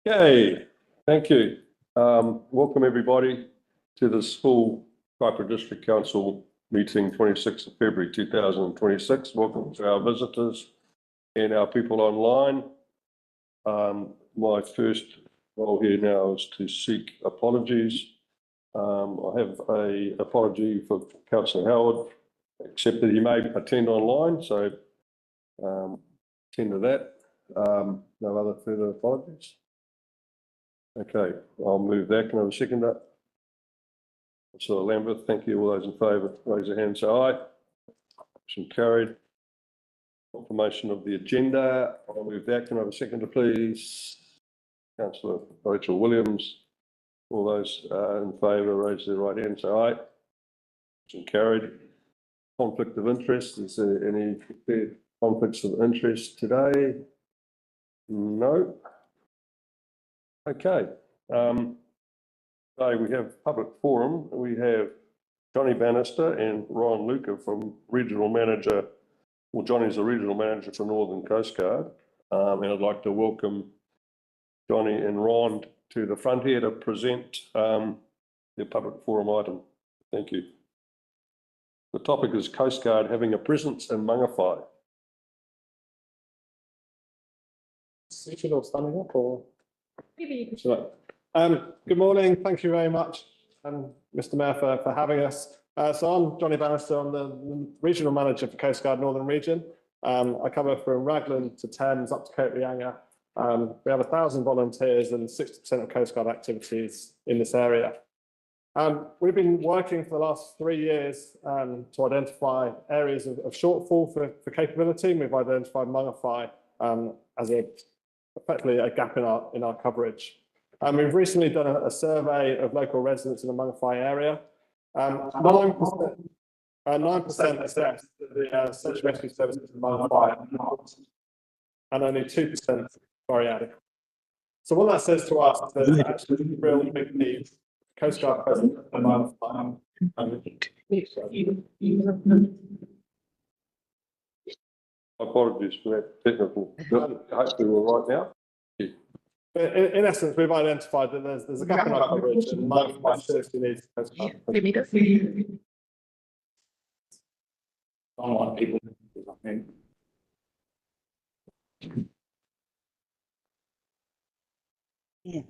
Okay, thank you. Welcome everybody to this full Kaipara District Council meeting, 26th of February 2026. Welcome to our visitors and our people online. My first role here now is to seek apologies. I have an apology for Councillor Howard, except that he may attend online, so attend to that. No other further apologies. Okay, I'll move that. Can I have a second that? Councillor Lambeth, thank you. All those in favour, raise your hand, say aye. Motion carried. Confirmation of the agenda. I'll move that. Can I have a seconder, please? Councillor Rachel Williams. All those in favour, raise their right hand, say aye. Motion carried. Conflict of interest. Is there any conflicts of interest today? No. Okay. Today we have public forum. We have Jonny Bannister and Ron Luca from Regional Manager. Well, Johnny's the Regional Manager for Northern Coastguard. And I'd like to welcome Jonny and Ron to the front here to present their public forum item. Thank you. The topic is Coastguard having a presence in Mangawhai. Should all standing up or? Good morning. Thank you very much, Mr. Mayor, for having us. So I'm Jonny Bannister. I'm the Regional Manager for Coastguard Northern Region. I cover from Raglan to Thames up to Cape Reinga. We have 1,000 volunteers and 60% of Coastguard activities in this area. We've been working for the last 3 years to identify areas of shortfall for capability. And we've identified Mangawhai as effectively a gap in our coverage. We've recently done a survey of local residents in the Mangawhai area. 9% assessed that the search and rescue services in Mangawhai are not, and only 2% very adequate. So what that says to us is there's actually a real big need for Coastguard presence in Mangawhai. Apologies for that technical. Hopefully we're right now. In essence, we've identified that there's a gap in our coverage and Mangawhai seriously needs Coastguard. Online people. Yeah.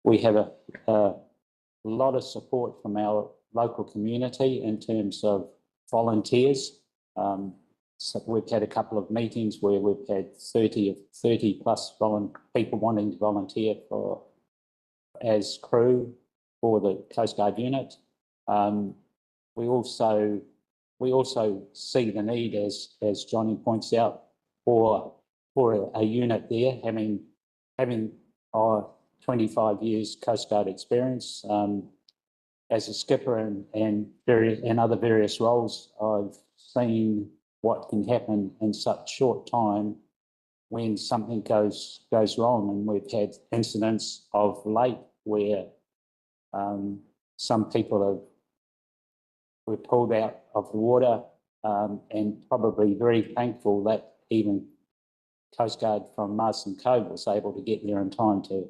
We have a lot of support from our local community in terms of volunteers. So we've had a couple of meetings where we've had 30 plus people wanting to volunteer as crew for the Coastguard unit. We also see the need, as Jonny points out, for a unit there having 25 years Coastguard experience. As a skipper and other various roles, I've seen what can happen in such short time when something goes wrong, and we've had incidents of late where some people were pulled out of the water, and probably very thankful that even Coastguard from Marsden Cove was able to get there in time to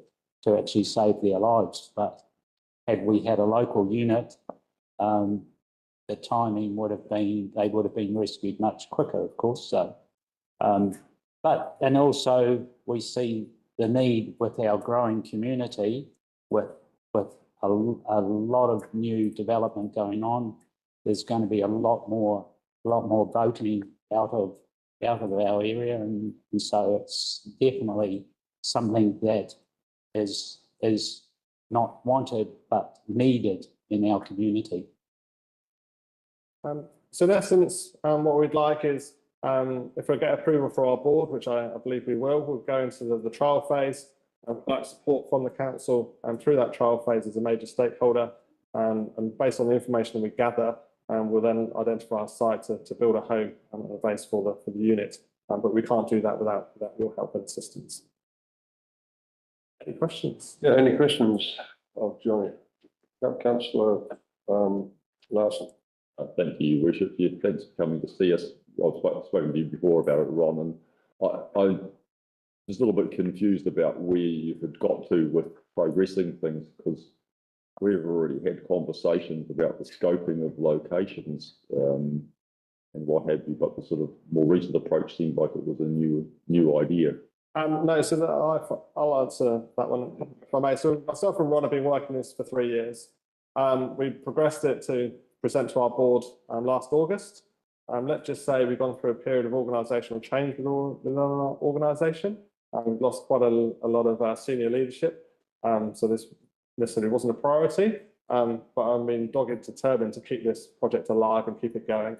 actually save their lives. But had we had a local unit, the timing would have been, they would have been rescued much quicker, of course. So, and also we see the need with our growing community, with a lot of new development going on. There's going to be a lot more boating out of our area, and so it's definitely something that is not wanted but needed in our community. So in essence, what we'd like is, if we get approval for our board, which I believe we will, we'll go into the trial phase. We'd like support from the council, and through that trial phase as a major stakeholder, and based on the information that we gather, we'll then identify a site to build a home and a base for the unit. But we can't do that without your help and assistance. Any questions? Yeah, any questions of Jonny? Councillor Larson. Thank you, Your Worship. Yeah, thanks for coming to see us. I've spoken to you before about it, Ron, and I was a little bit confused about where you had got to with progressing things, because we've already had conversations about the scoping of locations and what have you, but the sort of more recent approach seemed like it was a new idea. No, so I'll answer that one if I may. So myself and Ron have been working this for 3 years. We progressed it to present to our board last August. Let's just say we've gone through a period of organisational change within our organisation. We've lost quite a lot of senior leadership. So this necessarily wasn't a priority, but I've been dogged, determined to keep this project alive and keep it going.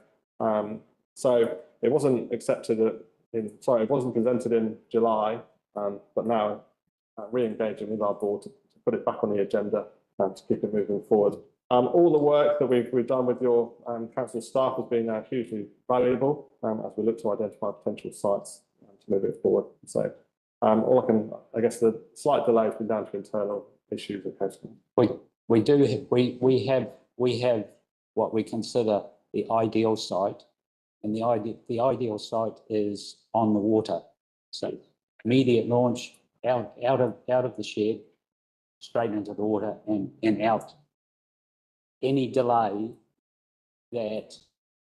So it wasn't it wasn't presented in July, but now re-engaging with our board to put it back on the agenda and to keep it moving forward. All the work that we've done with your council staff has been hugely valuable as we look to identify potential sites to move it forward. So I guess the slight delay has been down to internal issues at Coastguard. We have what we consider the ideal site, and the ideal site is on the water. So immediate launch out of the shed, straight into the water and out. Any delay that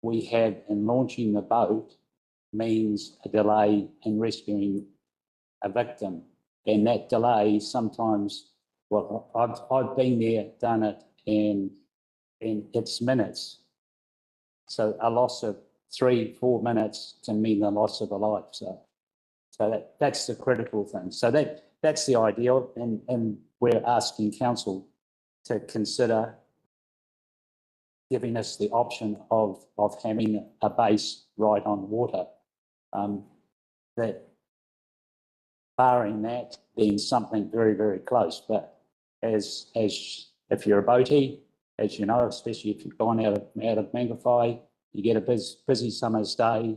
we have in launching the boat means a delay in rescuing a victim, and that delay sometimes, well, I've been there, done it, and it's minutes. So a loss of 3-4 minutes can mean the loss of a life. So that's the critical thing. So that's the ideal, and we're asking council to consider giving us the option of having a base right on the water. That barring that being something very, very close, but as if you're a boatie, as you know, especially if you've gone out of Mangawhai, you get a busy summer's day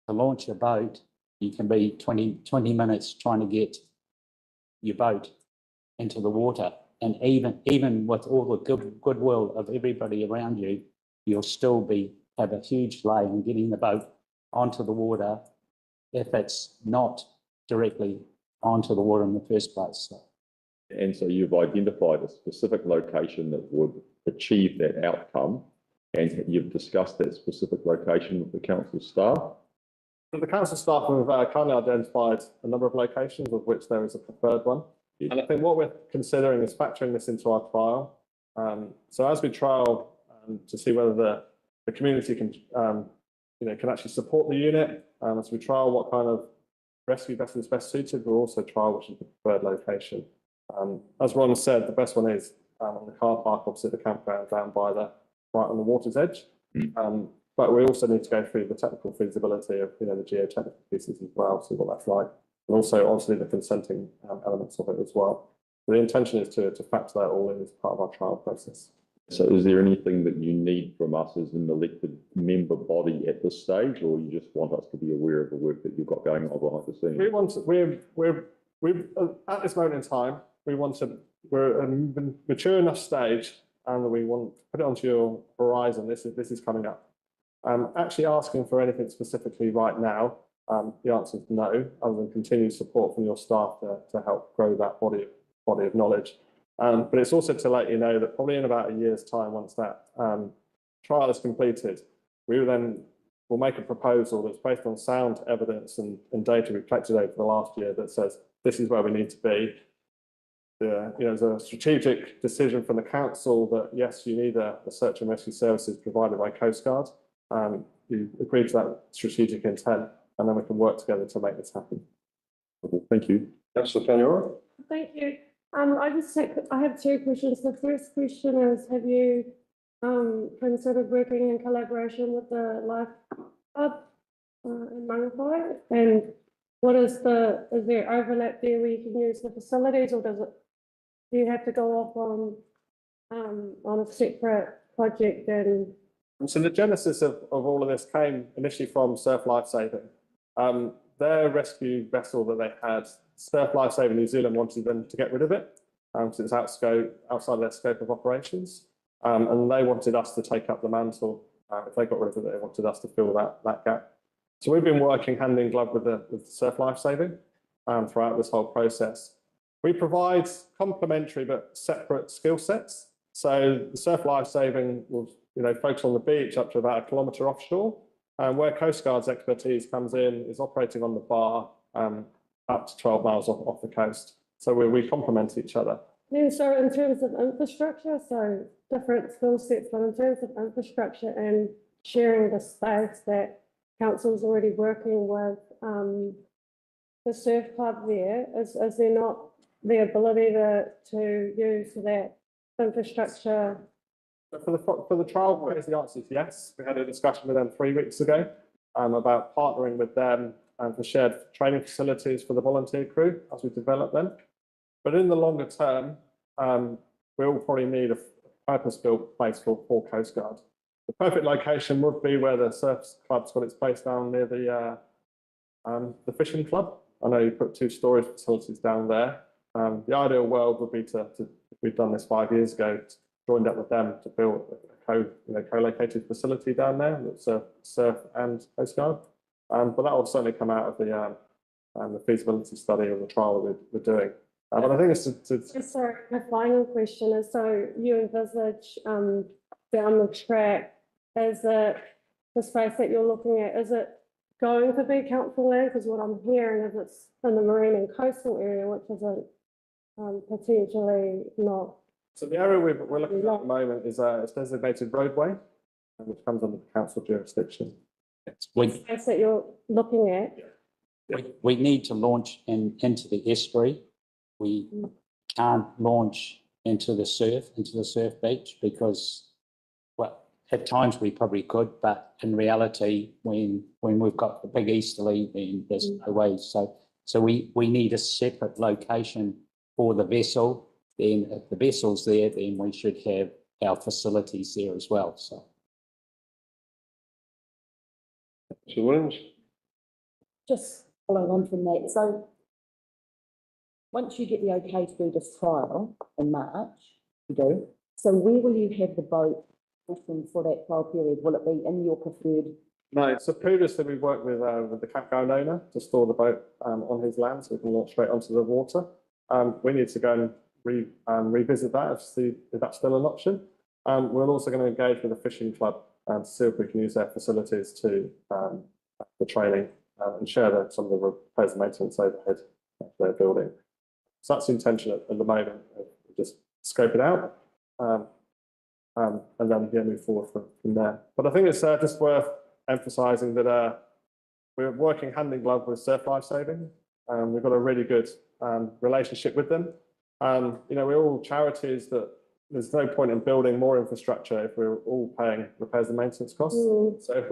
to launch a boat, you can be 20 minutes trying to get your boat into the water. And even with all the goodwill of everybody around you, you'll still have a huge delay in getting the boat onto the water if it's not directly onto the water in the first place. And so you've identified a specific location that would achieve that outcome, and you've discussed that specific location with the council staff? So the council staff have kindly identified a number of locations, of which there is a preferred one. Yes. And I think what we're considering is factoring this into our trial. So as we trial to see whether the community can actually support the unit, as we trial what kind of rescue vessel is best suited, we'll also trial which is the preferred location. As Ron said, the best one is on the car park opposite the campground, down by right on the water's edge. But we also need to go through the technical feasibility of the geotechnical pieces as well, see what that's like, and also obviously the consenting elements of it as well. The intention is to factor that all in as part of our trial process. So is there anything that you need from us as an elected member body at this stage, or you just want us to be aware of the work that you've got going on behind the scenes? We're at this moment in time, we're a mature enough stage, and we want to put it onto your horizon. This is coming up. Actually asking for anything specifically right now, the answer is no, other than continued support from your staff to help grow that body of knowledge. But it's also to let you know that probably in about a year's time, once that trial is completed, we will make a proposal that's based on sound evidence and data we've collected over the last year that says this is where we need to be. There's a strategic decision from the council that yes, you need a search and rescue services provided by Coastguard. You agree to that strategic intent, and then we can work together to make this happen. Thank you. Councillor Paniora? Thank you. I have two questions. The first question is, have you considered working in collaboration with the Life Club in Mangawhai? And is there overlap there where you can use the facilities, or do you have to go off on a separate project? And so the genesis of all of this came initially from Surf Lifesaving. Their rescue vessel that they had, Surf Lifesaving New Zealand wanted them to get rid of it because it's outside their scope of operations. And they wanted us to take up the mantle. If they got rid of it, they wanted us to fill that gap. So we've been working hand in glove with Surf Lifesaving throughout this whole process. We provide complementary but separate skill sets. So the Surf Lifesaving will focus on the beach up to about 1 kilometre offshore. Where Coastguard's expertise comes in is operating on the bar up to 12 miles off the coast. So we complement each other. then, so in terms of infrastructure, so different skill sets, but in terms of infrastructure and sharing the space that council's already working with the surf club there, is there not the ability to use that infrastructure? For the trial phase, the answer is yes. We had a discussion with them 3 weeks ago about partnering with them and for shared training facilities for the volunteer crew as we develop them. But in the longer term, we will probably need a purpose-built place for Coastguard. The perfect location would be where the surf club's got its place down near the fishing club. I know you put 2 storage facilities down there. The ideal world would be we've done this 5 years ago, joined up with them to build a co-located facility down there that's surf and Coastguard. But that will certainly come out of the feasibility study of the trial that we're doing. But I think it's So my final question is, so you envisage down the track, is it the space that you're looking at, is it going to be council land? Because what I'm hearing is it's in the marine and coastal area, which isn't potentially not. So the area we're looking at the moment is it's designated roadway, which comes under the council jurisdiction. The space that you're looking at. We need to launch into the estuary. We can't launch into the surf beach because, well, at times we probably could, but in reality, when we've got the big easterly, then there's no way. So we need a separate location for the vessel. Then if the vessel's there, then we should have our facilities there as well. So Williams? Just following on from that, so once you get the okay to do this trial in March, you do, so where will you have the boat for that trial period? Will it be in your preferred? No, so previously we've worked with the campground owner to store the boat on his land so we can launch straight onto the water. We need to go and revisit that if that's still an option. We're also going to engage with the fishing club to see if we can use their facilities to for training and share some of the repairs and maintenance overhead they're building. So that's the intention at the moment. Just scope it out and then move forward from there. But I think it's just worth emphasising that we're working hand in glove with Surf Lifesaving. We've got a really good relationship with them. We're all charities that there's no point in building more infrastructure if we're all paying repairs and maintenance costs. So it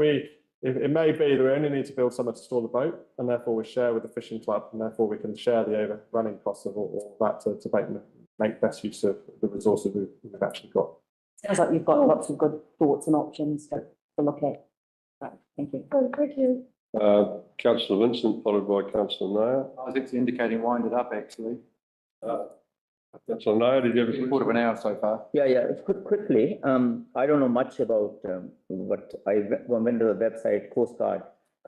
may be that we only need to build somewhere to store the boat, and therefore we share with the fishing club, and therefore we can share the overrunning costs of all that to make best use of the resources we've actually got. Sounds like you've got lots of good thoughts and options to look at. Right, thank you. Oh, thank you. Councillor Vincent, followed by Councillor Nair. I was actually indicating wind it up, actually. Councillor Nair, did you have a Quarter of an hour so far. Yeah, quickly, I don't know much about, what I went to the website, Coastguard,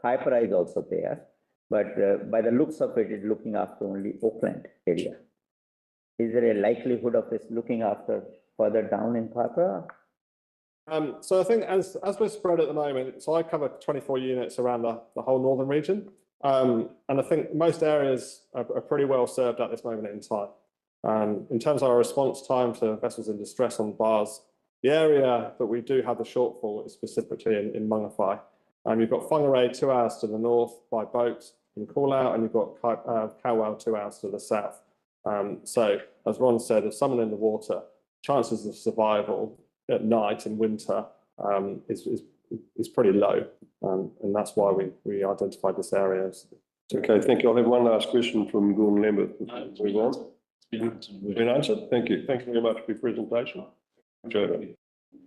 Hypera is also there. But by the looks of it, it's looking after only Auckland area. Is there a likelihood of this looking after further down in Hypera? So I think as we're spread at the moment, so I cover 24 units around the whole northern region. And I think most areas are pretty well served at this moment in time. In terms of our response time to vessels in distress on bars, the area that we do have the shortfall is specifically in Mangawhai. You've got Whangarei 2 hours to the north by boat in call out, and you've got Kowal 2 hours to the south. So as Ron said, if someone in the water, chances of survival at night in winter is pretty low. And that's why we identified this area as. Okay, thank you. I'll have one last question from Gordon Lambert. Move on. It's been answered. Thank you. Thank you very much for your presentation. Joe.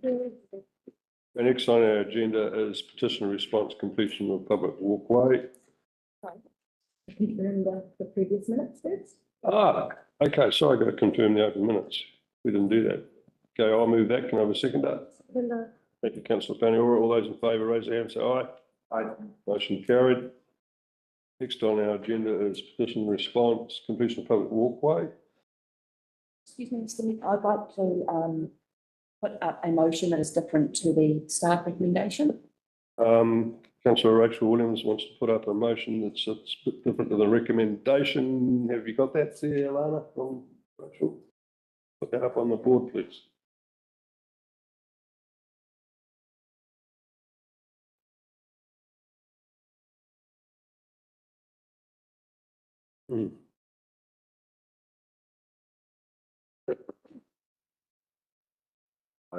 The next on our agenda is petition response completion of public walkway. Confirm the previous minutes, first. Okay, sorry, I've got to confirm the open minutes. We didn't do that. Okay, I'll move that. Can I have a seconder? Seconder. Thank you, Councillor Bannister. All those in favour, raise their hand, say aye. Aye. Motion carried. Next on our agenda is petition response completion of public walkway. Excuse me, Mr. Mayor, I'd like to put up a motion that is different to the staff recommendation. Councillor Rachel Williams wants to put up a motion that's a bit different to the recommendation. Have you got that there, Alana, from Rachel? Put that up on the board, please.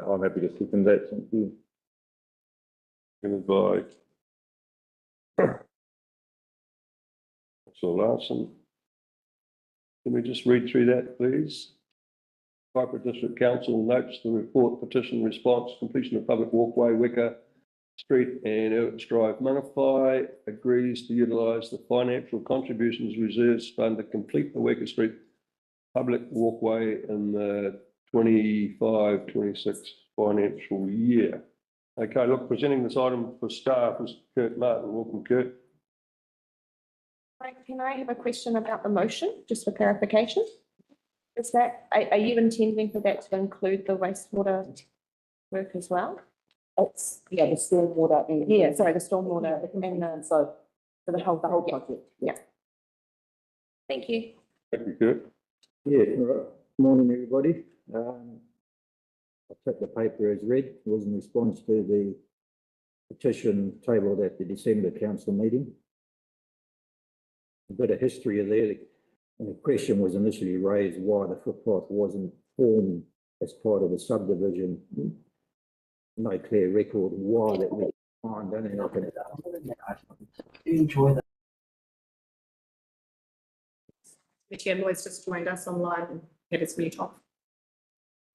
I'm happy to second that, thank you. Given by Councillor Larson. Can we just read through that, please? Piper District Council notes the report petition response completion of public walkway Weka Street and Urlich Drive Mangawhai agrees to utilise the financial contributions reserves fund to complete the Weka Street public walkway in the 25-26 financial year. Okay, look, presenting this item for staff is Kurt Martin. Welcome, Kurt. Can I have a question about the motion, just for clarification? Is that, are you intending for that to include the wastewater work as well? It's, yeah, the stormwater and. Yeah, sorry, the stormwater and the, So, for the whole project. Yeah. Thank you. Thank you, Kurt. Yeah, all right. Morning, everybody. I took the paper as read. It was in response to the petition tabled at the December council meeting. A bit of history there. The question was initially raised why the footpath wasn't formed as part of the subdivision. No clear record why that was defined. Only not going to enjoy that. The chairman has just joined us online and had his mute off.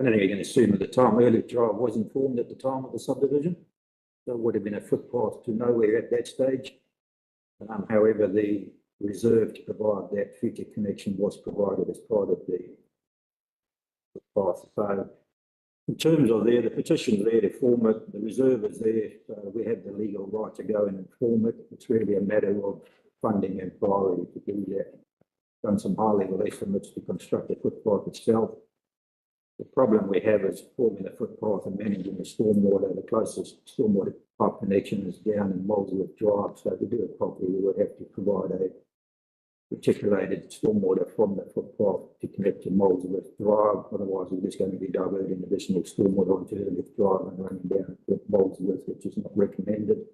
I don't think you can assume at the time Urlich Drive wasn't formed at the time of the subdivision. So it would have been a footpath to nowhere at that stage. However, the reserve to provide that future connection was provided as part of the footpath. So in terms of the petition there to form it, the reserve is there. So we have the legal right to go in and form it. It's really a matter of funding and priority to do that. Done some high level estimates to construct the footpath itself. The problem we have is forming the footpath and managing the stormwater. The closest stormwater pipe connection is down in Molesworth Drive. So to do it properly, we would have to provide a reticulated stormwater from the footpath to connect to Molesworth Drive. Otherwise, we're just going to be diverting additional stormwater onto Urlich Drive and running down to Molesworth, which is not recommended.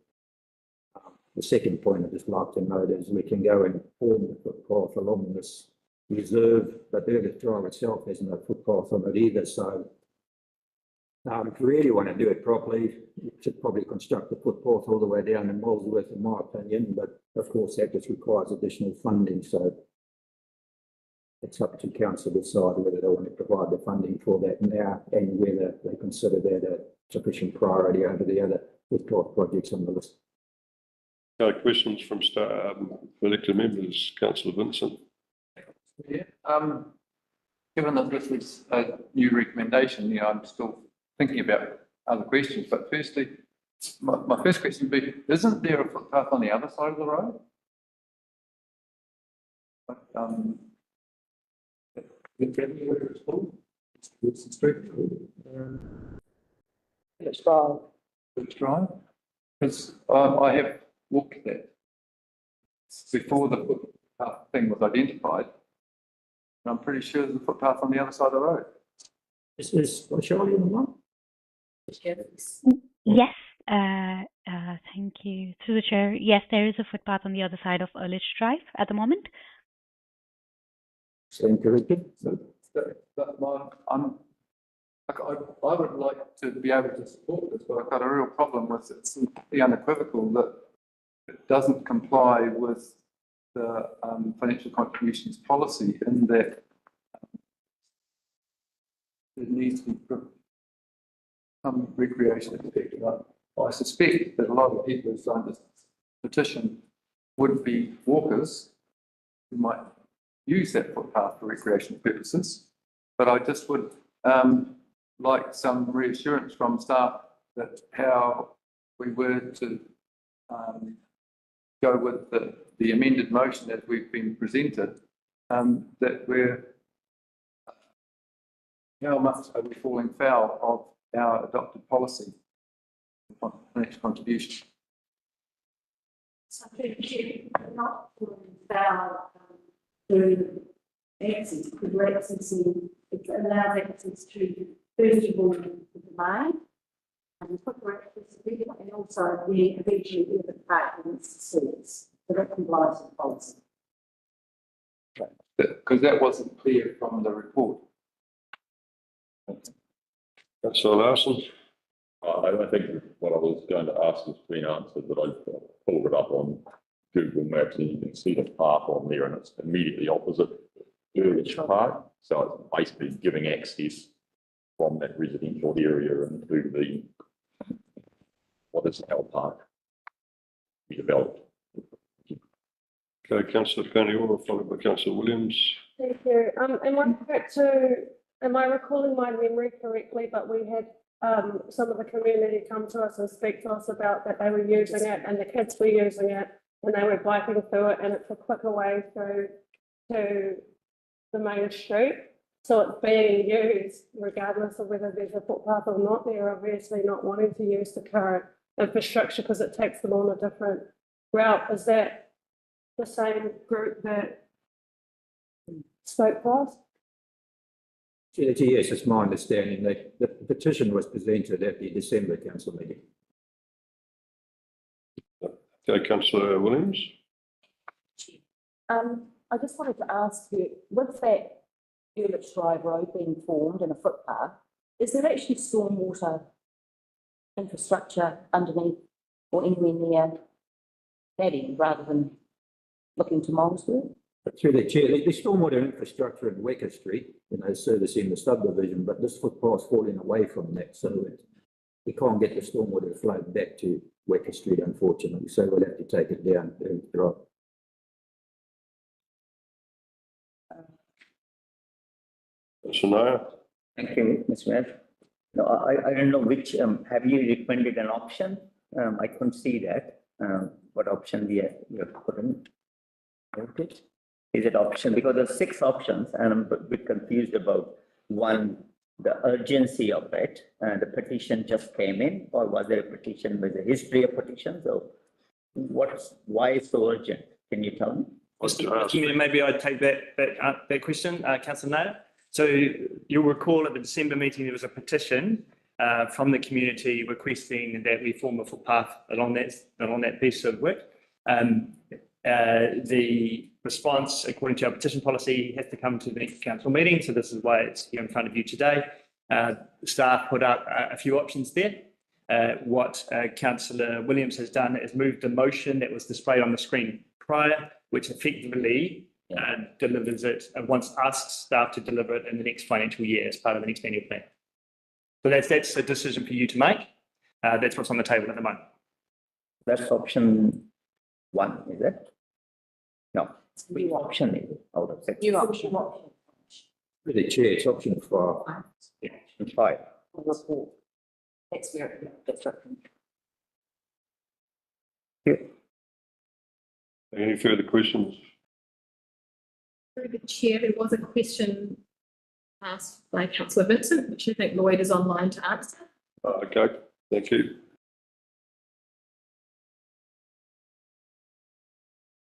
The second point I'd just like to note is we can go and form the footpath along this reserve, but Urlich Drive itself hasn't a footpath on it either. So if you really want to do it properly, you should probably construct the footpath all the way down in Molesworth, in my opinion. But of course, that just requires additional funding. So it's up to council to decide whether they want to provide the funding for that now and whether they consider that a sufficient priority over the other footpath projects on the list. Questions from elected members, Councillor Vincent. Yeah, given that this is a new recommendation, you know, I'm still thinking about other questions, but firstly, my first question would be, isn't there a footpath on the other side of the road? Let's try. Let's try. Because I have walked that before the footpath thing was identified. And I'm pretty sure there's a footpath on the other side of the road. Is Charlie on the line? Yes, thank you. Through the chair, yes, there is a footpath on the other side of Urlich Drive at the moment. Stand corrected. I would like to be able to support this, but I've got a real problem with it. It's the unequivocal that it doesn't comply with the financial contributions policy in that there needs to be some recreation effect. I suspect that a lot of people who signed this petition would be walkers who might use that footpath for recreational purposes, but I just would like some reassurance from staff that how we were to go with the amended motion that we've been presented, that how much are we falling foul of our adopted policy on financial contribution? So you not falling foul to access, because we're accessing, it allows access to, first of all, the domain, and quicker accessibility, and also the eventually the department's source. So that complies with policy. Because that wasn't clear from the report. Councillor Larson. I think what I was going to ask has been answered, but I pulled it up on Google Maps and you can see the park on there and it's immediately opposite Urlich Park. So it's basically giving access from that residential area into the, what is our park, be developed. Okay, Councillor Paniora, followed by Councillor Williams. Thank you. Am I recalling my memory correctly, but we had some of the community come to us and speak to us about that they were using it and the kids were using it and they were biking through it, and it's a quicker way through to the main street. So it's being used regardless of whether there's a footpath or not. They're obviously not wanting to use the current infrastructure because it takes them on a different route. Is that the same group that spoke to us? Yes, it's my understanding that the petition was presented at the December council meeting. Okay, Councillor Williams. I just wanted to ask you, with that Urlich Drive road being formed and a footpath, is there actually stormwater infrastructure underneath or anywhere near that end rather than looking to Molesworth? Through the chair, there's stormwater infrastructure in Weka Street, servicing the subdivision, but this footpath's falling away from that, so we can't get the stormwater to flow back to Weka Street, unfortunately, so we'll have to take it down to the road. Councillor. Thank you, Mr. Mayor. No, I don't know which, have you recommended an option? I couldn't see that, what option we have put in. Okay. Is it option, because there's 6 options and I'm a bit confused about one, the urgency of it, the petition just came in, or was there a petition with a history of petitions, or why is so urgent? Can you tell me? Maybe I'd take that question, Councillor Nair. So you'll recall at the December meeting, there was a petition from the community requesting that we form a footpath along that piece of work. The response, according to our petition policy, has to come to the next council meeting. So this is why it's here in front of you today. Staff put up a few options there. What Councillor Williams has done is moved the motion that was displayed on the screen prior, which effectively delivers it and wants us staff to deliver it in the next financial year as part of the next annual plan. So that's a decision for you to make. That's what's on the table at the moment. That's option 1, is it? No, which option is it out of 6? New option. Really, Chair, it's option 5. Yeah, 5. Report. That's where, that's right. Any further questions? Through the chair, there was a question asked by Councillor Vincent, which I think Lloyd is online to answer. Okay, thank you.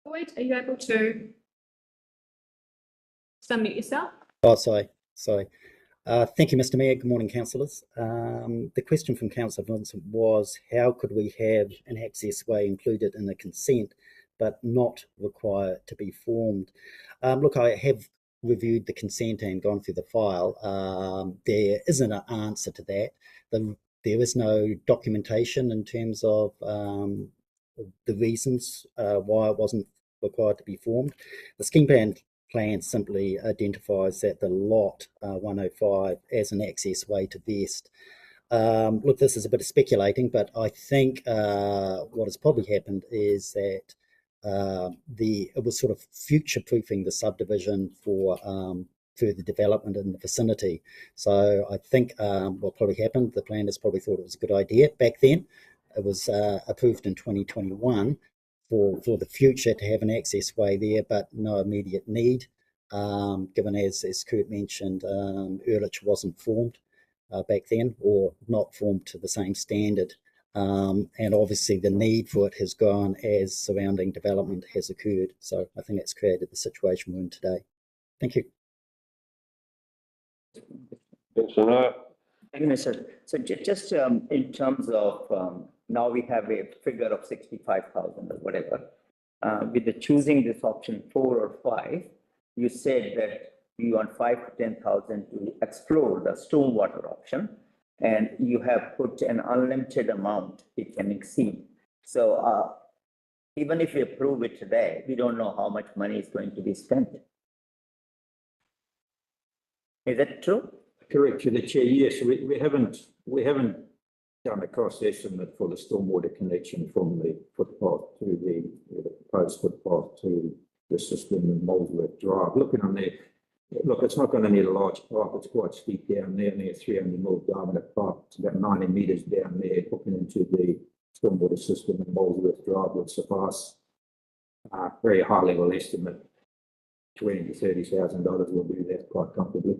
Lloyd, are you able to unmute yourself? Oh, sorry. Thank you, Mr. Mayor. Good morning, councillors. The question from Councillor Vincent was, how could we have an access way included in the consent, but not require it to be formed? Look, I have reviewed the consent and gone through the file. There isn't an answer to that. There is no documentation in terms of the reasons why it wasn't required to be formed. The scheme plan simply identifies that the lot 105 as an access way to Vest. Look, this is a bit of speculating, but I think what has probably happened is that it was sort of future-proofing the subdivision for further development in the vicinity. So I think what probably happened, the planners probably thought it was a good idea back then. It was approved in 2021 for the future to have an access way there, but no immediate need, given as Kurt mentioned, Urlich wasn't formed back then, or not formed to the same standard. And obviously the need for it has gone as surrounding development has occurred. So I think that's created the situation we're in today. Thank you. Thank you, Mr. So just in terms of now we have a figure of 65,000 or whatever. With the choosing this option 4 or 5, you said that you want 5 to 10,000 to explore the stormwater option, and you have put an unlimited amount it can exceed. So even if we approve it today, we don't know how much money is going to be spent. Is that true? Correct, to the Chair. Yes, we haven't done a cost estimate for the stormwater connection from the footpath to the proposed footpath to the system in Molesworth Drive. Looking on there, look, it's not going to need a large pipe. It's quite steep down there, near 300 mil diameter pipe. It's about 90 metres down there, hooking into the stormwater system in Molesworth Drive would suffice. Very high level estimate, $20,000 to $30,000 will do that quite comfortably.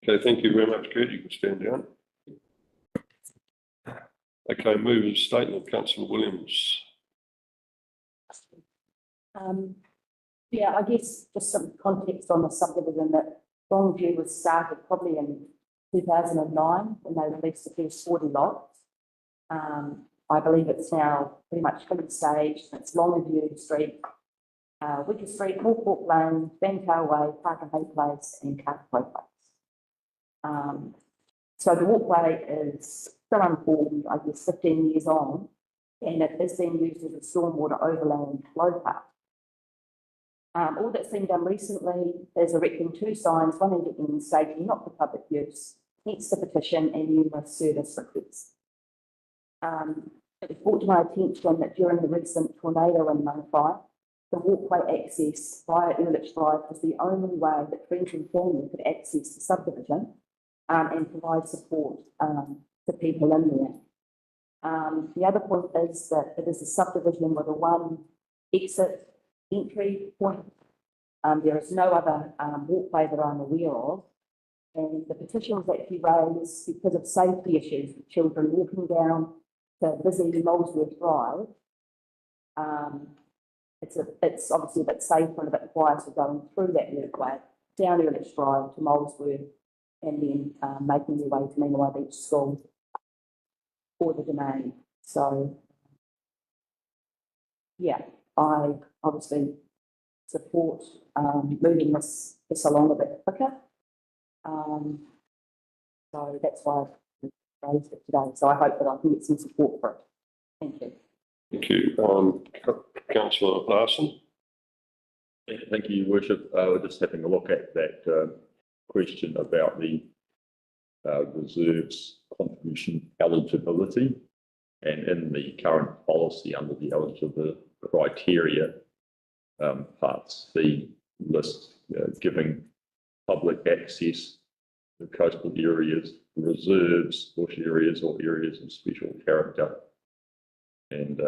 Okay, thank you very much, Kurt. You can stand down. Okay, movers statement, Councillor Williams. Yeah, I guess just some context on the subdivision, that Longview was started probably in 2009 when they released the first 40 lots. I believe it's now pretty much fully staged. It's Longview Street, Weka Street, Hawthorpe Lane, Mangawhai, Parker-Hay Place and Cartway Place. So the walkway is still unformed, I guess 15 years on, and it is being used as a stormwater overland flow path. All that's been done recently is erecting 2 signs, one indicating safety, not for public use, hence the petition and numerous service requests. It was brought to my attention that during the recent tornado in Mangawhai, the walkway access via Urlich Drive was the only way that friends and family could access the subdivision and provide support to people in there. The other point is that it is a subdivision with a one exit entry point. There is no other walkway that I'm aware of, and the petition was actually raised because of safety issues with children walking down the busy Molesworth Drive. It's obviously a bit safer and a bit quieter going through that walkway down Urlich Drive to Molesworth, and then making their way to Mangawhai Beach School or the domain. So, yeah, I obviously support moving this along a bit quicker. So that's why I raised it today. So I hope that I can get some support for it. Thank you. Thank you. Councillor Larson. Thank you, Your Worship. We're just having a look at that question about the reserves contribution eligibility. And in the current policy under the eligibility criteria parts, the list giving public access to coastal areas, reserves, bush areas or areas of special character, and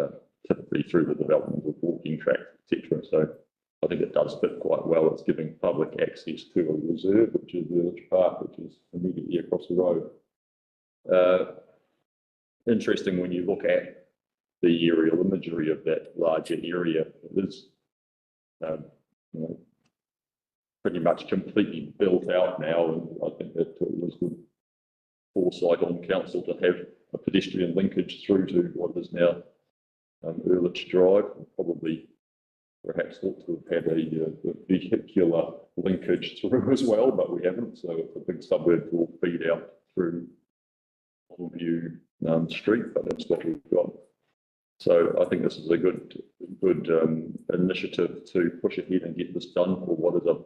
typically through the development of walking tracks, etc. So I think it does fit quite well. It's giving public access to a reserve, which is Urlich Park, which is immediately across the road. Interesting when you look at the aerial imagery of that larger area, it is pretty much completely built out now, and I think that it was good foresight on council to have a pedestrian linkage through to what is now Urlich Drive. Probably perhaps ought to have had a vehicular linkage through as well, but we haven't. So it's a big suburb will feed out through Longview Street, but that's what we've got. So I think this is a good initiative to push ahead and get this done for what is a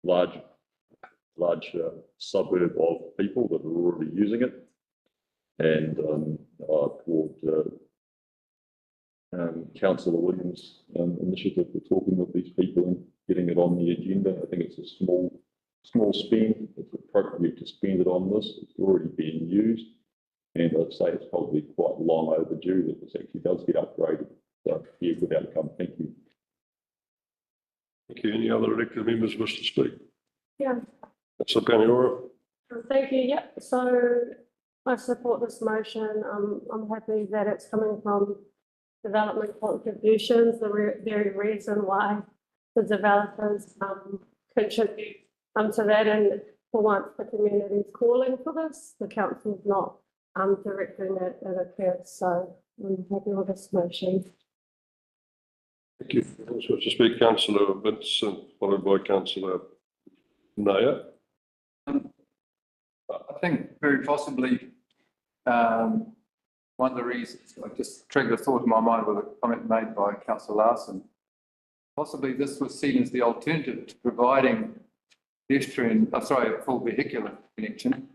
large suburb of people that are already using it. And I applaud Councillor Williams' initiative for talking with these people and getting it on the agenda. I think it's a small spend. It's appropriate to spend it on this. It's already being used. And I'd say it's probably quite long overdue that this actually does get upgraded. So, yeah, good outcome. Thank you. Thank you. Any other elected members wish to speak? Yeah. Councillor Bannister. Thank you. Yeah. So I support this motion. I'm happy that it's coming from development contributions. The very reason why the developers contribute to that, and for once the community is calling for this, the council is not directing it as occurs. So I'm happy with this motion. Thank you. Also to speak, Councillor Vincent, followed by Councillor Naya. I think very possibly one of the reasons, I just triggered a thought in my mind with a comment made by Councillor Larson. Possibly this was seen as the alternative to providing pedestrian, full vehicular connection,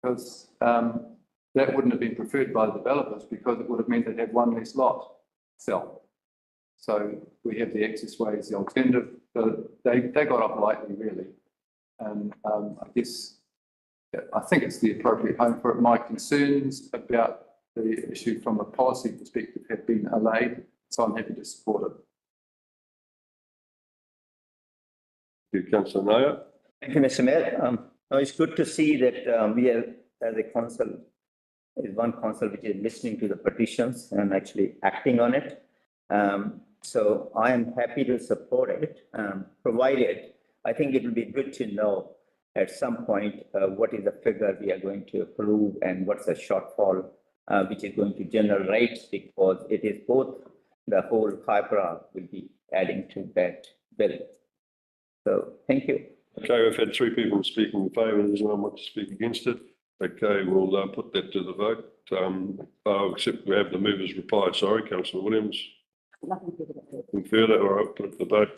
because that wouldn't have been preferred by the developers, because it would have meant they'd have one less lot sell. So we have the access way as the alternative. So they got off lightly, really. And I guess I think it's the appropriate home for it. My concerns about the issue from a policy perspective have been allayed, so I'm happy to support it. Thank you, Councillor Naya. Thank you, Mr. Mayor. It's good to see that we have, as a council, is one council which is listening to the petitions and actually acting on it. So I am happy to support it, provided I think it will be good to know at some point what is the figure we are going to approve and what's the shortfall which is going to generate, because it is both the whole hyper will be adding to that bill. So thank you. Okay, we've had 3 people speaking in favour. There's no one want to speak against it. Okay, we'll put that to the vote. Except we have the movers replied. Sorry, Councillor Williams. Nothing further. Nothing further. All right, put it to the vote.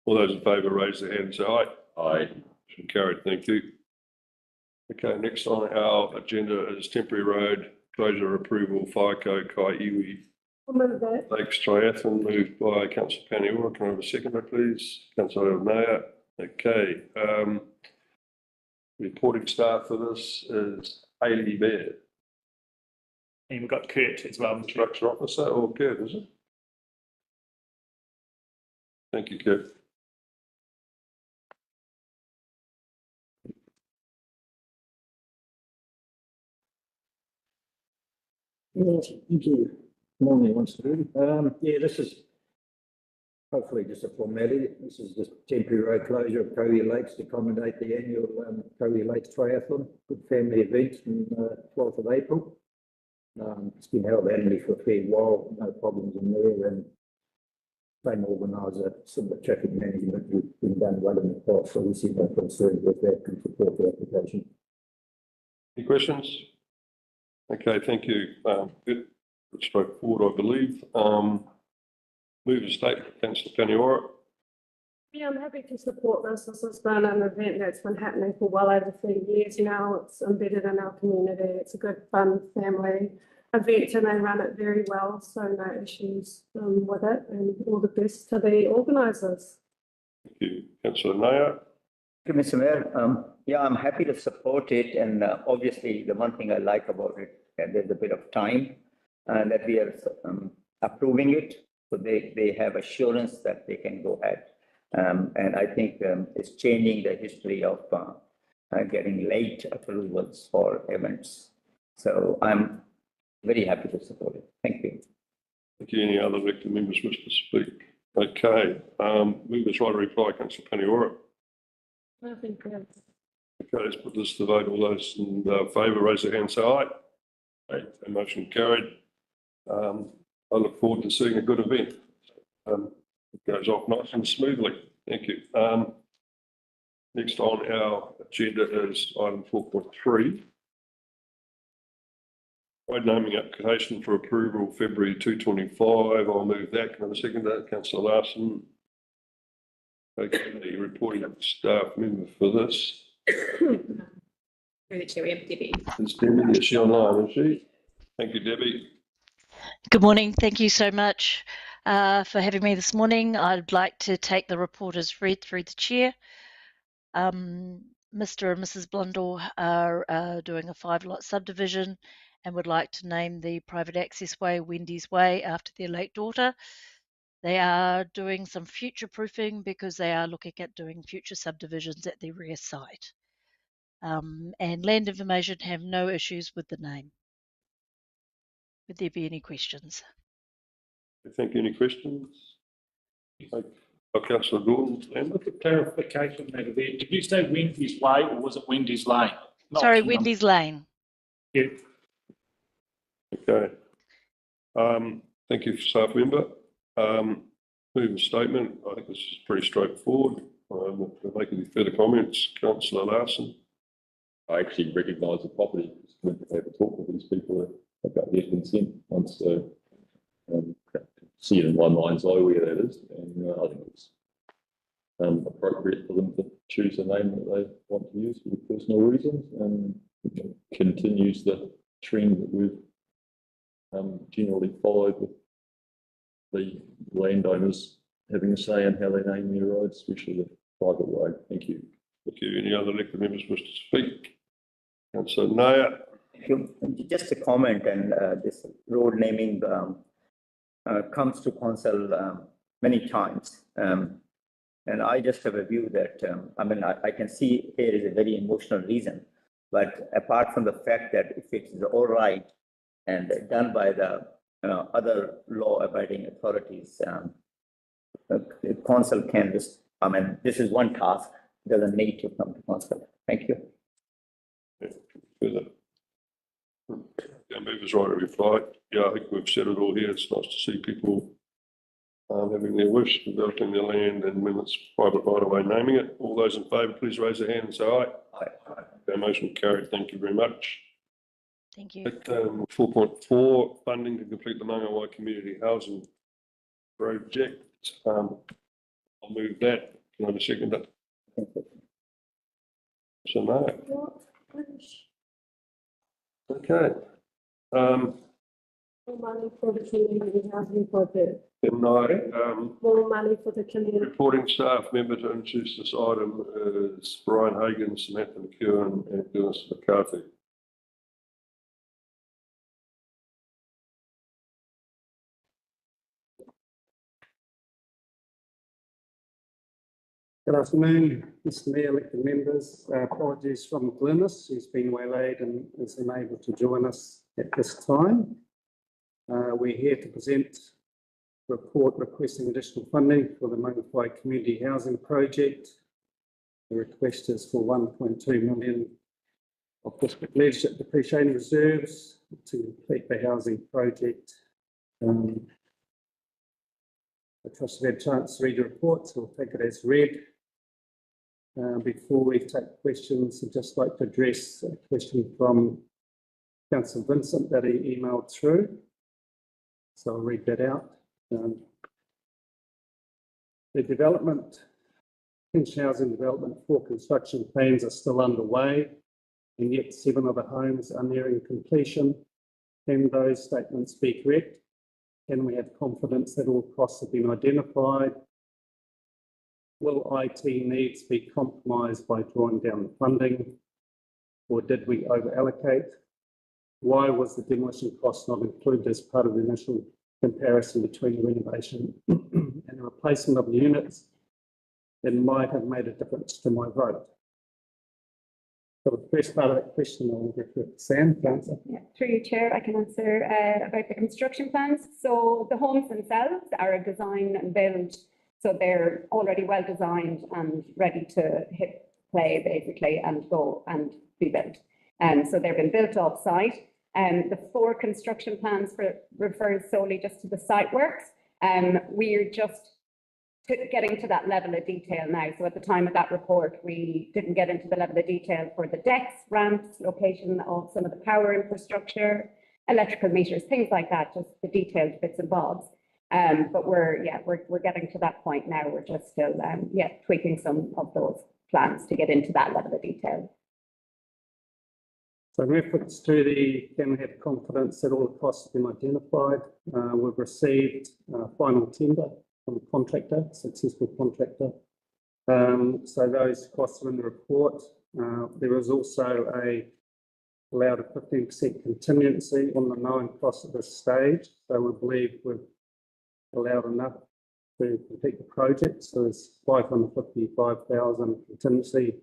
All those in favour raise their hand and say aye. Aye. Motion carried. Thank you. Okay, next on our agenda is temporary road closure approval, FIRECO, Kaiiwi I'll move that. Lakes Triathlon, moved by Councillor Paniora. Can I have a seconder, please? Councillor Naya. Okay. Reporting staff for this is Hayley Baird. And we've got Kurt as well. Structure officer or Kurt, is it? Thank you, Kurt. Yes, thank you. Morning, once again. Yeah, this is hopefully just a formality. This is the temporary road closure of Kaiiwi Lakes to accommodate the annual Kaiiwi Lakes Triathlon, good family event on 12th of April. It's been held annually for a fair while, no problems in there, and same organiser, similar traffic management, we've been done well in the past, so we see no concern with that and support the application. Any questions? Okay, thank you. Good. Straightforward, I believe. Move a statement, Councillor Paniora. Yeah, I'm happy to support this. This has been an event that's been happening for well over 30 years now. It's embedded in our community. It's a good, fun family event and they run it very well. So no issues with it and all the best to the organisers. Thank you. Councillor Naya. Thank you, Mr. Mayor. Yeah, I'm happy to support it. And obviously, the one thing I like about it, that there's a bit of time that we are approving it. So they have assurance that they can go ahead. And I think it's changing the history of getting late approvals for events. So I'm very happy to support it. Thank you. Thank you. Any other elected members wish to speak? Okay. Members right to reply, Councillor Paniora. Nothing else. Okay, let's put this to vote. All those in favour, raise their hand, say aye. Aye. The motion carried. I look forward to seeing a good event. It goes off nice and smoothly. Thank you. Next on our agenda is item 4.3. Road naming application for approval February 2025. I'll move that. Can I have a second to that? Councillor Larson. Okay, reporting staff member for this. Through the chair, we have Debbie. It's Debbie. Is she online, is she? Thank you, Debbie. Good morning. Thank you so much for having me this morning. I'd like to take the report as read through the chair. Mr. and Mrs. Blundell are doing a 5-lot subdivision and would like to name the private access way Wendy's Way after their late daughter. They are doing some future proofing because they are looking at doing future subdivisions at their rear site. And land information have no issues with the name. Would there be any questions? Thank you. Any questions? Councillor Gordon. With the clarification there, did you say Wendy's Way or was it Wendy's Lane? Sorry, Wendy's Lane. Yeah. Okay. Thank you, staff member. Moving statement. I think this is pretty straightforward. If make any further comments, Councillor Larson. I actually recognise the property. It's good to have a talk with these people about their consent once see it in my mind's eye where that is, and I think it's appropriate for them to choose a name that they want to use for personal reasons, and continues the trend that we've generally followed with the landowners having a say in how they name their roads, especially the private way. Thank you. Thank you. Any other elected members wish to speak? Councillor Naya. Just a comment, and this road naming comes to council many times. And I just have a view that, I can see here is a very emotional reason, but apart from the fact that if it is all right and done by the other law-abiding authorities, the council can just, this is one task, doesn't need to come to council. Thank you. Further. Members right to reply. Yeah, I think we've said it all here. It's nice to see people having their wish, developing their land, and when it's private right away, naming it. All those in favour, please raise their hand and say aye. Aye. The motion carried. Thank you very much. Thank you. 4.4, funding to complete the Mangawhai community housing project. I'll move that. Can I have a second? So no. Okay. More money for the community housing project. More money for the community. Reporting staff member to introduce this item is Brian Hagan, Samantha McEwen, and Dennis McCarthy. Good afternoon, Mr. Mayor, elected members. Apologies from Glynis, who's been waylaid and is unable to join us at this time. We're here to present a report requesting additional funding for the Mangawhai Community Housing Project. The request is for 1.2 million of district leadership depreciation reserves to complete the housing project. I trust you've had a chance to read the report, so we'll take it as read. Before we take questions, I'd just like to address a question from Councillor Vincent that he emailed through. So I'll read that out. The development Finch Housing Development 4 construction plans are still underway, and yet 7 of the homes are nearing completion. Can those statements be correct? Can we have confidence that all costs have been identified? Will IT needs be compromised by drawing down the funding, or did we over-allocate? Why was the demolition cost not included as part of the initial comparison between renovation and replacement of the units? It might have made a difference to my vote. So the first part of that question, I'll get to Sam to answer. Yeah, through you, Chair, I can answer about the construction plans. So the homes themselves are a design and build, so they're already well designed and ready to hit play basically and go and be built. So they've been built off site. The 4 construction plans refers solely just to the site works. We're just getting to that level of detail now. So at the time of that report, we didn't get into the level of detail for the decks, ramps, location of some of the power infrastructure, electrical meters, things like that, just the detailed bits and bobs. But we're getting to that point now. We're just still tweaking some of those plans to get into that level of detail. So in reference to the, can we have confidence that all the costs have been identified? We've received final tender from a contractor, successful contractor. So those costs are in the report. There is also allowed a 15% contingency on the known costs at this stage. So we believe we've allowed enough to complete the project. So there's 555,000 contingency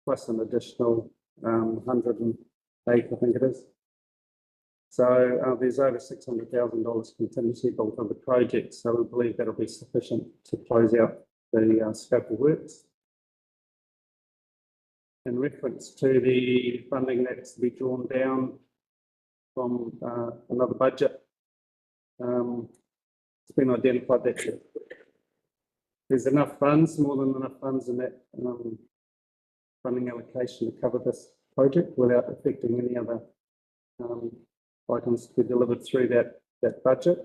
plus an additional 108, I think it is. So there's over $600,000 contingency built on the project. So we believe that'll be sufficient to close out the scope of works. In reference to the funding that's to be drawn down from another budget, it's been identified that there's enough funds, more than enough funds in that funding allocation to cover this project without affecting any other items to be delivered through that budget.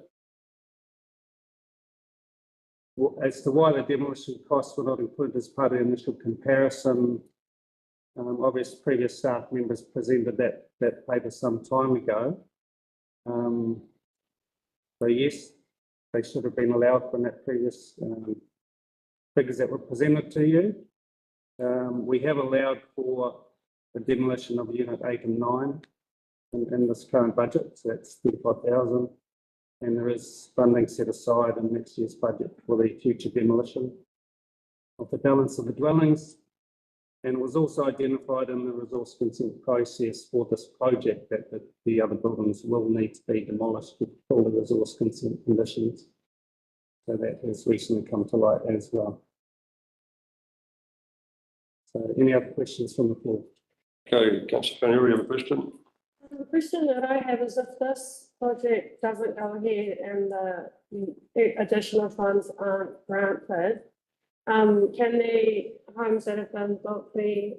As to why the demolition costs were not included as part of the initial comparison, obviously previous staff members presented that paper some time ago. So yes, they should have been allowed from that previous figures that were presented to you. We have allowed for the demolition of Unit 8 and 9 in this current budget, so that's 35,000. And there is funding set aside in next year's budget for the future demolition of the balance of the dwellings. And was also identified in the resource consent process for this project that the other buildings will need to be demolished to fulfill the resource consent conditions. So that has recently come to light as well. So any other questions from the floor? Okay, Councillor Fanny, you have a question? The question that I have is if this project doesn't go ahead and the additional funds aren't granted, can the homes that have been built be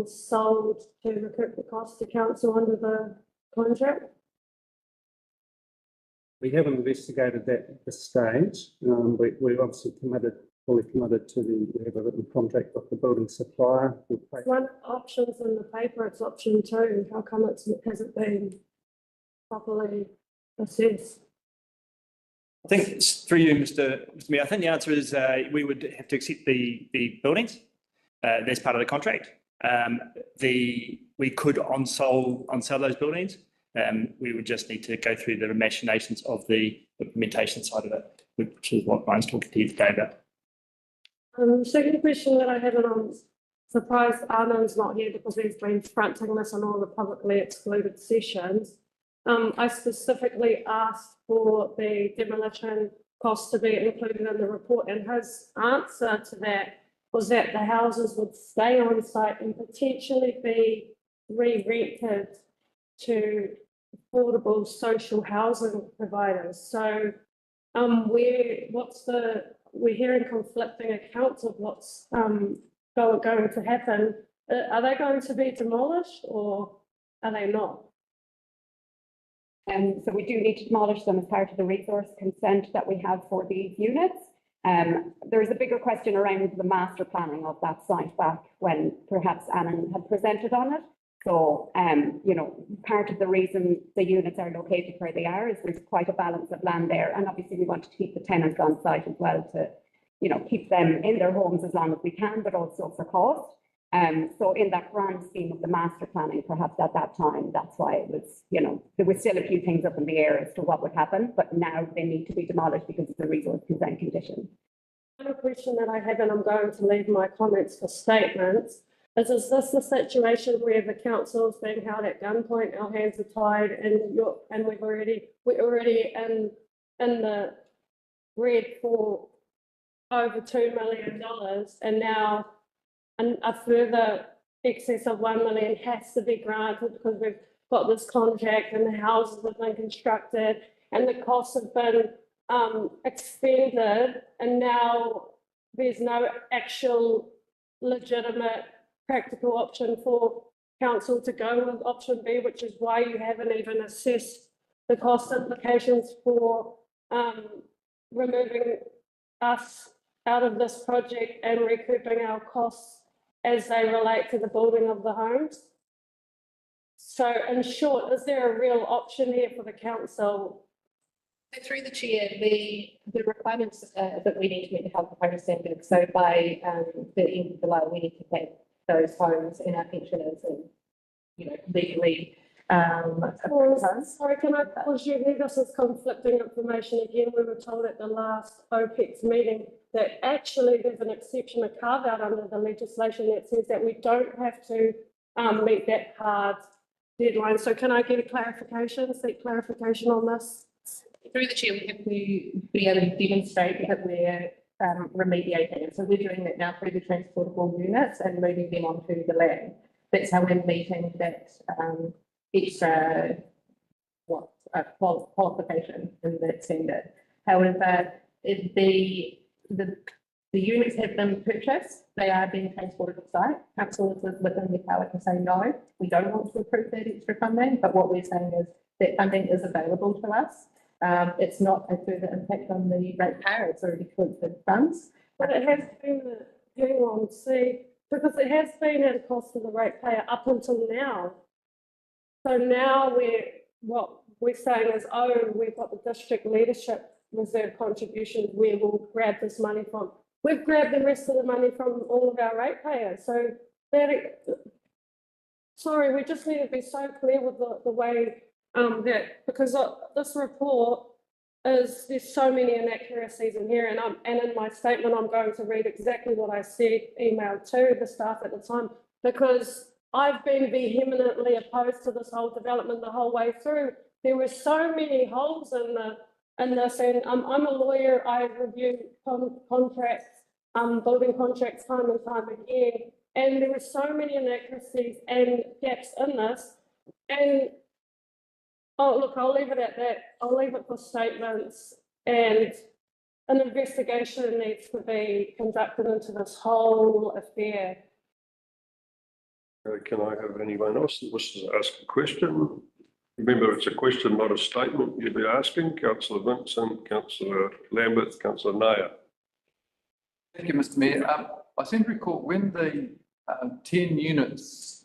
sold to recoup the cost to council under the contract? We haven't investigated that at this stage. We're obviously fully committed to we have a written contract with the building supplier. One option's in the paper, it's option 2. How come it hasn't been properly assessed? I think it's through you, Mr. Mayor. I think the answer is we would have to accept the buildings. That's part of the contract. We could on-sell those buildings. We would just need to go through the machinations of the implementation side of it, which is what Ryan's talking to you today about. The second question that I had, and I'm surprised Arnold's not here because he's been fronting this on all the publicly excluded sessions. I specifically asked for the demolition costs to be included in the report, and his answer to that was that the houses would stay on site and potentially be re-rented to affordable social housing providers. So we're hearing conflicting accounts of what's going to happen. Are they going to be demolished or are they not? So we do need to demolish them as part of the resource consent that we have for these units. There's a bigger question around the master planning of that site back when perhaps Annan had presented on it. So, you know, part of the reason the units are located where they are is there's quite a balance of land there. And obviously we want to keep the tenants on site as well to, you know, keep them in their homes as long as we can, but also for cost. So in that grand scheme of the master planning, perhaps at that time, that's why it was, you know, there were still a few things up in the air as to what would happen, but now they need to be demolished because it's a resource consent condition. Another question that I have, and I'm going to leave my comments for statements, is this the situation where the council is being held at gunpoint, our hands are tied, and we're already in the red for over $2 million, and now a further excess of 1 million has to be granted because we've got this contract and the houses have been constructed and the costs have been expended, and now there's no actual legitimate practical option for council to go with option B, which is why you haven't even assessed the cost implications for removing us out of this project and recouping our costs as they relate to the building of the homes. So in short, is there a real option here for the council? Through the chair, the requirements that we need to meet the health and home standards. So by the end of July, we need to have those homes in our pensioners and, you know, legally. Sorry, can I pause you here? This is conflicting information again. We were told at the last OPEX meeting that actually there's an exception, a carve out under the legislation that says that we don't have to meet that hard deadline. So can I get a clarification, seek clarification on this? Through the chair, we have to be able to demonstrate that we're remediating. So we're doing that now through the transportable units and moving them onto the land. That's how we're meeting that extra qualification in that standard. However, if the units have been purchased, they are being transported to site. Council is within the power to say no, we don't want to approve that extra funding, but what we're saying is that funding is available to us. It's not a further impact on the ratepayer, it's already collected funds. But it has been, hang on, see, because it has been at a cost to the ratepayer up until now. So now what we're saying is, oh, we've got the district leadership reserve contributions where we'll grab this money from. We've grabbed the rest of the money from all of our ratepayers. So sorry, we just need to be so clear with the way that, because this report is, there's so many inaccuracies in here, and in my statement I'm going to read exactly what I said, emailed to the staff at the time, because I've been vehemently opposed to this whole development the whole way through. There were so many holes in this, and I'm a lawyer. I review contracts, building contracts time and time again, and there were so many inaccuracies and gaps in this. And oh, look, I'll leave it at that. I'll leave it for statements, and an investigation needs to be conducted into this whole affair. Can I have anyone else that wishes to ask a question? Remember, it's a question, not a statement you'll be asking. Councillor Vincent, Councillor Lambert, Councillor Nair. Thank you, Mr. Mayor. I seem to recall when the 10 units,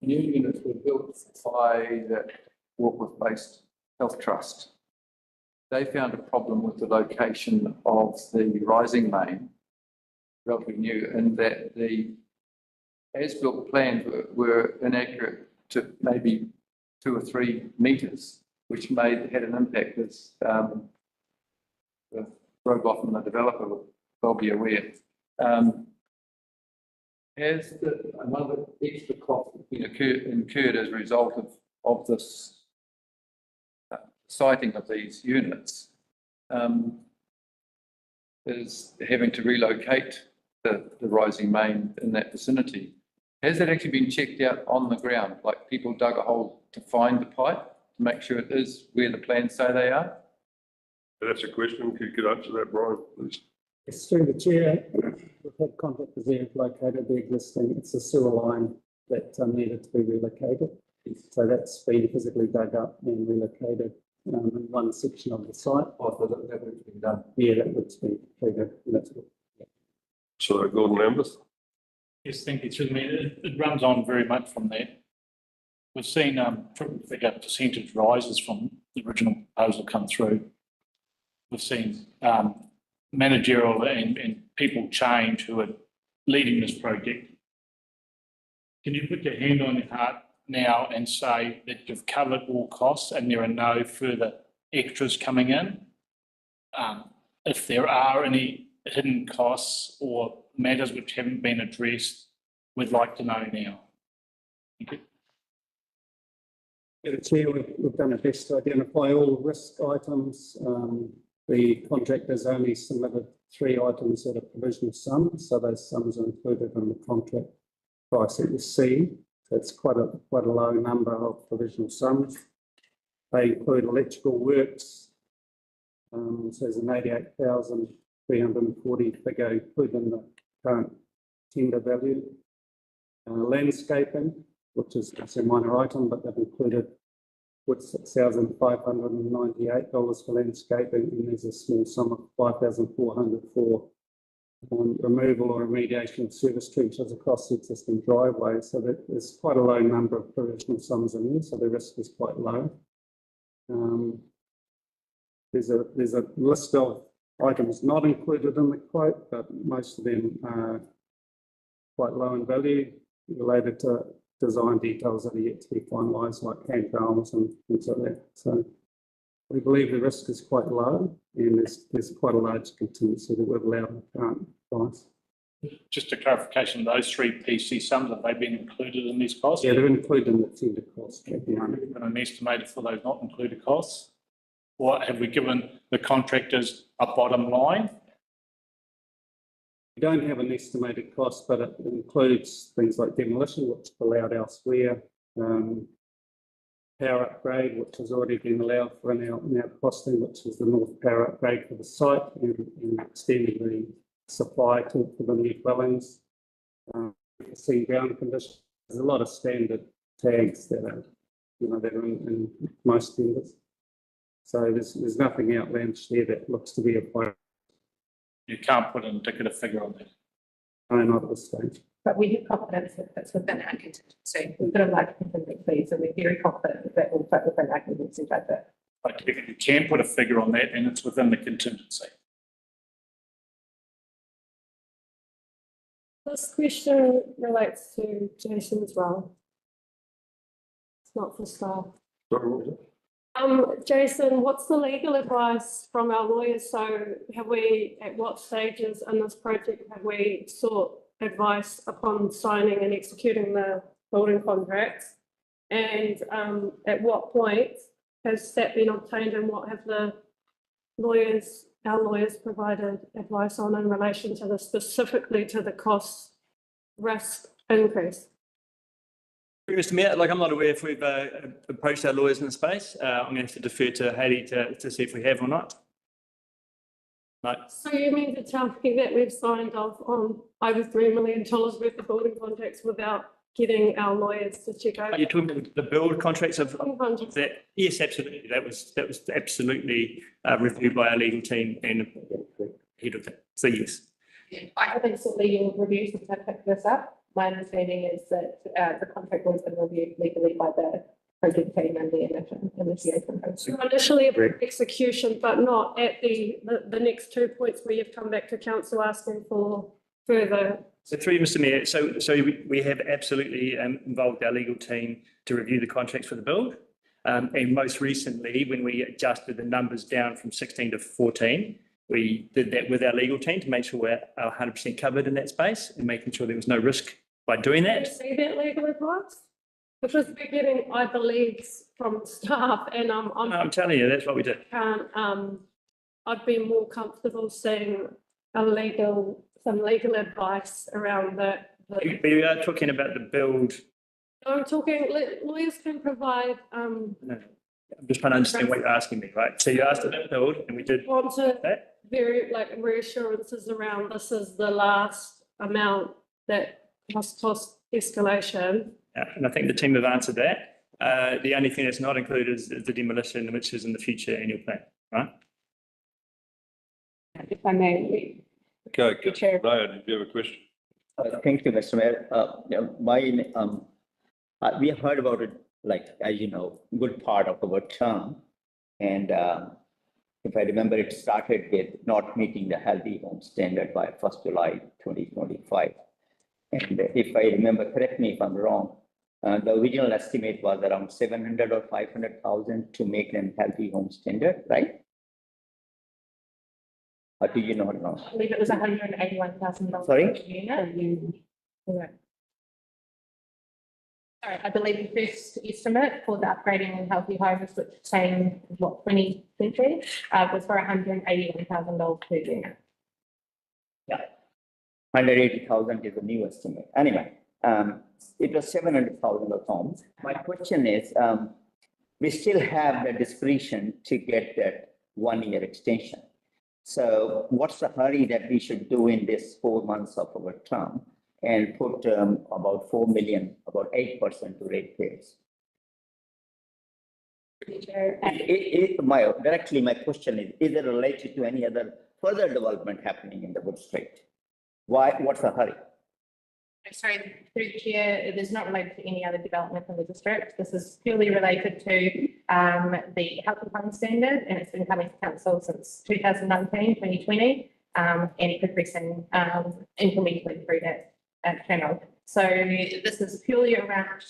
new units were built by the Warkworth-based Health Trust, they found a problem with the location of the rising main, relatively new, and that the as-built plans were inaccurate to maybe 2 or 3 metres, which had an impact, as the Rogoff and the developer will well be aware. Has another extra cost been incurred as a result of this siting of these units, is having to relocate the rising main in that vicinity? Has that actually been checked out on the ground? Like people dug a hole to find the pipe to make sure it is where the plans say they are? That's a question. Could you answer that, Brian, please? Yes, through the chair, we've had contact with them, located the existing, it's a sewer line that needed to be relocated. So that's been physically dug up and relocated. in one section of the site. After that would have been done. Yeah, that would be completed. That's what- So Gordon Lambeth. Yes, thank you. Through the meeting, it runs on very much from there. We've seen triple figure percentage rises from the original proposal come through. We've seen managerial and people change who are leading this project. Can you put your hand on your heart now and say that you've covered all costs and there are no further extras coming in? If there are any hidden costs or matters which haven't been addressed, we'd like to know now. Thank you. Yeah, Chair, we've done our best to identify all risk items. The contractors only submitted 3 items at a provisional sum, so those sums are included in the contract price that you see. So it's quite a low number of provisional sums. They include electrical works, so there's an 88,340 figure included in the current tender value. Landscaping, which is a minor item, but they've included with $6,598 for landscaping, and there's a small sum of $5,400 for removal or remediation of service trenches across the existing driveway. So that there's quite a low number of provisional sums in there, so the risk is quite low. There's a list of items not included in the quote, but most of them are quite low in value, related to design details that are yet to be finalised, like handrails and things like that. So we believe the risk is quite low, and there's quite a large contingency that we've allowed in the current price. Just a clarification, those 3 PC sums, have they been included in these costs? Yeah, they're included in the tender cost. Have you given an estimated for those not included costs? Or have we given the contractors a bottom line? We don't have an estimated cost, but it includes things like demolition, which is allowed elsewhere, power upgrade, which has already been allowed for in our costing, which is the north power upgrade for the site, and extending the supply to the new dwellings. Seeing ground conditions, there's a lot of standard tags that are, that are in most tenders. So there's nothing outlandish there that looks to be a priority. You can't put an indicative figure on that. No, not at this stage. But we have confidence that that's within our contingency. We've got a large contingency, so we're very confident that that will fit within our contingency budget. But if you can put a figure on that, and it's within the contingency. This question relates to Jason's role. It's not for staff. Sorry, what was it? Jason, what's the legal advice from our lawyers? So have we, at what stages in this project have we sought advice upon signing and executing the building contracts? And at what point has that been obtained, and what have the lawyers, our lawyers, provided advice on in relation to the, specifically to the cost risk increase? Mr. Mayor, I'm not aware if we've approached our lawyers in the space. I'm going to have to defer to Hayley to see if we have or not. No. So you mean to tell me that we've signed off on over $3 million worth of building contracts without getting our lawyers to check over? Are you talking about the build contracts of that? Yes, absolutely. That was absolutely reviewed by our legal team and head of that. So yes. I haven't sought legal reviews since I picked this up. My understanding is that the contract was been reviewed legally by the project team and the initiation process. So initially execution, but not at the next 2 points where you've come back to council asking for further. So through you, Mr. Mayor, so we have absolutely involved our legal team to review the contracts for the build. And most recently, when we adjusted the numbers down from 16 to 14, we did that with our legal team to make sure we're 100% covered in that space and making sure there was no risk by doing that. Do you see that legal advice? Because we're getting, I believe, from staff, and I'm telling you, that's what we did. I'd be more comfortable seeing some legal advice around that. We are talking about the build. I'm talking, lawyers can provide. No, I'm just trying to understand what you're asking me, right? So you asked about build, and we did want to that. Very reassurances around this is the last amount that cost escalation. And I think the team have answered that. The only thing that's not included is the demolition, which is in the future annual plan, right? If I may. Okay, Chair. Naya, did you have a question? Thank you, Mr. Mayor. We have heard about it, like, as you know, good part of our term. And if I remember, it started with not meeting the healthy home standard by 1st July 2025. And if I remember, correct me if I'm wrong, the original estimate was around 700 or 500,000 to make them healthy home standard, right? Or do you not know? I believe it was $181,000. Sorry? per unit. Correct. Sorry, I believe the first estimate for the upgrading and healthy homes, which came, what, 2020, was for $181,000 per unit. Yeah. 180,000 is the new estimate. Anyway, it was 700,000 of homes. My question is, we still have the discretion to get that 1-year extension. So what's the hurry that we should do in this 4 months of our term and put about 4 million, about 8% to ratepayers? Directly, my question is it related to any other further development happening in the Wood Street? What's the hurry? Sorry, through the chair, it is not related to any other development in the district. This is purely related to the healthy home standard, and it's been coming to council since 2019, 2020, and progressing incrementally through that channel. So this is purely around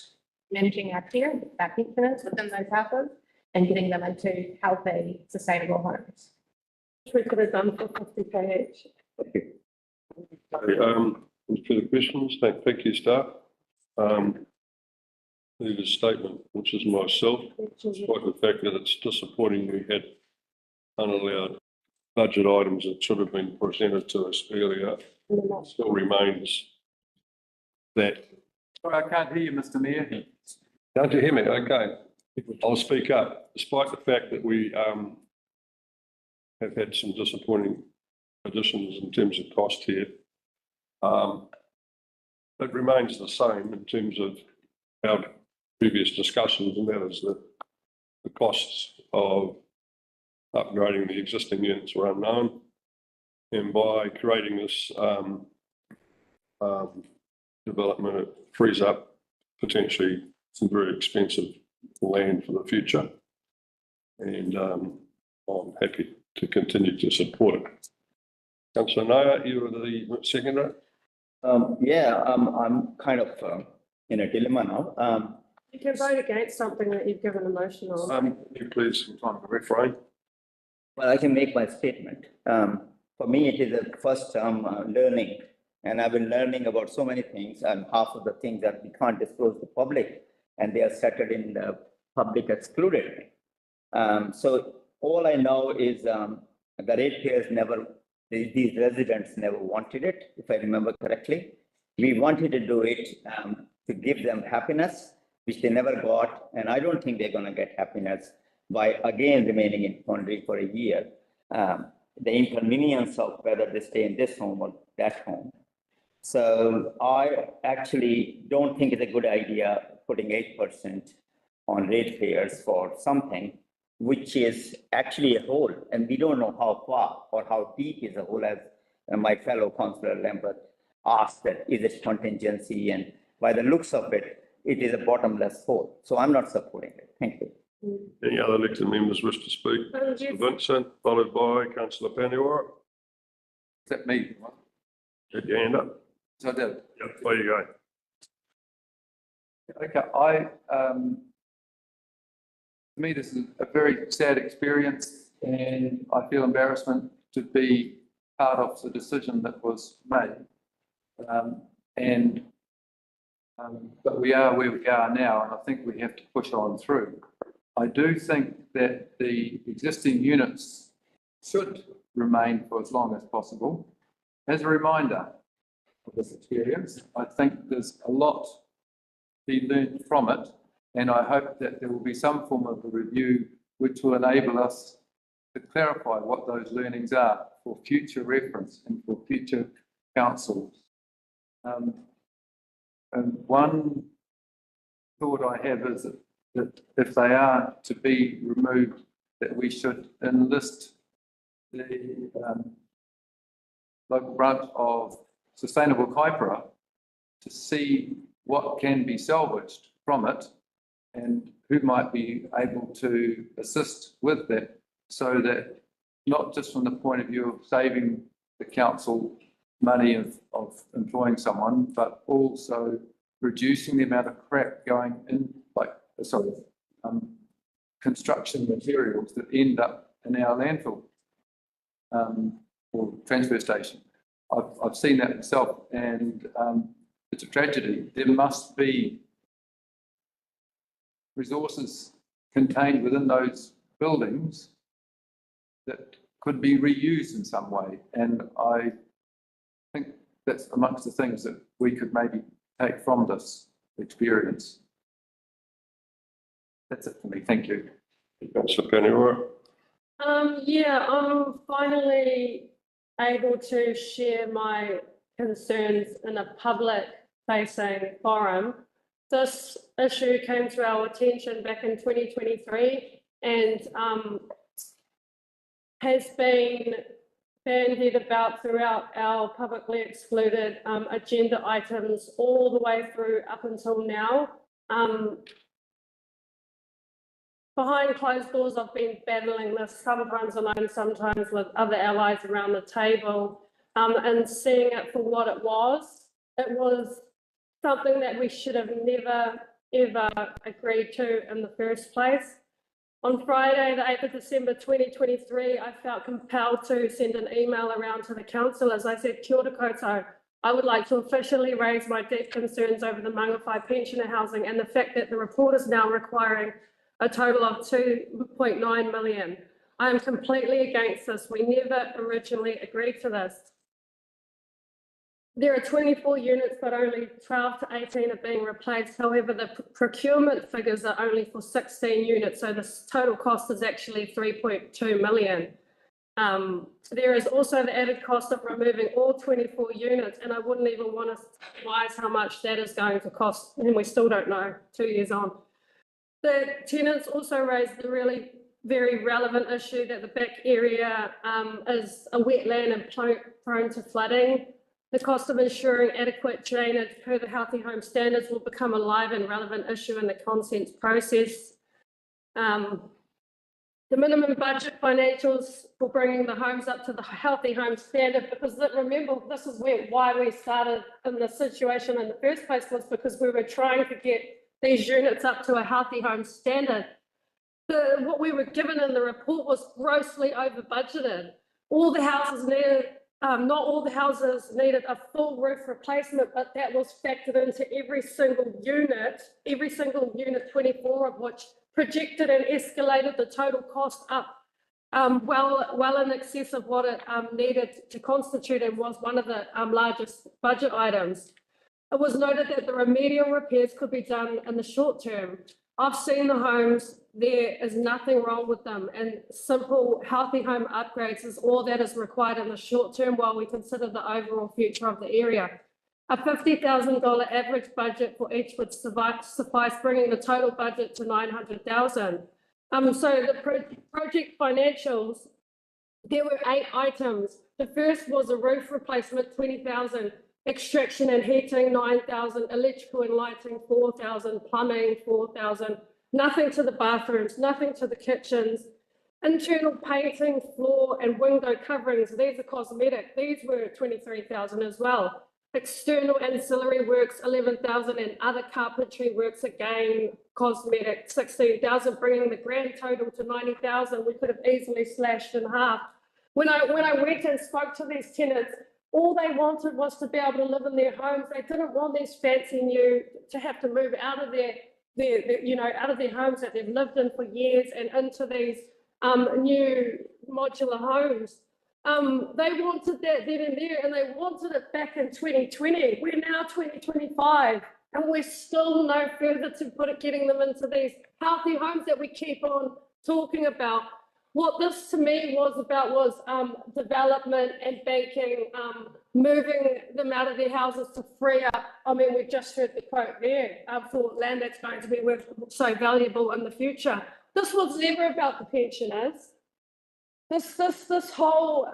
managing our care, our pensioners within those houses, and getting them into healthy, sustainable homes. Which we could have done for 50k each. Any further questions? Thank you, staff. Need a statement, which is myself, despite the fact that it's disappointing we had unallowed budget items that should have been presented to us earlier. It still remains that. Sorry, I can't hear you, Mr. Mayor. Can't you hear me? Okay. I'll speak up. Despite the fact that we have had some disappointing additions in terms of cost here, it remains the same in terms of our previous discussions, and that is that the costs of upgrading the existing units were unknown. And by creating this development, it frees up potentially some very expensive land for the future. And I'm happy to continue to support it. Councillor Naya, you were the seconder. I'm kind of in a dilemma now. You can vote against something that you've given a motion on. You please time to refrain. Well, I can make my statement. For me, it is a first time learning, and I've been learning about so many things, and half of the things that we can't disclose to public, and they are settled in the public excluded. So all I know is the ratepayers never, these residents never wanted it, if I remember correctly. We wanted to do it to give them happiness, which they never got, and I don't think they're going to get happiness by again remaining in Pondry for a year. The inconvenience of whether they stay in this home or that home. So I actually don't think it's a good idea putting 8% on ratepayers for something which is actually a hole, and we don't know how far or how deep is a hole, as my fellow councillor Lambert asked that is it contingency, and by the looks of it, it is a bottomless hole. So I'm not supporting it. Thank you. Any other elected members wish to speak? Mr. Vincent, followed by Councillor Paniwara. Is that me? Get your hand up. So I did. Yep, there you go. Okay, to me, this is a very sad experience, and I feel embarrassment to be part of the decision that was made. But we are where we are now, and I think we have to push on through. I do think that the existing units should remain for as long as possible. As a reminder of this experience, I think there's a lot to be learned from it, and I hope that there will be some form of a review which will enable us to clarify what those learnings are for future reference and for future councils. And one thought I have is that that if they are to be removed, that we should enlist the local branch of Sustainable Kaipara to see what can be salvaged from it and who might be able to assist with that, so that not just from the point of view of saving the council money of employing someone, but also reducing the amount of crap going in, like, construction materials that end up in our landfill or transfer station. I've seen that myself, and it's a tragedy. There must be resources contained within those buildings that could be reused in some way, and I think that's amongst the things that we could maybe take from this experience. That's it for me. Thank you. Councillor Peniora. Yeah, I'm finally able to share my concerns in a public-facing forum. This issue came to our attention back in 2023 and has been bandied about throughout our publicly excluded agenda items all the way through up until now. Behind closed doors, I've been battling this sometimes alone, sometimes with other allies around the table, and seeing it for what it was. It was something that we should have never, ever agreed to in the first place. On Friday, the 8th of December 2023, I felt compelled to send an email around to the councillors. I said, kia ora koutou, I would like to officially raise my deep concerns over the Mangawhai pensioner housing and the fact that the report is now requiring a total of 2.9 million. I am completely against this. We never originally agreed to this. There are 24 units, but only 12 to 18 are being replaced. However, the procurement figures are only for 16 units, so the total cost is actually 3.2 million. There is also the added cost of removing all 24 units, and I wouldn't even want to advise how much that is going to cost, and we still don't know 2 years on. The tenants also raised the really very relevant issue that the back area is a wetland and prone to flooding. The cost of ensuring adequate drainage per the Healthy Home Standards will become a live and relevant issue in the consent process. The minimum budget financials for bringing the homes up to the Healthy Home Standard, because remember, this is why we started in this situation in the first place, was because we were trying to get these units up to a Healthy Home Standard. What we were given in the report was grossly over budgeted. All the houses needed, not all the houses needed a full roof replacement, but that was factored into every single unit 24 of which projected and escalated the total cost up well in excess of what it needed to constitute, and was one of the largest budget items. It was noted that the remedial repairs could be done in the short term. I've seen the homes, there is nothing wrong with them, and simple healthy home upgrades is all that is required in the short term while we consider the overall future of the area. A $50,000 average budget for each would suffice, bringing the total budget to $900,000. So the project financials, there were 8 items. The first was a roof replacement, $20,000. Extraction and heating, $9,000, electrical and lighting, $4,000, plumbing, $4,000, nothing to the bathrooms, nothing to the kitchens, internal painting, floor and window coverings, these are cosmetic, these were $23,000 as well. External ancillary works, $11,000, and other carpentry works, again, cosmetic, $16,000, bringing the grand total to $90,000. We could have easily slashed in half. When I went and spoke to these tenants, all they wanted was to be able to live in their homes. They didn't want these fancy new, to have to move out of their out of their homes that they've lived in for years and into these new modular homes. They wanted that then and there, and they wanted it back in 2020. We're now 2025, and we're still no further to getting them into these healthy homes that we keep on talking about. what this to me was about was development and banking, moving them out of their houses to free up. I mean, we just heard the quote there for land that's going to be worth so valuable in the future. This was never about the pensioners. This whole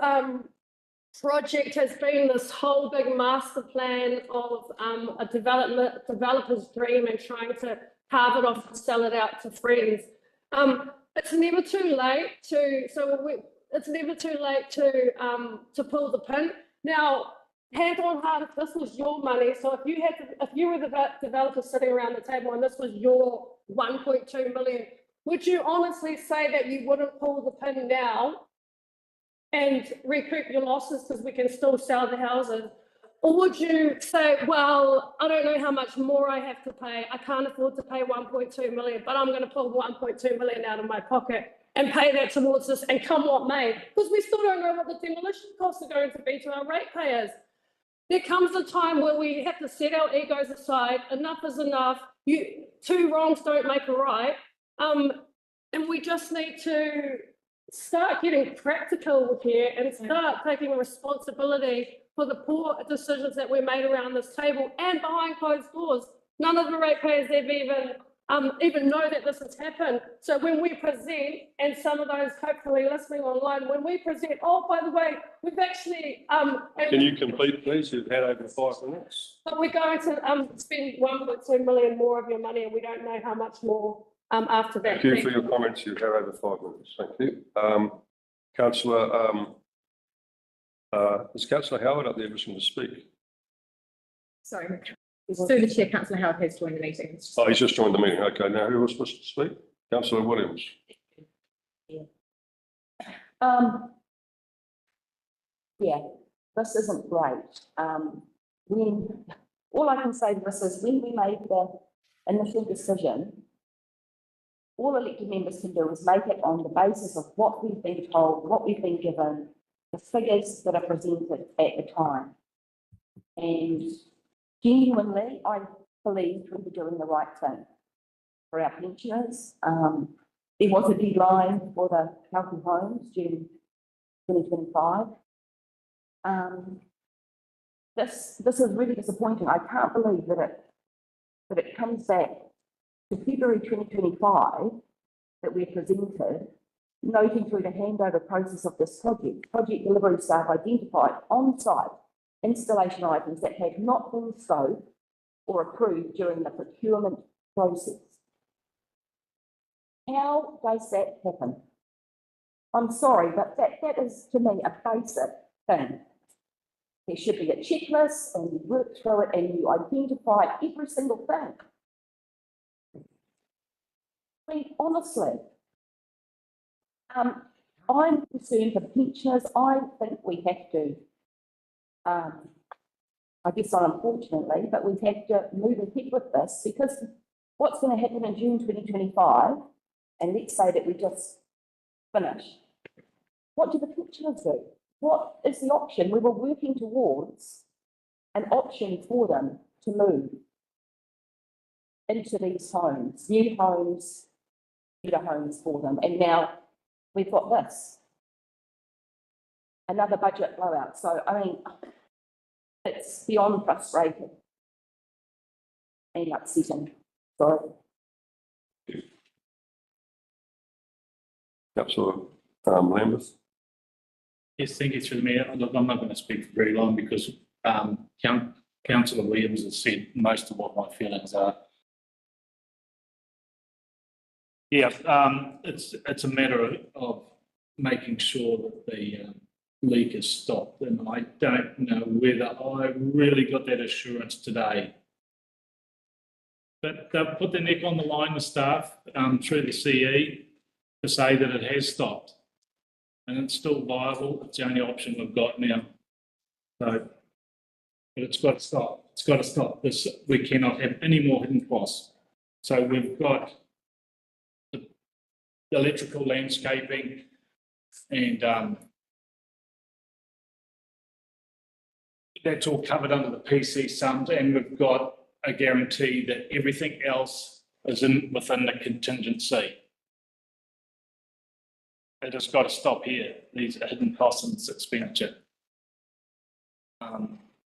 project has been this whole big master plan of a developer's dream and trying to carve it off and sell it out to friends. It's never too late to pull the pin. Now, hand on heart, if this was your money, so if you were the developer sitting around the table and this was your 1.2 million, would you honestly say that you wouldn't pull the pin now and recoup your losses because we can still sell the houses? Or would you say, well, I don't know how much more I have to pay. I can't afford to pay 1.2 million, but I'm going to pull 1.2 million out of my pocket and pay that towards this and come what may, because we still don't know what the demolition costs are going to be to our ratepayers. There comes a time where we have to set our egos aside. Enough is enough. Two wrongs don't make a right. And we just need to start getting practical here and start taking responsibility for the poor decisions that were made around this table and behind closed doors. None of the ratepayers have even know that this has happened. So when we present, and some of those hopefully listening online, when we present, oh, by the way, we've actually Can you complete, please? You've had over 5 minutes. But we're going to spend 1.2 million more of your money, and we don't know how much more after that. Thank you for your comments. You've had over 5 minutes. Thank you. Councillor, is Councillor Howard up there wishing to speak? Sorry, through the chair, Councillor Howard has joined the meeting. Oh, he's just joined the meeting. Okay, now who was supposed to speak? Councillor Williams. Yeah, this isn't great. All I can say to this is when we made the initial decision, all elected members can do is make it on the basis of what we've been told, what we've been given, the figures that are presented at the time. And genuinely, I believe we were doing the right thing for our pensioners. There was a deadline for the healthy homes, June 2025. This is really disappointing. I can't believe that it comes back to February 2025 that we're presented, noting through the handover process of this project delivery staff identified on-site installation items that had not been scoped or approved during the procurement process. How does that happen? I'm sorry, but that is to me a basic thing. There should be a checklist and you work through it and you identify every single thing. I mean, honestly, I'm concerned for pensioners. I think we have to, I guess unfortunately, but we have to move ahead with this, because what's going to happen in June 2025, and let's say that we just finish, what do the pensioners do? What is the option? We were working towards an option for them to move into these homes, new homes, better homes for them. And now we've got this, another budget blowout. So, I mean, it's beyond frustrating and upsetting. Sorry. Councillor Lambeth. Yes, thank you through the mayor. Look, I'm not going to speak for very long because Councillor Williams has said most of what my feelings are. Yeah, it's a matter of making sure that the leak is stopped, and I don't know whether I really got that assurance today. But they've put their neck on the line, the staff, through the CE, to say that it has stopped. And it's still viable. It's the only option we've got now. So, but it's got to stop. It's got to stop. This, we cannot have any more hidden costs. So we've got the electrical landscaping and that's all covered under the PC sums, and we've got a guarantee that everything else is within the contingency. it has got to stop here. These are hidden costs and expenditure.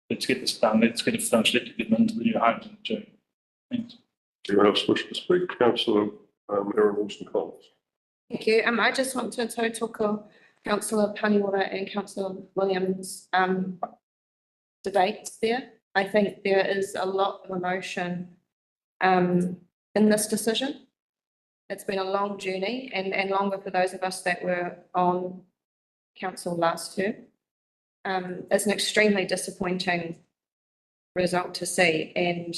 Let's get this done. Let's get it finished. Let's get them into the new homes in June. Thanks. Anyone else wish to speak? Councillor Erin Wilson-Collins. Thank you. I just want to tautoko Councillor Paniwara and Councillor Williams debates there. I think there is a lot of emotion in this decision. It's been a long journey and longer for those of us that were on council last term. It's an extremely disappointing result to see, and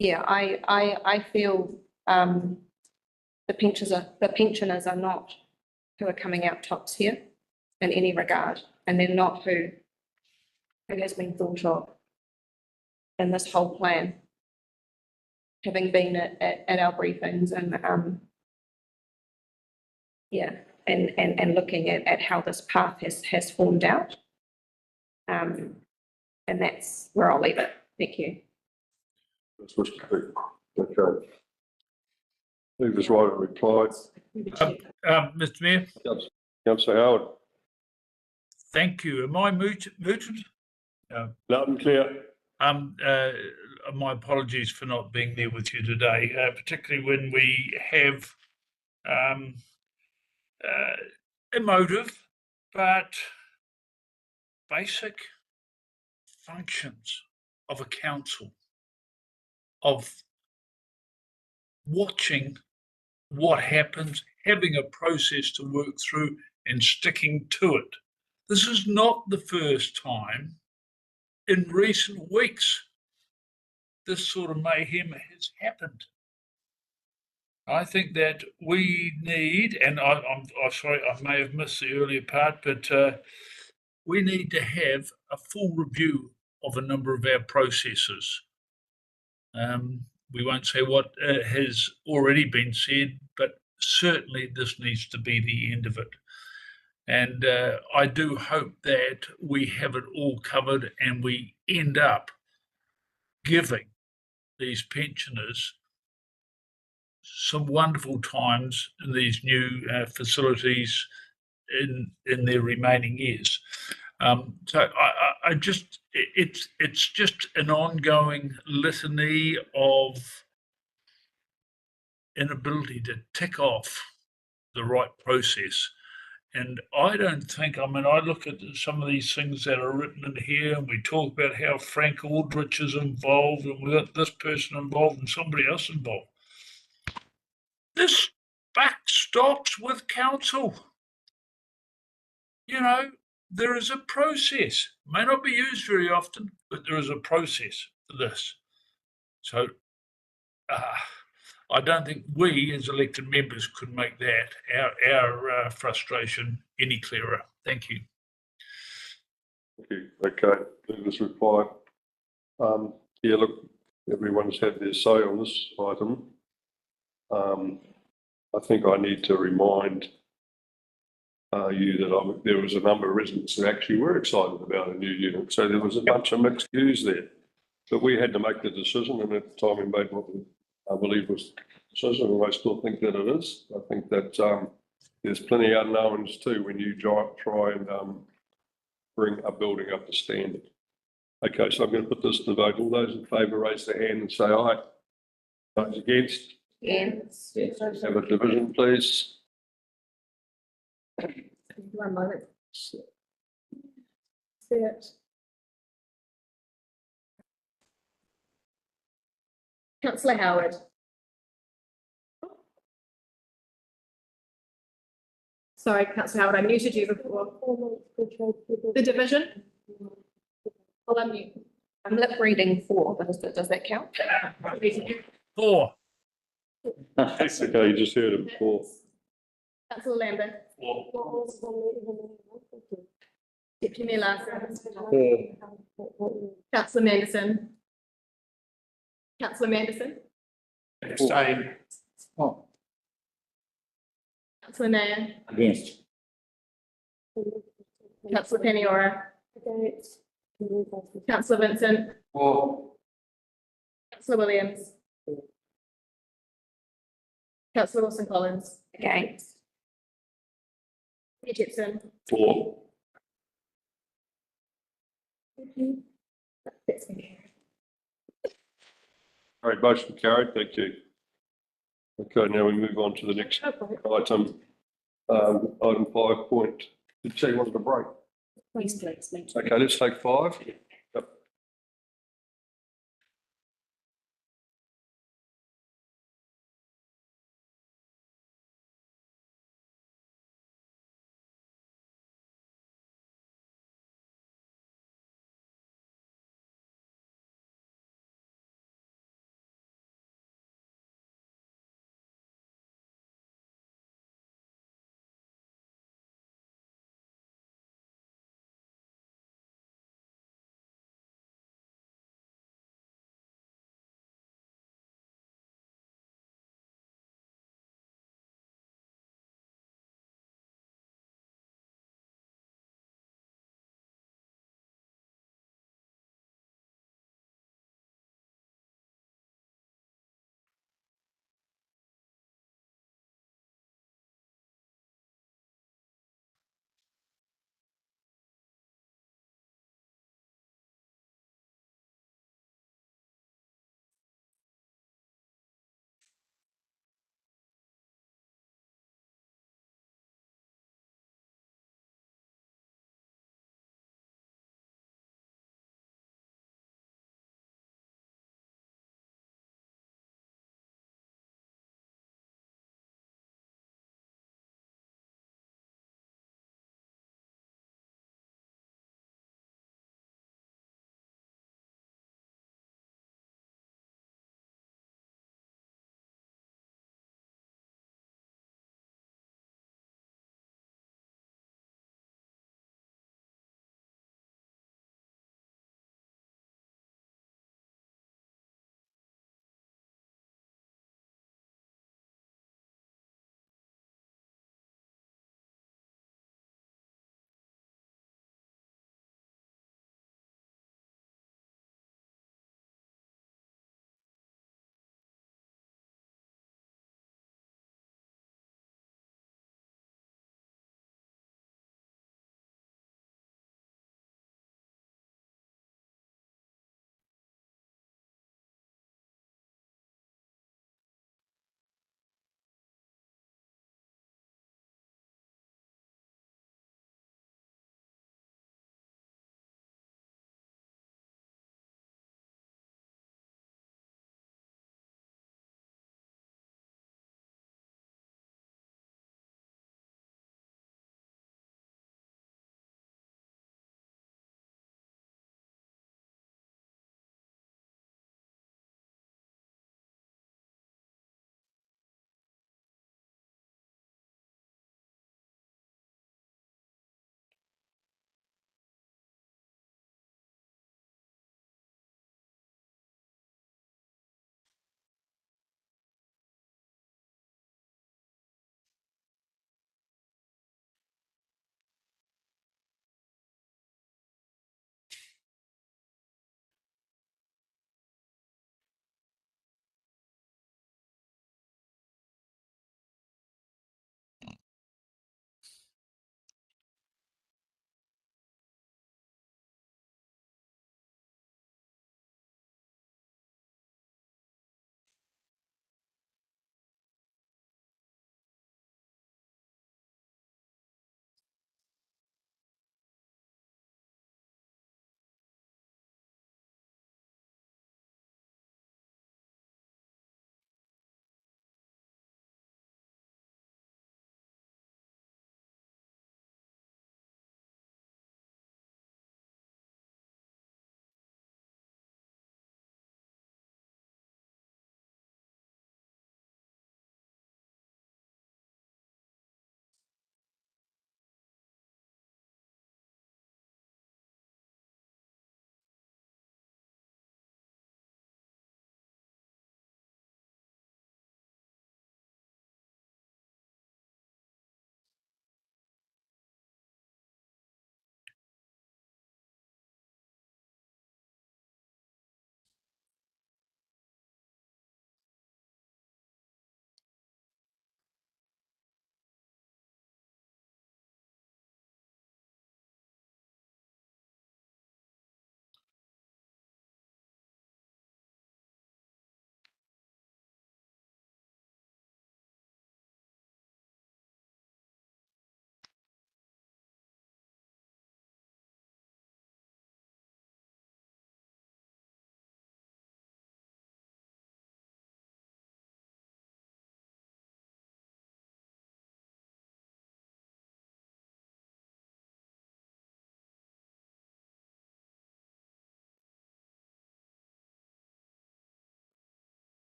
yeah, I feel the pensioners are not who are coming out tops here in any regard, and they're not who has been thought of in this whole plan. Having been at our briefings and yeah, and looking at how this path has formed out. And that's where I'll leave it. Thank you. That's what okay. Leave this right to reply. Mr. Mayor. Councillor Howard. Thank you. Am I muted? Loud and clear. My apologies for not being there with you today, particularly when we have emotive but basic functions of a council, of watching what happens, having a process to work through and sticking to it. This is not the first time in recent weeks this sort of mayhem has happened. I think that we need, and I'm sorry, I may have missed the earlier part, but we need to have a full review of a number of our processes. We won't say what has already been said, but certainly this needs to be the end of it. And I do hope that we have it all covered and we end up giving these pensioners some wonderful times in these new facilities in their remaining years. So I just, it's just an ongoing litany of inability to tick off the right process. And I don't think, I mean, I look at some of these things that are written in here and we talk about how Frank Aldrich is involved and we've got this person involved and somebody else involved. This back stops with council. You know, there is a process. May not be used very often, but there is a process for this. So I don't think we as elected members could make that our frustration any clearer. Thank you. Thank you. Okay, let us reply. Yeah, look, everyone's had their say on this item. I think I need to remind you that there was a number of residents that actually were excited about a new unit. So there was a bunch of mixed views there. But we had to make the decision, and at the time we made what I believe was the decision, and I still think that it is. I think that there's plenty of unknowns too when you try and bring a building up to standard. Okay, so I'm going to put this to the vote. All those in favour raise their hand and say aye. Those against? Yes. Have a division, please. 1 moment. See it. Councillor Howard. Sorry, Councillor Howard, I muted you before. The division? Well, I'm lip reading 4, but does that count? 4. Okay, you just heard it before. Councillor Lambert. 4. Deputy Mayor Larson. Councillor Manderson. Councillor Manderson. Abstain. Oh. Councillor Nair. Against. Councillor Paniora. Councillor Vincent. For. Councillor Williams. Councillor Wilson-Collins. Against. Petition. 4. That's been carried. All right, motion carried. Thank you. Okay, now we move on to the next item. Item 5 point. Did you say you wanted to break? Yes, please. Thank you. Okay, let's take 5.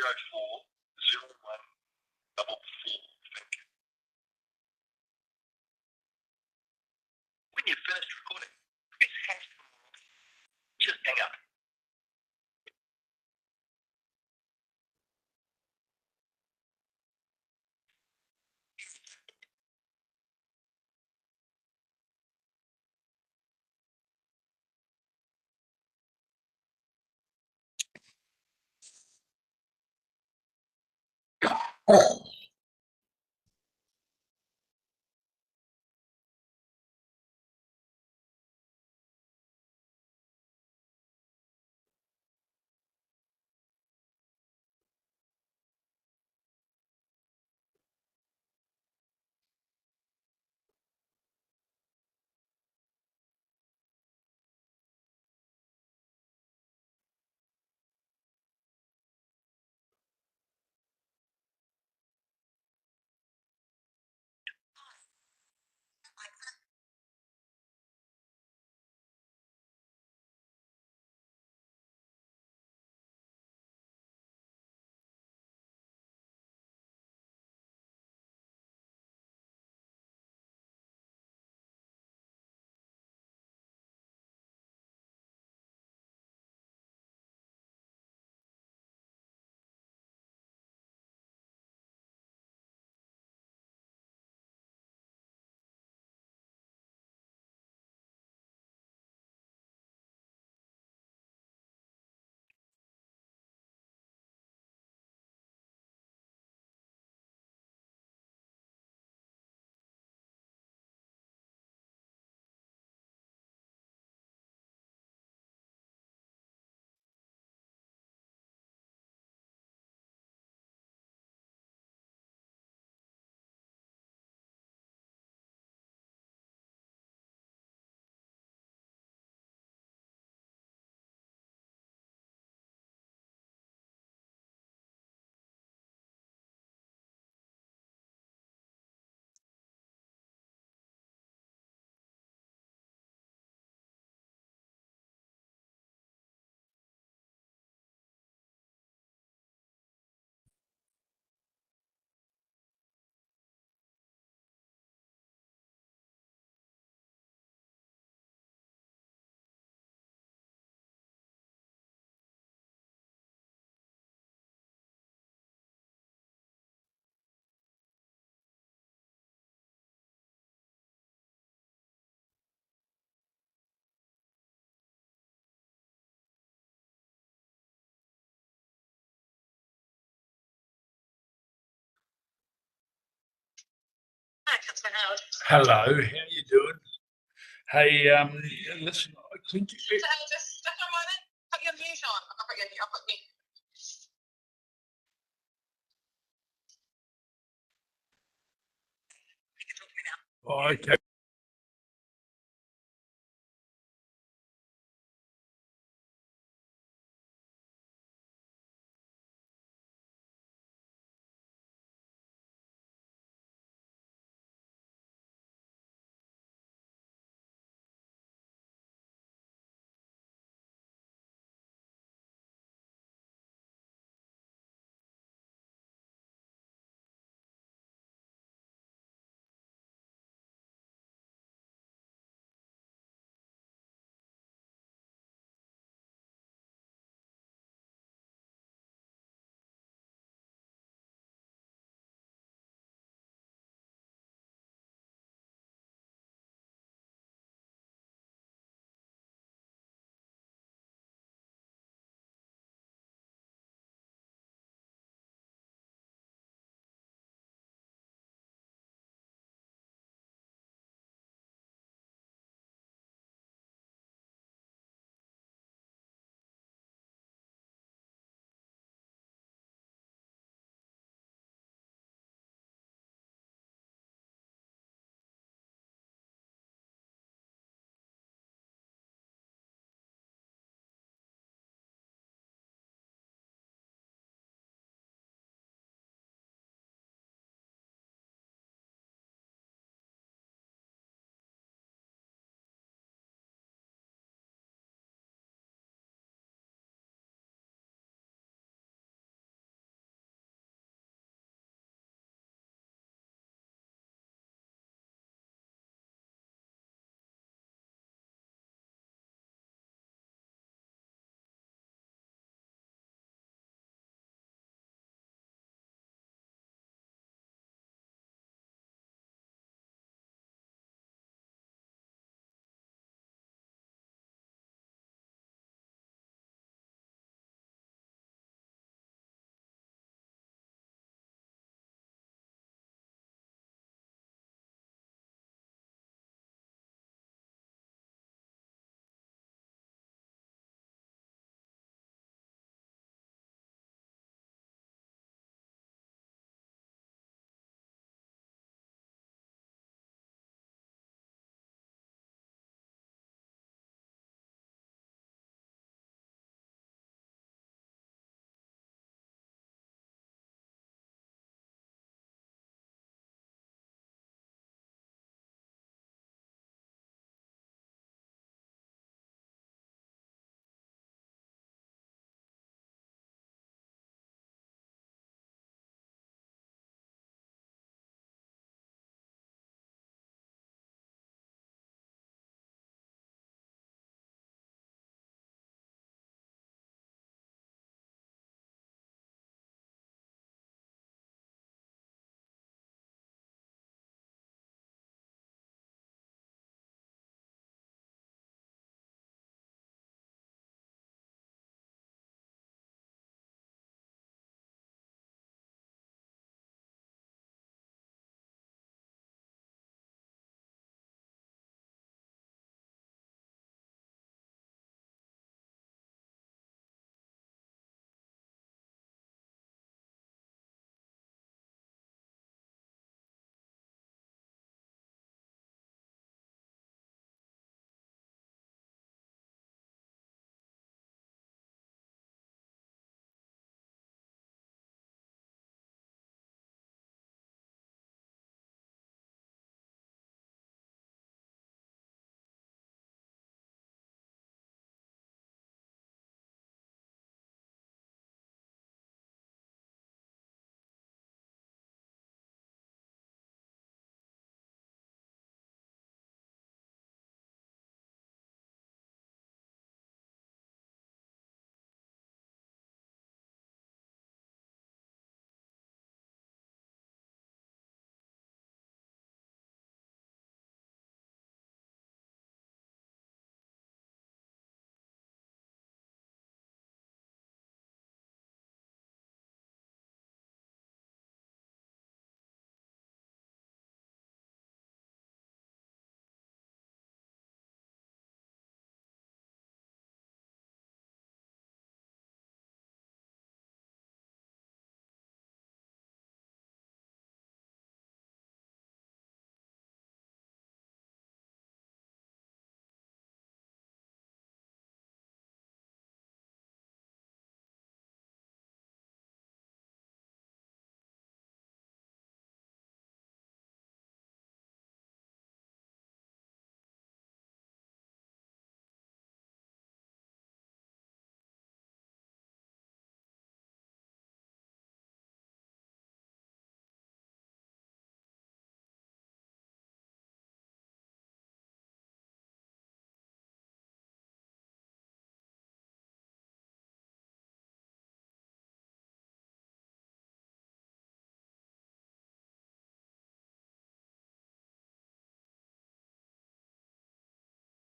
When you've finished recording, press hash. Just hang up. Hello, how you doing? Hey, listen, couldn't you, Just a moment. Put your mute on. I'll put your mute. I'll put mute. oh, okay.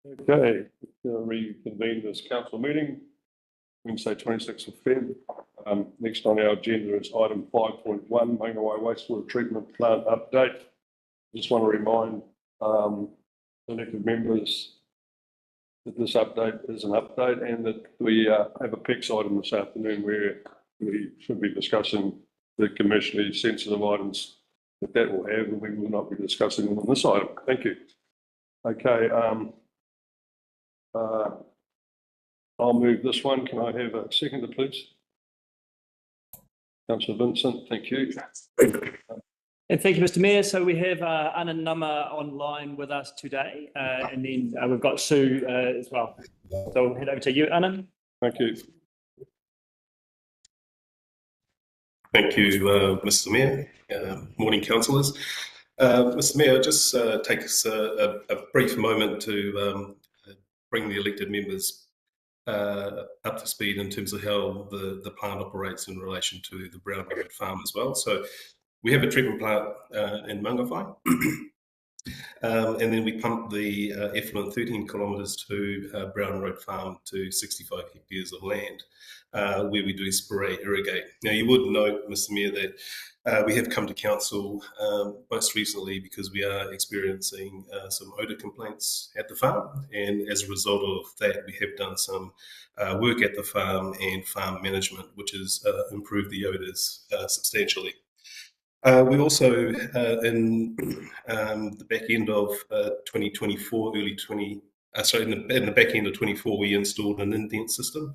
Okay, we'll reconvene this council meeting, Wednesday, 26th of Feb. Next on our agenda is item 5.1, Mangawhai Wastewater Treatment Plant Update. Just want to remind elected members that this update is an update and that we have a PEX item this afternoon where we should be discussing the commercially sensitive items that will have, and we will not be discussing them on this item. Thank you. Okay. I'll move this one. Can I have a seconder, please? Councillor Vincent, thank you. And thank you, Mr. Mayor. So we have Anna Nama online with us today, and then we've got Sue as well. So we'll head over to you, Anna. Thank you. Thank you, Mr. Mayor. Morning, councillors. Mr. Mayor, just take us a brief moment to bring the elected members up to speed in terms of how the plant operates in relation to the Brown Road farm as well. So we have a treatment plant in Mangawhai, and then we pump the effluent 13 kilometres to Brown Road farm to 65 hectares of land, where we do spray irrigate. Now, you would note, Mr. Mayor, that we have come to council most recently because we are experiencing some odour complaints at the farm, and as a result of that, we have done some work at the farm and farm management, which has improved the odours substantially. We also, in the back end of 2024, in the back end of 24, we installed an indent system,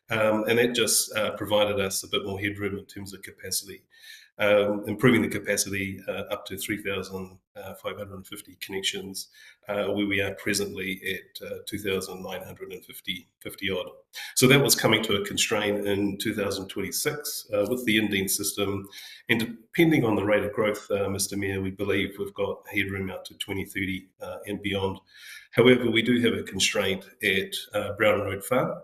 and that just provided us a bit more headroom in terms of capacity, improving the capacity up to 3,550 connections, where we are presently at 2,950 odd. So that was coming to a constraint in 2026 with the indent system, and depending on the rate of growth, Mr. Mayor, we believe we've got headroom out to 2030 and beyond. However, we do have a constraint at Brown Road Farm.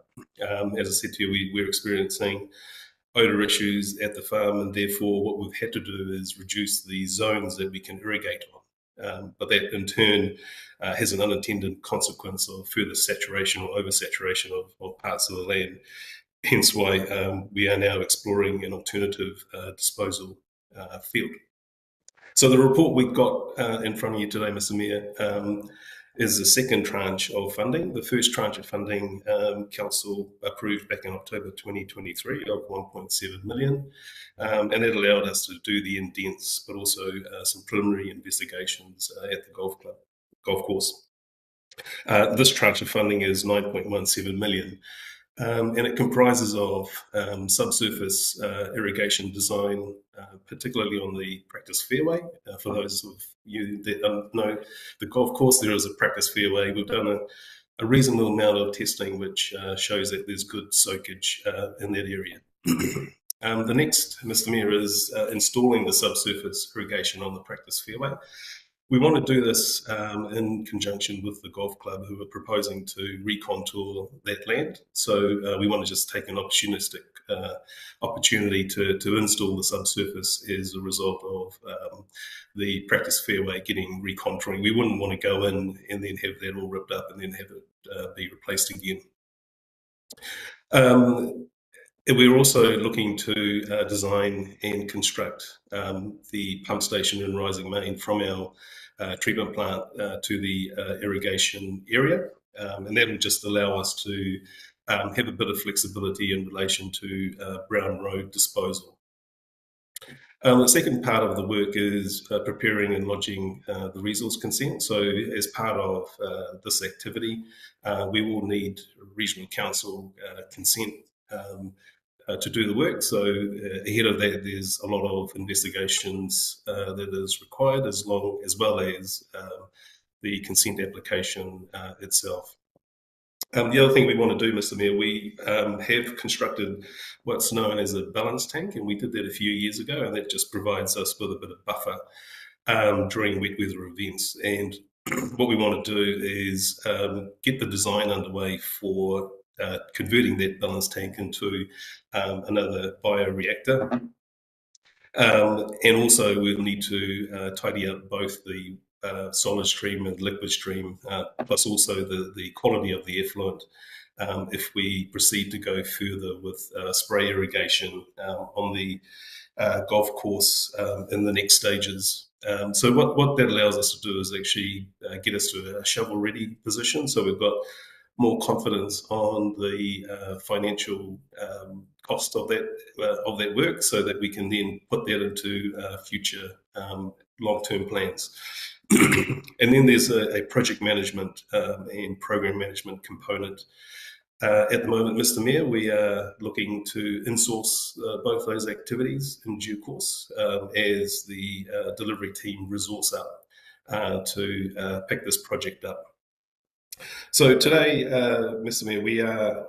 As I said to you, we're experiencing odour issues at the farm, and therefore what we've had to do is reduce the zones that we can irrigate on. But that in turn has an unintended consequence of further saturation or oversaturation of parts of the land. Hence why we are now exploring an alternative disposal field. So the report we've got in front of you today, Mr. Mayor, is the second tranche of funding. The first tranche of funding council approved back in October 2023 of 1.7 million, and it allowed us to do the indents, but also some preliminary investigations at the golf course. This tranche of funding is 9.17 million. And it comprises of subsurface irrigation design, particularly on the practice fairway. For those of you that don't know the golf course, there is a practice fairway. We've done a reasonable amount of testing, which shows that there's good soakage in that area. The next, Mr. Mayor, is installing the subsurface irrigation on the practice fairway. We want to do this in conjunction with the golf club, who are proposing to recontour that land. So we want to just take an opportunistic opportunity to install the subsurface as a result of the practice fairway getting recontouring. We wouldn't want to go in and then have that all ripped up and then have it be replaced again. We're also looking to design and construct the pump station and rising main from our treatment plant to the irrigation area, and that will just allow us to have a bit of flexibility in relation to Brown Road disposal. The second part of the work is preparing and lodging the resource consent. So as part of this activity, we will need regional council consent to do the work. So ahead of that, there's a lot of investigations that is required, as well as the consent application itself. The other thing we want to do, Mr. Mayor, we have constructed what's known as a balance tank, and we did that a few years ago, and that just provides us with a bit of buffer during wet weather events. And what we want to do is get the design underway for converting that balance tank into another bioreactor. And also we'll need to tidy up both the solid stream and liquid stream, plus also the quality of the effluent. If we proceed to go further with spray irrigation on the golf course in the next stages. So what that allows us to do is actually get us to a shovel-ready position. So we've got more confidence on the financial cost of that work, so that we can then put that into future long-term plans. And then there's a project management and program management component. At the moment, Mr. Mayor, we are looking to insource both those activities in due course as the delivery team resource up to pick this project up. So today, Mr. Mayor, we are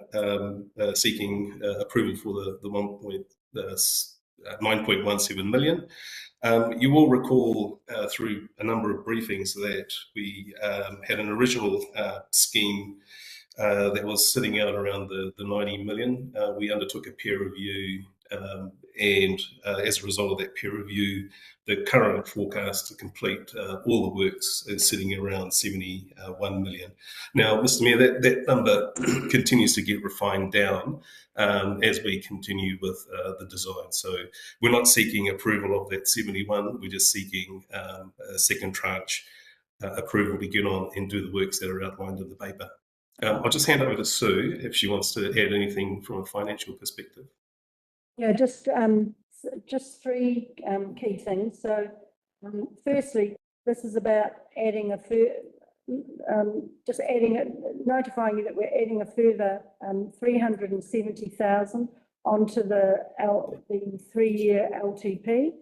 seeking approval for the 9.17 million. You will recall through a number of briefings that we had an original scheme that was sitting out around the 90 million. We undertook a peer review, and as a result of that peer review, the current forecast to complete all the works is sitting around 71 million. Now, Mr. Mayor, that number continues to get refined down as we continue with the design. So we're not seeking approval of that 71, we're just seeking a second tranche approval to get on and do the works that are outlined in the paper. I'll just hand over to Sue if she wants to add anything from a financial perspective. Yeah, just three key things. So, firstly, this is about adding notifying you that we're adding a further 370,000 onto the 3-year LTP,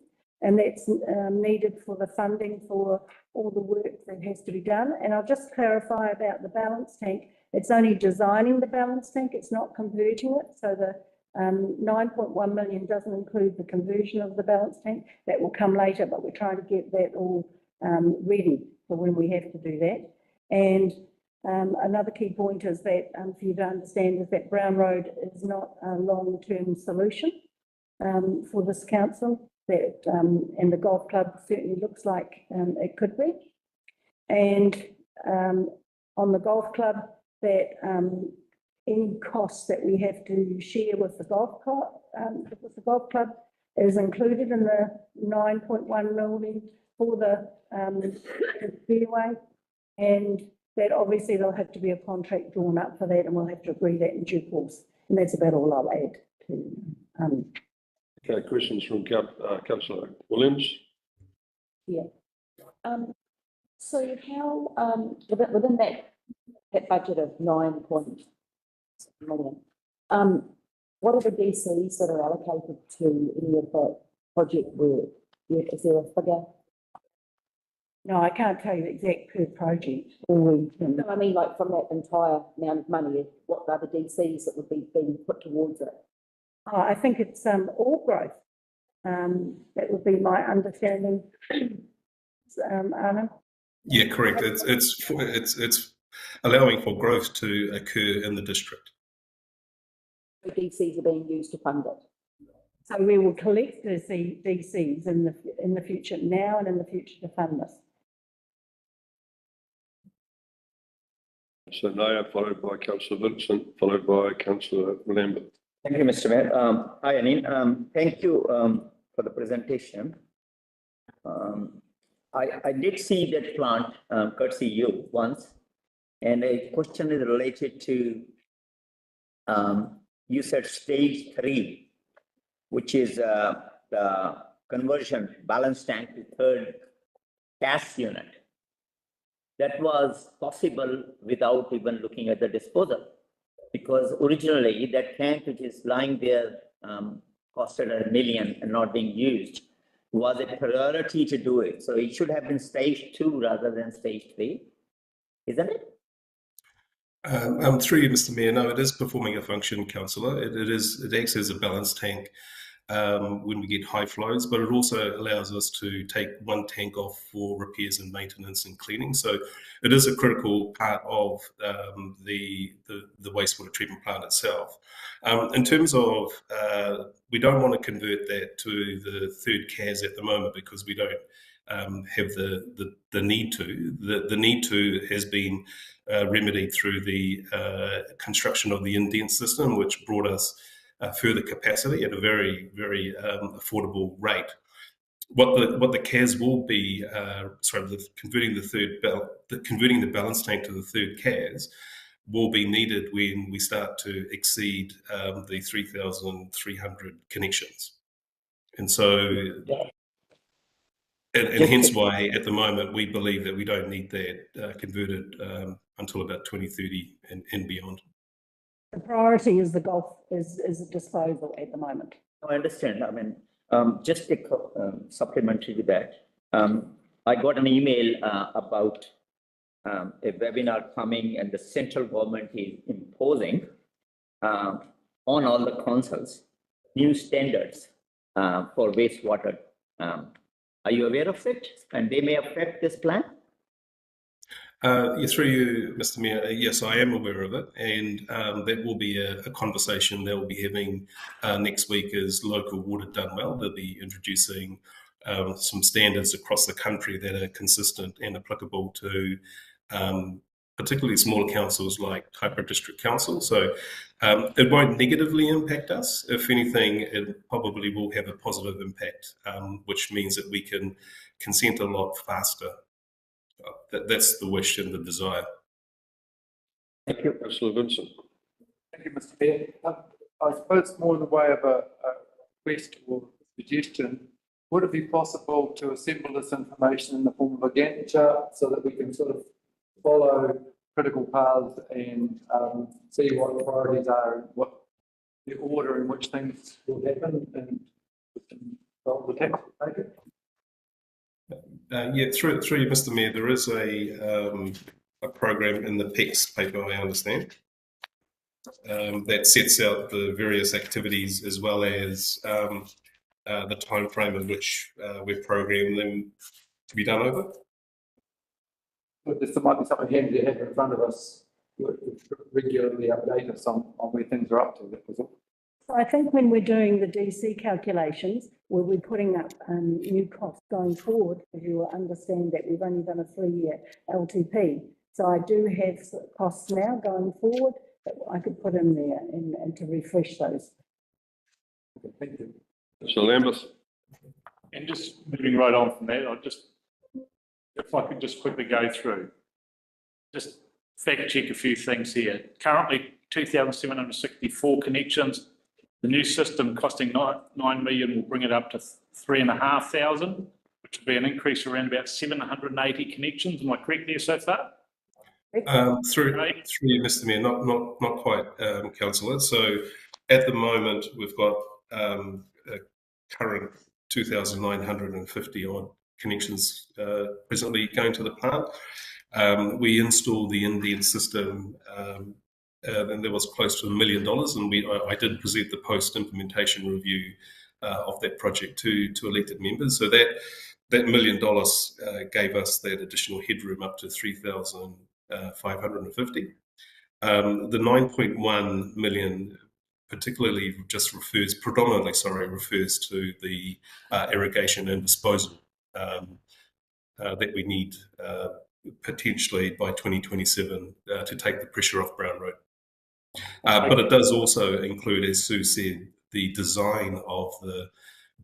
and that's needed for the funding for all the work that has to be done. And I'll just clarify about the balance tank. It's only designing the balance tank, it's not converting it. So the 9.1 million doesn't include the conversion of the balance tank. That will come later, but we're trying to get that all ready for when we have to do that. And another key point is that, for you to understand, is that Brown Road is not a long-term solution for this council. That and the golf club certainly looks like it could be. And on the golf club, that any costs that we have to share with the golf club is included in the 9.1 million for the fairway, and that obviously there'll have to be a contract drawn up for that, and we'll have to agree that in due course. And that's about all I'll add to. Okay, questions from Councillor Williams? Yeah. So how within that budget of 9 million, what are the DCs that are allocated to any of that project work? Is there a figure? No, I can't tell you the exact per project. No, I mean, like from that entire amount of money, what are the DCs that would be being put towards it? Oh, I think it's all growth. That would be my understanding. Arnhem? Yeah, correct. It's allowing for growth to occur in the district. DCs are being used to fund it. So we will collect the DCs in the future now and in the future to fund this. So Naya, followed by Councillor Vincent, followed by Councillor Lambert. Thank you, Mr. Mayor. Hi, Anine. Thank you for the presentation. I did see that plant, courtesy you, once, and a question is related to, you said stage 3, which is the conversion balance tank to third gas unit. That was possible without even looking at the disposal, because originally that tank which is lying there costed $1 million and not being used, was a priority to do it. So it should have been stage 2 rather than stage 3, isn't it? Through you, Mr. Mayor, no, it is performing a function, Councillor. It acts as a balance tank when we get high flows, but it also allows us to take one tank off for repairs and maintenance and cleaning. So it is a critical part of the wastewater treatment plant itself. In terms of, we don't want to convert that to the third CAS at the moment, because we don't have the need to. The need to has been remedied through the construction of the indent system, which brought us further capacity at a very, very affordable rate. What the CAS will be, converting the balance tank to the third CAS will be needed when we start to exceed the 3,300 connections. And so, and hence why at the moment we believe that we don't need that converted until about 2030 and beyond. The priority is the golf, is the disposal at the moment. I understand. I mean, just a supplementary to that. I got an email about a webinar coming, and the central government is imposing on all the councils new standards for wastewater. Are you aware of it? And they may affect this plan? Through you, Mr. Mayor, yes, I am aware of it, and that will be a conversation they'll be having next week as local water done well. They'll be introducing some standards across the country that are consistent and applicable to particularly smaller councils like Kaipara District Council. So it won't negatively impact us. If anything, it probably will have a positive impact, which means that we can consent a lot faster. That's the wish and the desire. Thank you, Councillor Vincent. Thank you, Mr. Mayor. I suppose more in the way of a request or suggestion, would it be possible to assemble this information in the form of a Gantt chart so that we can sort of follow critical paths and see what the priorities are and what the order in which things will happen and the tax will take it? Yeah, through you, Mr. Mayor, there is a program in the PEX paper, I understand, that sets out the various activities as well as the time frame in which we've programmed them to be done over. But this might be something handy to have in front of us, regularly update us on where things are up to. That was all. So I think when we're doing the DC calculations, we'll be putting up new costs going forward, because you will understand that we've only done a 3-year LTP. So I do have costs now going forward that I could put in there and to refresh those. Okay, thank you. Mr. Lambeth. And just moving right on from that, if I could just quickly go through, just fact check a few things here. Currently, 2,764 connections. The new system costing 9 million will bring it up to 3,500, which will be an increase around about 780 connections. Am I correct there so far? Through you, Mr. Mayor, not quite, Councillor. So at the moment, we've got a current 2,950 odd connections presently going to the plant. We installed the indent system and there was close to $1 million, and I did present the post-implementation review of that project to elected members. So that $1 million gave us that additional headroom up to 3,550. The 9.1 million particularly predominantly refers to the irrigation and disposal that we need potentially by 2027 to take the pressure off Brown Road. But it does also include, as Sue said, the design of the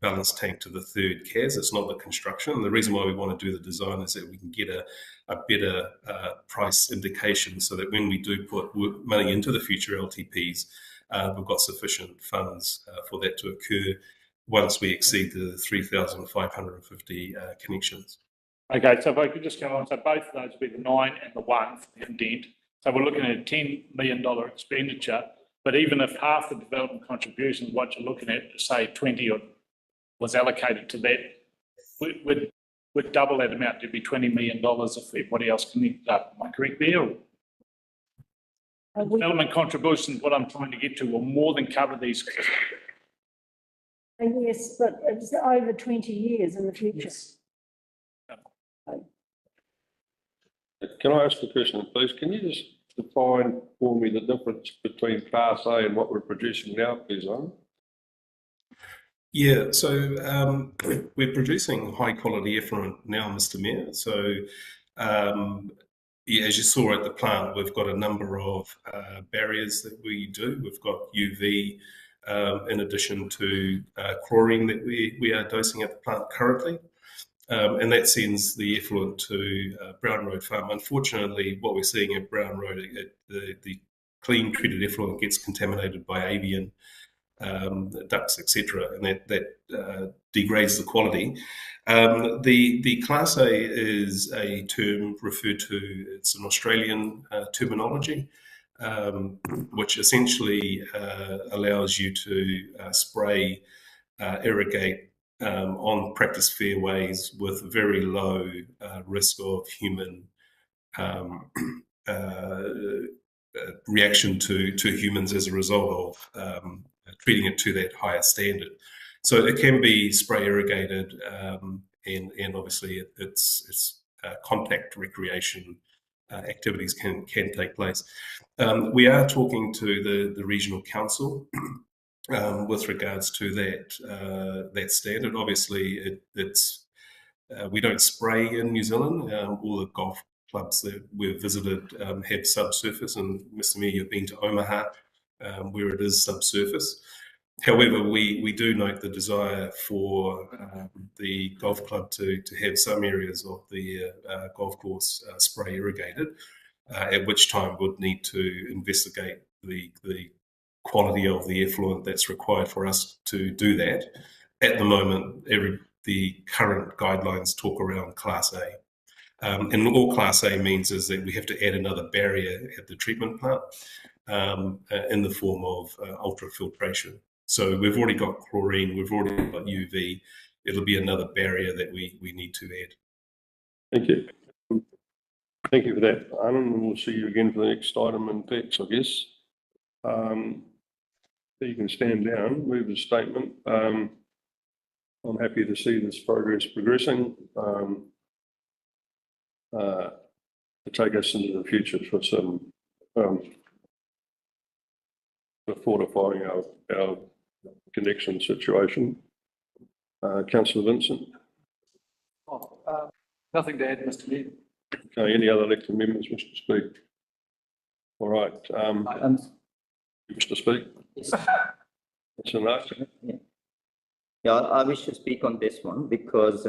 balance tank to the third CAS. It's not the construction. The reason why we want to do the design is that we can get a better price indication, so that when we do put money into the future LTPs, we've got sufficient funds for that to occur once we exceed the 3,550 connections. Okay, so if I could just go on, so both of those would be the 9 and the 1 for the indent. So we're looking at a $10 million expenditure, but even if half the development contributions, what you're looking at, say 20 or was allocated to that, would double that amount to be $20 million if everybody else connected up. Am I correct there? Development contributions, what I'm trying to get to, will more than cover these costs. Yes, but it's over 20 years in the future. Yes. Can I ask a question, please? Can you just define for me the difference between Class A and what we're producing now, please? Yeah, so we're producing high quality effluent now, Mr. Mayor. So yeah, as you saw at the plant, we've got a number of barriers that we do. We've got UV in addition to chlorine that we are dosing at the plant currently. And that sends the effluent to Brown Road Farm. Unfortunately, what we're seeing at Brown Road, the clean treated effluent gets contaminated by avian ducts, etc., and that degrades the quality. The Class A is a term referred to, it's an Australian terminology, which essentially allows you to spray, irrigate on practice fairways with very low risk of human reaction to humans as a result of treating it to that higher standard. So it can be spray irrigated, and obviously it's contact recreation activities can take place. We are talking to the regional council with regards to that standard. Obviously, we don't spray in New Zealand. All the golf clubs that we've visited have subsurface, and Mr. Mayor, you've been to Omaha, where it is subsurface. However, we do note the desire for the golf club to have some areas of the golf course spray irrigated, at which time would need to investigate the quality of the effluent that's required for us to do that. At the moment, the current guidelines talk around Class A. And all Class A means is that we have to add another barrier at the treatment plant in the form of ultrafiltration. So we've already got chlorine, we've already got UV. It'll be another barrier that we need to add. Thank you. Thank you for that, Arnon. We'll see you again for the next item in text, I guess. You can stand down, move the statement. I'm happy to see this progress progressing to take us into the future for some for fortifying our connection situation. Councillor Vincent. Nothing to add, Mr. Mayor. Okay, any other elected members wish to speak? All right. You wish to speak? Yes. That's enough. Yeah, I wish to speak on this one because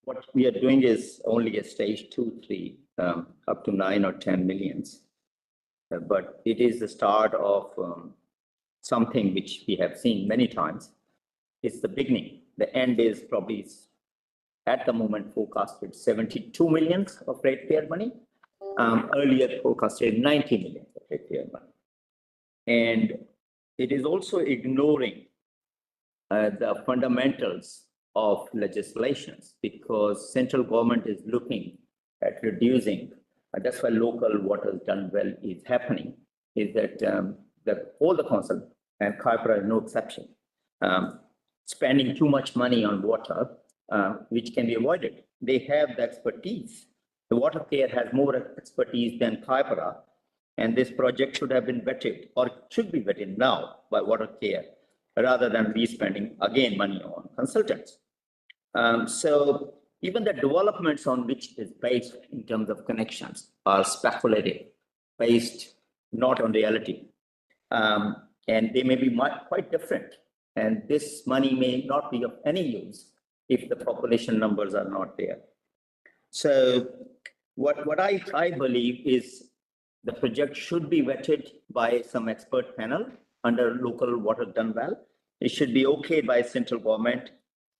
what we are doing is only a stage 2, 3, up to 9 or 10 millions. But it is the start of something which we have seen many times. It's the beginning. The end is probably at the moment forecasted 72 millions of ratepayer money. Earlier forecasted 90 millions of ratepayer money. And it is also ignoring the fundamentals of legislations because central government is looking at reducing. That's why local water done well is happening. Is that all the council and Kaipara is no exception, spending too much money on water, which can be avoided. They have the expertise. The water care has more expertise than Kaipara, and this project should have been vetted or should be vetted now by water care rather than we spending again money on consultants. So even the developments on which it is based in terms of connections are speculative, based not on reality. And they may be quite different. And this money may not be of any use if the population numbers are not there. So what I believe is the project should be vetted by some expert panel under local water done well. It should be okayed by central government.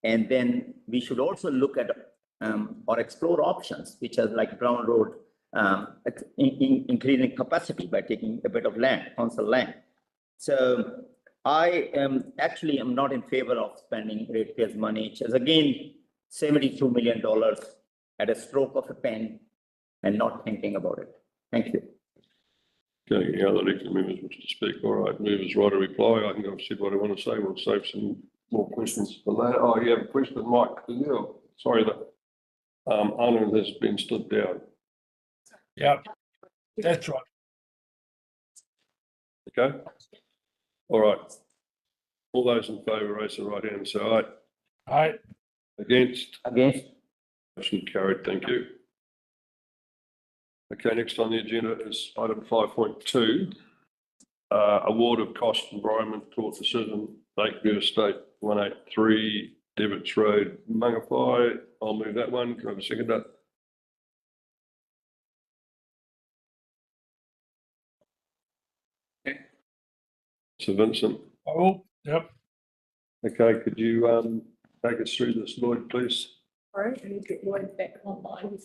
And then we should also look at or explore options, which are like Brown Road, increasing capacity by taking a bit of land, council land. So I am not in favor of spending ratepayers' money, which is again $72 million at a stroke of a pen and not thinking about it. Thank you. Okay, any other elected members wish to speak? All right, movers right to reply. I think I've said what I want to say. We'll save some more questions for later. Oh, you have a question, Mike? Yeah. Sorry that Arnon has been stood down. Yeah, that's right. Okay. All right. All those in favour, raise the right hand and say aye. Aye. Against? Against? Motion carried, thank you. Okay, next on the agenda is item 5.2. Award of cost environment court decision, Lakeview Estate 183 Devich Road, Mangawhai. I'll move that one. Can I have a seconder? Sir Vincent. Oh, yep. Okay, could you take us through this, Lloyd, please? Sorry, I need to get Lloyd back online.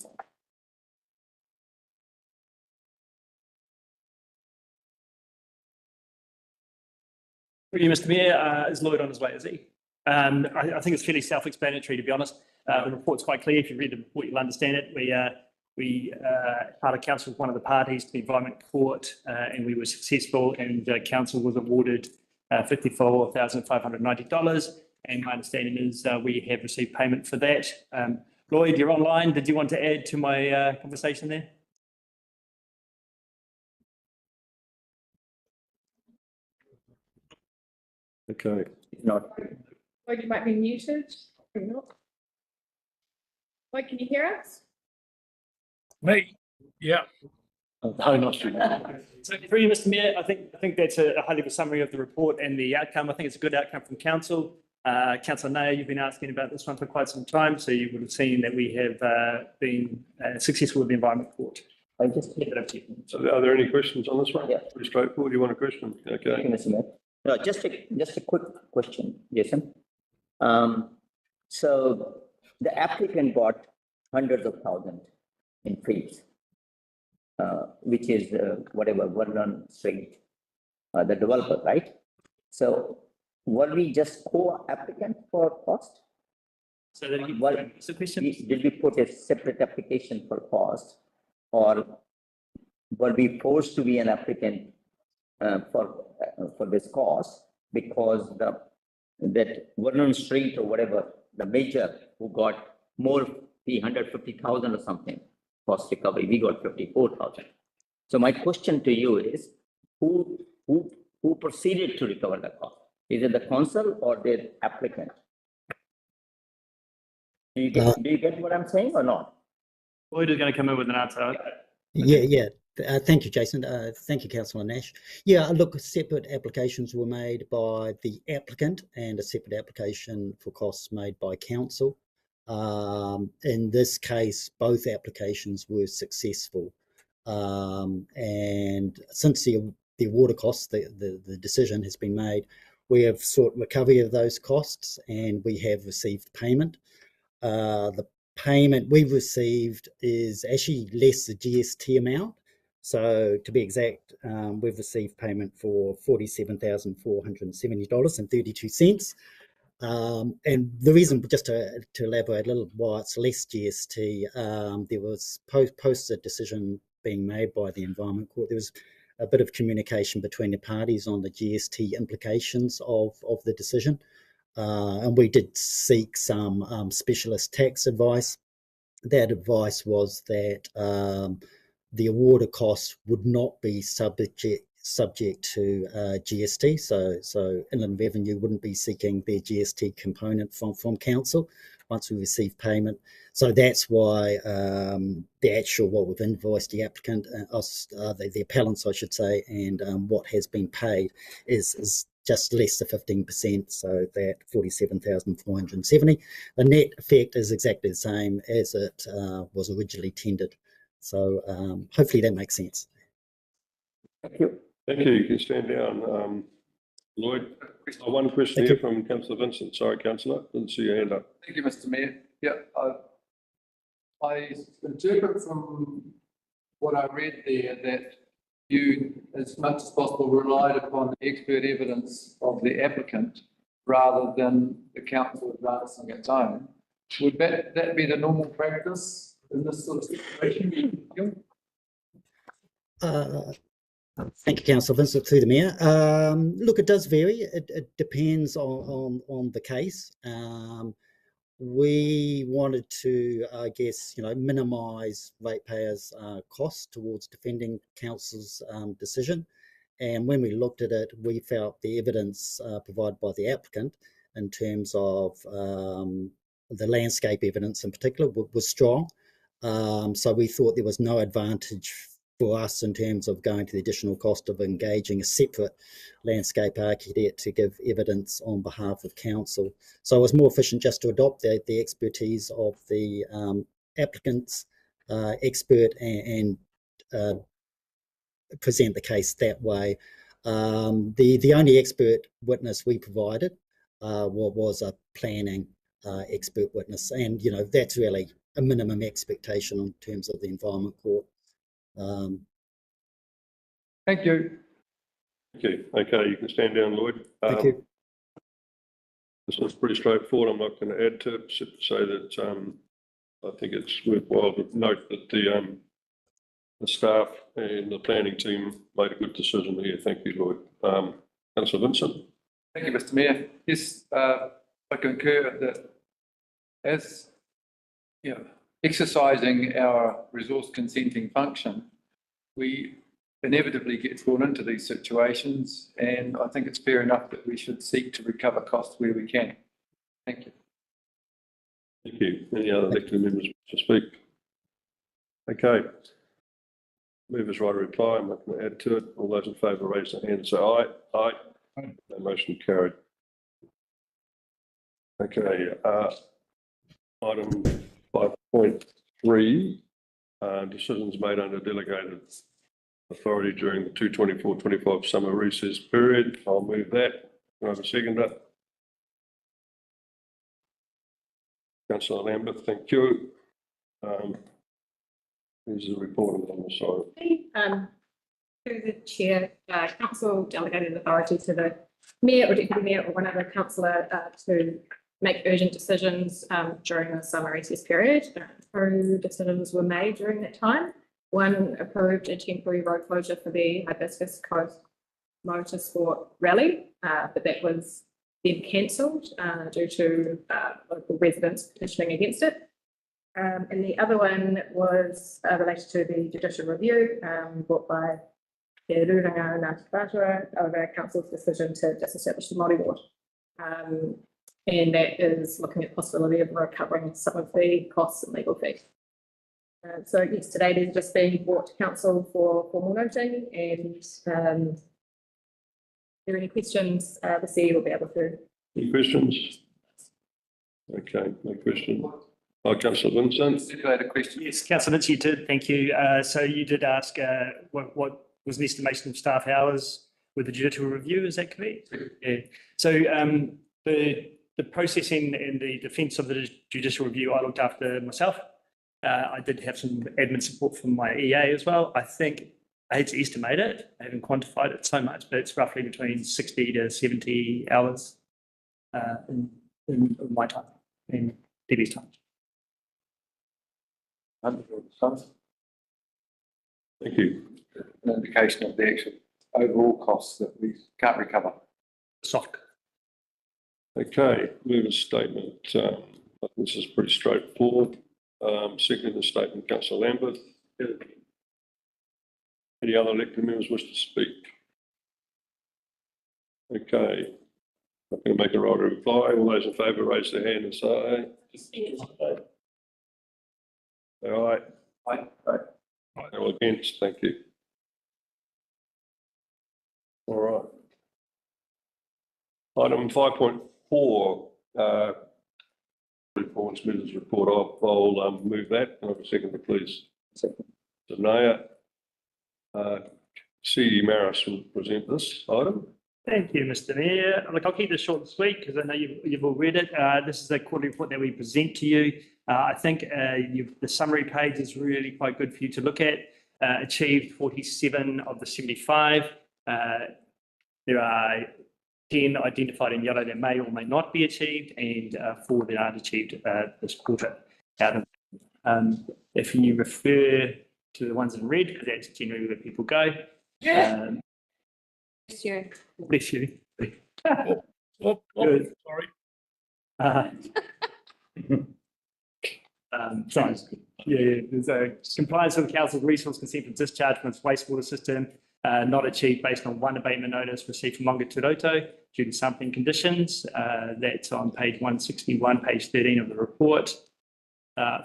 Through you, Mr. Mayor, is Lloyd on his way, is he? I think it's fairly self-explanatory, to be honest. The report's quite clear. If you read the report, you'll understand it. We part of council was one of the parties to the Environment Court, and we were successful, and council was awarded $54,590. And my understanding is we have received payment for that. Lloyd, you're online. Did you want to add to my conversation there? Okay. Not. Lloyd, you might be muted or not. Lloyd, can you hear us? Me? Yeah. No, not true. So through you, Mr. Mayor, I think that's a high-level summary of the report and the outcome. I think it's a good outcome from council. Councillor Nair, you've been asking about this one for quite some time, so you would have seen that we have been successful with the Environment Court. I just. So are there any questions on this one? Yeah. Pretty straightforward. You want a question? Okay. Thank you, Mr. Mayor. No, just a quick question, Jason. So the applicant got hundreds of thousands in fees, which is whatever, Vernon Street, the developer, right? So were we just co-applicant for cost? So that what's the question? Did we put a separate application for cost, or were we forced to be an applicant for this cost because that Vernon Street or whatever, the major who got more fee, 150,000 or something cost recovery, we got 54,000. So my question to you is, who proceeded to recover the cost? Is it the council or the applicant? Do you get what I'm saying or not? Lloyd is going to come in with an answer. Yeah. Thank you, Jason. Thank you, Councillor Nash. Yeah, look, separate applications were made by the applicant and a separate application for costs made by council. In this case, both applications were successful. And since the water costs, the decision has been made, we have sought recovery of those costs and we have received payment. The payment we've received is actually less the GST amount. So to be exact, we've received payment for $47,470.32. And the reason, just to elaborate a little, why it's less GST, there was post a decision being made by the Environment Court, there was a bit of communication between the parties on the GST implications of the decision. And we did seek some specialist tax advice. That advice was that the awarded costs would not be subject to GST, so Inland Revenue wouldn't be seeking their GST component from council once we receive payment. So that's why the actual what we've invoiced the applicant, the appellants, I should say, and what has been paid is just less than 15%, so that 47,470. The net effect is exactly the same as it was originally tendered. So hopefully that makes sense. Thank you. Thank you. You can stand down. Lloyd, one question here from Councillor Vincent. Sorry, Councillor, didn't see your hand up. Thank you, Mr. Mayor. Yeah, I interpret from what I read there that you, as much as possible, relied upon the expert evidence of the applicant rather than the council advancing its own. Would that be the normal practice in this sort of situation? Thank you, Councillor Vincent, through the Mayor. Look, it does vary. It depends on the case. We wanted to, I guess, minimise ratepayers' costs towards defending council's decision, And when we looked at it, we felt the evidence provided by the applicant in terms of the landscape evidence in particular was strong. So we thought there was no advantage for us in terms of going to the additional cost of engaging a separate landscape architect to give evidence on behalf of council. So it was more efficient just to adopt the expertise of the applicant's expert and present the case that way. The only expert witness we provided was a planning expert witness, and that's really a minimum expectation in terms of the Environment Court. Thank you. Thank you. Okay, you can stand down, Lloyd. Thank you. This is pretty straightforward. I'm not going to add to it, except to say that I think it's worthwhile to note that the staff and the planning team made a good decision here. Thank you, Lloyd. Councillor Vincent. Thank you, Mr. Mayor. Yes, I concur that as exercising our resource consenting function, we inevitably get drawn into these situations, and I think it's fair enough that we should seek to recover costs where we can. Thank you. Thank you. Any other elected members to speak? Okay. Movers right to reply. I'm not going to add to it. All those in favour raise their hand and say aye. Aye. No motion carried. Okay. Item 5.3, decisions made under delegated authority during the 2024-25 summer recess period. I'll move that. Can I have a seconder? Councillor Lambert, thank you. Here's the report on the side. Through the chair, council delegated authority to the mayor or deputy mayor or one other councillor to make urgent decisions during the summer recess period. Two decisions were made during that time. One approved a temporary road closure for the Hibiscus Coast Motorsport Rally, but that was then cancelled due to local residents petitioning against it. And the other one was related to the judicial review brought by the Ruranga Ngāti Whātua of our council's decision to disestablish the Māori ward. And that is looking at the possibility of recovering some of the costs and legal fees. So yes, today these are just being brought to council for formal noting, and if there are any questions, the CEO will be able to. Any questions? Okay, no question. Councillor Vincent. Stipulate a question. Yes, Councillor Vincent, you did. Thank you. So you did ask what was an estimation of staff hours with the judicial review. Is that correct? Yeah. So the processing and the defence of the judicial review, I looked after myself. I did have some admin support from my EA as well. I think I had to estimate it. I haven't quantified it so much, but it's roughly between 60 to 70 hours in my time, in Devich's time. Thank you. An indication of the actual overall costs that we can't recover. Soft. Okay, mover's statement. This is pretty straightforward. Second the statement, Councillor Lambert. Any other elected members wish to speak? Okay, I'm going to make a right to reply. All those in favour raise their hand and say aye. Aye. Aye. Aye. All against, thank you. All right. Item 5.4, reports, members report. I'll move that. Can I have a second, please? Second. Naya. C. Maris will present this item. Thank you, Mr. Mayor. Look, I'll keep this short and sweet because I know you've all read it. This is a quarterly report that we present to you. I think the summary page is really quite good for you to look at. Achieved 47 of the 75. There are 10 identified in yellow that may or may not be achieved, and 4 that aren't achieved this quarter. If you refer to the ones in red, because that's generally where people go. Bless you. Bless you. Good. Sorry. Sorry. Yeah. So compliance with the council's resource consent for discharge from its wastewater system. not achieved based on one abatement notice received from Mangawhai due to sampling conditions. That's on page 161, page 13 of the report.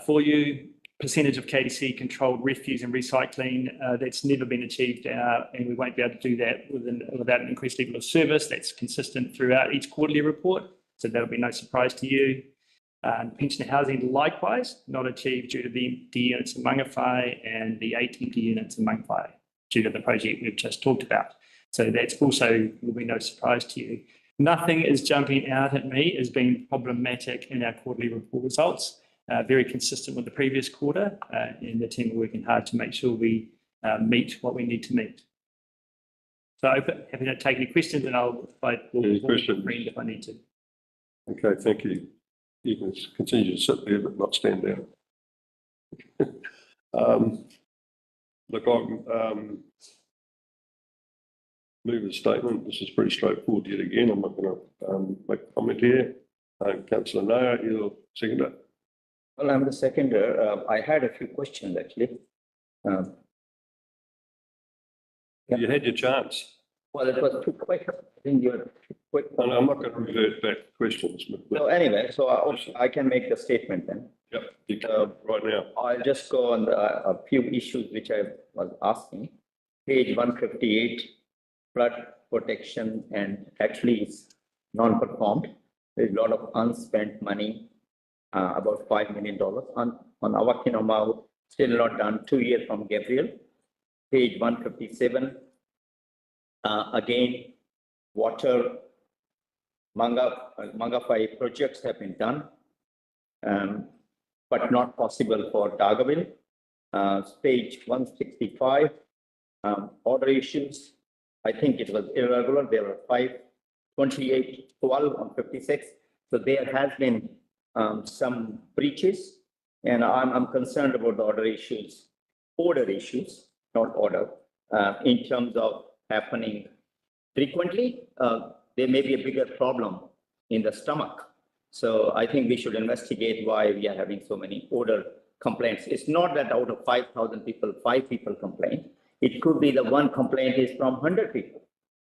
For you, percentage of KDC controlled refuse and recycling, that's never been achieved, and we won't be able to do that without an increased level of service. That's consistent throughout each quarterly report, so that'll be no surprise to you. Pensioner housing, likewise, not achieved due to the empty units in Mangawhai and the 8 empty units in Mangawhai due to the project we've just talked about. So that's also will be no surprise to you. Nothing is jumping out at me as being problematic in our quarterly report results. Very consistent with the previous quarter, and the team are working hard to make sure we meet what we need to meet. So happy to take any questions, and I'll friend if I need to. Okay, thank you. You can continue to sit there, but not stand down. Look, I'm move a statement. This is pretty straightforward yet again. I'm not going to make a comment here. Councillor Nair, you'll second it. Well, I'm the seconder. I had a few questions actually. You had your chance. Well, it was too quick. I think you're too quick. And I'm not going to revert back to questions. So anyway, so I can make the statement then. Yep, you can right now. I'll just go on a few issues which I was asking. Page 158, flood protection, and actually it's non-performed. There's a lot of unspent money, about $5 million on Awakinoma, still not done, 2 years from Gabriel. Page 157, again, water, Mangawhai projects have been done, but not possible for Dargaville. Page 165, order issues. I think it was irregular. There were 5, 28, 12 on 56. So there has been some breaches, and I'm concerned about the order issues, not order, in terms of happening frequently. There may be a bigger problem in the stomach. So I think we should investigate why we are having so many odor complaints. It's not that out of 5,000 people, 5 people complain. It could be the one complaint is from 100 people.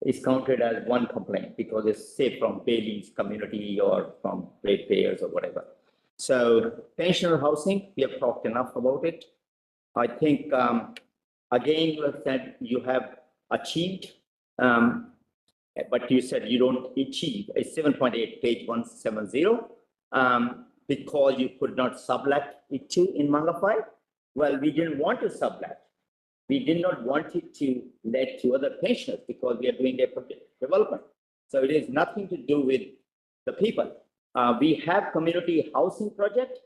It's counted as one complaint because it's say from Bailey's community or from ratepayers or whatever. So pensioner housing, we have talked enough about it. I think, again, you have said you have achieved, but you said you don't achieve a 7.8, page 170, because you could not sublet it to in Mangawhai. Well, we didn't want to sublet. We did not want it to let to other pensioners because we are doing a project development. So it is nothing to do with the people. We have community housing project,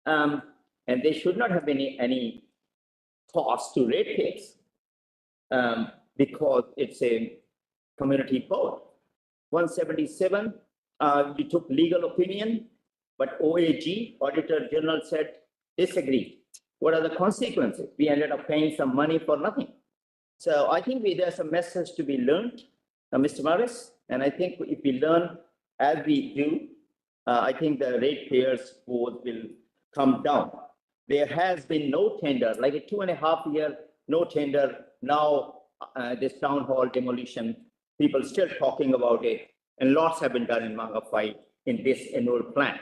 and they should not have any cost to ratepayers because it's a community board. 177, we took legal opinion, but OAG, Auditor General, said disagree. What are the consequences? We ended up paying some money for nothing. So I think there's a message to be learned, Mr. Morris, and I think if we learn as we do, I think the ratepayers board will come down. There has been no tender, like a 2.5 year, no tender. Now this town hall demolition, people still talking about it, and lots have been done in Mangawhai in this annual plan.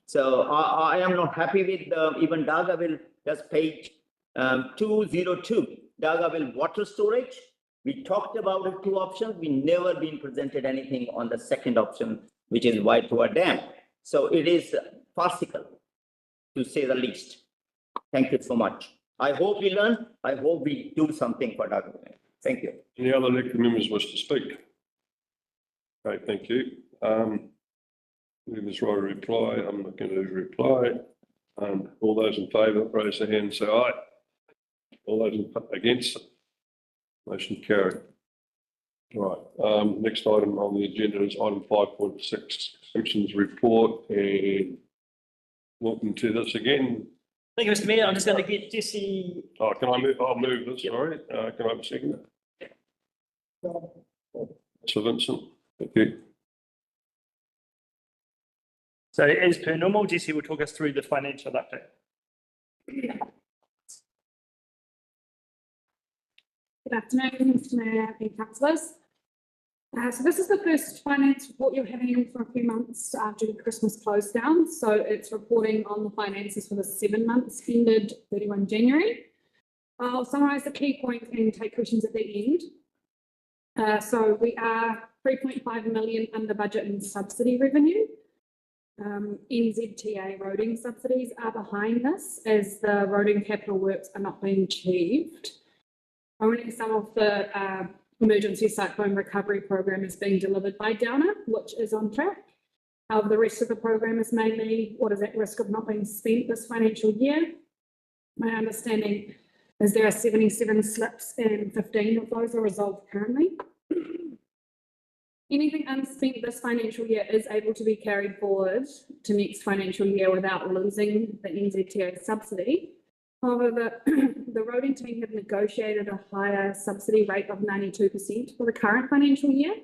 So I am not happy with even Dargaville. That's page 202, Dargaville water storage. We talked about the 2 options. We never been presented anything on the second option, which is Wastewater Dam. So it is farcical, to say the least. Thank you so much. I hope we learn. I hope we do something for Dargaville. Thank you. Any other elected members wish to speak? Okay, thank you. Members write a reply. I'm not going to reply. All those in favour, raise their hand, say aye. All those against, motion carried. All right, next item on the agenda is item 5.6, Simpson's report, and welcome to this again. Thank you, Mr. Mayor. I'm just going to get Jesse. Oh, can I move? I'll move this, sorry. Can I have a second? Sir Vincent, thank you. So as per normal, Jesse will talk us through the financial update. Good afternoon, Mr Mayor and councillors. So this is the first finance report you're having in for a few months after the Christmas close down. So it's reporting on the finances for the 7 months ended 31 January. I'll summarise the key points and take questions at the end. So we are 3.5 million under budget in subsidy revenue. NZTA roading subsidies are behind this as the roading capital works are not being achieved. Only some of the emergency cyclone recovery program is being delivered by Downer, which is on track. However, the rest of the program is mainly what is at risk of not being spent this financial year. My understanding is there are 77 slips and 15 of those are resolved currently. Anything unspent this financial year is able to be carried forward to next financial year without losing the NZTA subsidy. However, the roading team have negotiated a higher subsidy rate of 92% for the current financial year,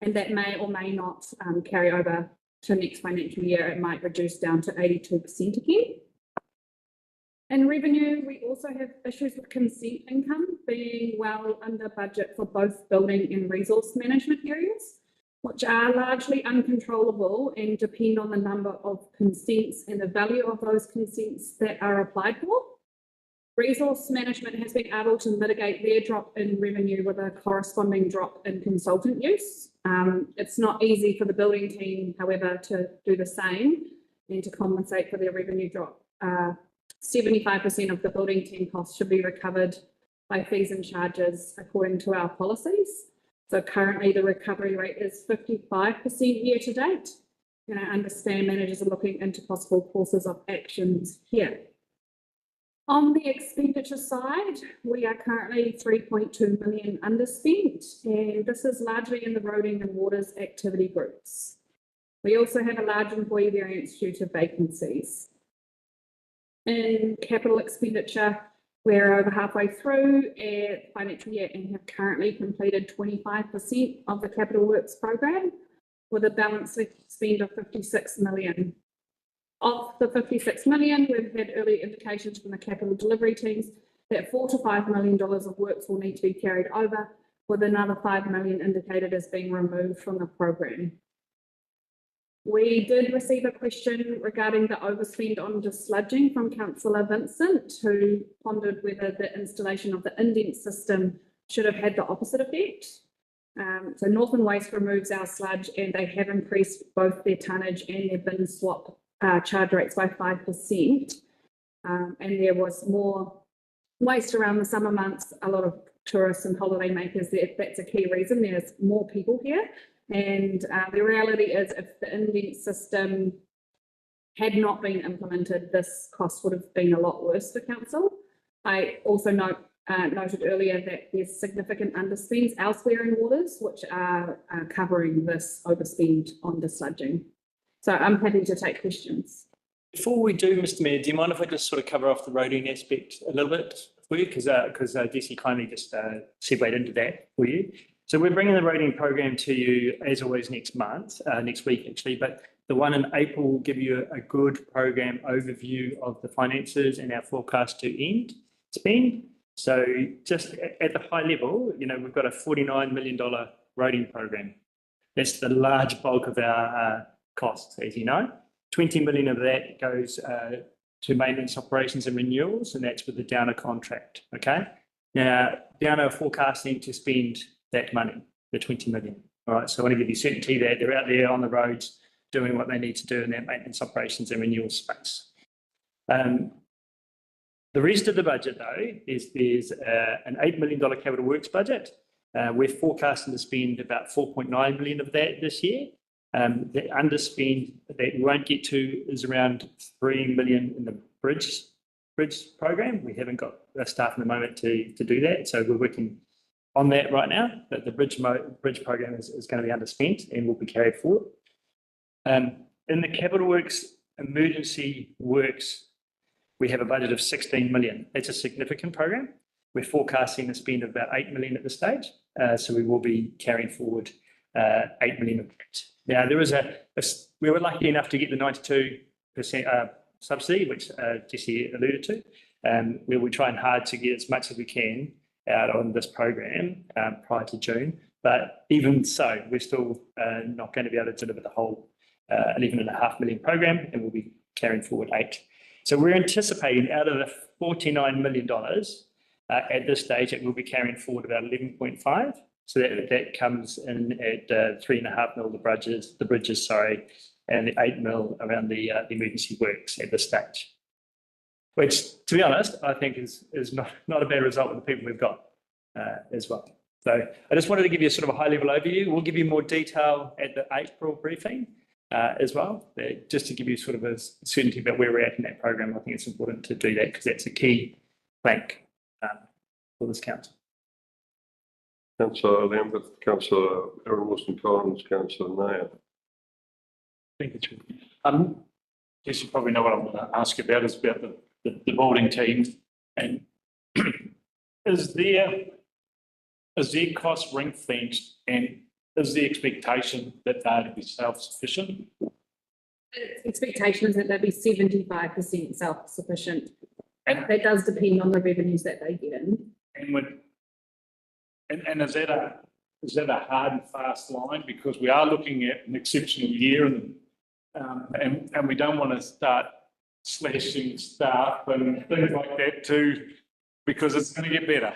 and that may or may not carry over to next financial year. It might reduce down to 82% again. In revenue, we also have issues with consent income being well under budget for both building and resource management areas, which are largely uncontrollable and depend on the number of consents and the value of those consents that are applied for. Resource management has been able to mitigate their drop in revenue with a corresponding drop in consultant use. It's not easy for the building team, however, to do the same and to compensate for their revenue drop. 75% of the building team costs should be recovered by fees and charges according to our policies. So currently the recovery rate is 55% year to date. And I understand managers are looking into possible courses of actions here. On the expenditure side, we are currently 3.2 million underspent, and this is largely in the roading and waters activity groups. We also have a large employee variance due to vacancies. In capital expenditure, we're over halfway through a financial year and have currently completed 25% of the capital works program with a balance spend of 56 million. Of the 56 million, we've had early indications from the capital delivery teams that $4 to $5 million of works will need to be carried over, with another 5 million indicated as being removed from the program. We did receive a question regarding the overspend on desludging from Councillor Vincent, who pondered whether the installation of the indent system should have had the opposite effect. So Northern Waste removes our sludge, and they have increased both their tonnage and their bin swap charge rates by 5%. And there was more waste around the summer months. A lot of tourists and holiday makers, that's a key reason. There's more people here. And the reality is, if the indent system had not been implemented, this cost would have been a lot worse for council. I also noted earlier that there's significant underspends elsewhere in waters, which are covering this overspend on desludging. So I'm happy to take questions. Before we do, Mr Mayor, do you mind if I just sort of cover off the roading aspect a little bit for you? Because Desi kindly just segued into that for you. So we're bringing the roading program to you, as always, next week actually, but the one in April will give you a good program overview of the finances and our forecast to end spend. So just at the high level, we've got a $49 million roading program. That's the large bulk of our costs, as you know. 20 million of that goes to maintenance operations and renewals, and that's with the Downer contract, okay? Now, Downer are forecasting to spend that money, the 20 million, all right? So I want to give you certainty that they're out there on the roads doing what they need to do in that maintenance operations and renewal space. The rest of the budget, though, is there's an $8 million capital works budget. We're forecasting to spend about 4.9 million of that this year. The underspend that we won't get to is around 3 million in the bridge program. We haven't got the staff in the moment to do that, so we're working on that right now. But the bridge program is going to be underspent and will be carried forward. In the capital works, emergency works, we have a budget of 16 million. That's a significant program. We're forecasting a spend of about 8 million at this stage, so we will be carrying forward 8 million of that. Now, there is we were lucky enough to get the 92% subsidy, which Jesse alluded to, where we're trying hard to get as much as we can out on this program prior to June. But even so, we're still not going to be able to deliver the whole 11.5 million program, and we'll be carrying forward 8. So we're anticipating out of the $49 million at this stage, it will be carrying forward about 11.5. So that comes in at 3.5 mil the bridges, and the 8 mil around the emergency works at this stage. Which, to be honest, I think is not a bad result with the people we've got as well. So I just wanted to give you sort of a high-level overview. We'll give you more detail at the April briefing as well, just to give you sort of a certainty about where we're at in that program. I think it's important to do that because that's a key plank for this council. Councillor Lambert, Councillor Aaron Wilson-Collins, Councillor Nair. Thank you, Chair. Yes, you probably know what I'm going to ask you about is about the building team. And is their cost ring fenced, and is the expectation that they're to be self-sufficient? Expectation is that they'll be 75% self-sufficient. And that does depend on the revenues that they get in. And is that a hard and fast line? Because we are looking at an exceptional year, and we don't want to start slashing staff and things like that too, because it's going to get better.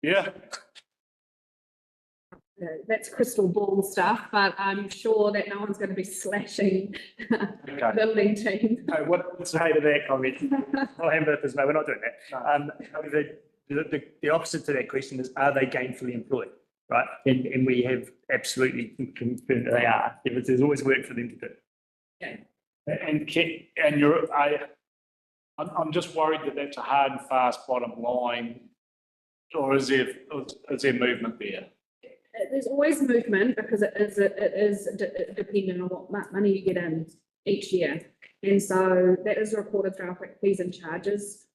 Yeah. That's crystal ball stuff, but I'm sure that no one's going to be slashing building team. No, what's the height of that comment? Oh, hamburgers, no, we're not doing that. The opposite to that question is, are they gainfully employed, right? And we have absolutely confirmed that they are. There's always work for them to do. Yeah. I'm just worried that that's a hard and fast bottom line, or is there movement there? There's always movement because it is dependent on what money you get in each year. And so that is recorded through our fees and charges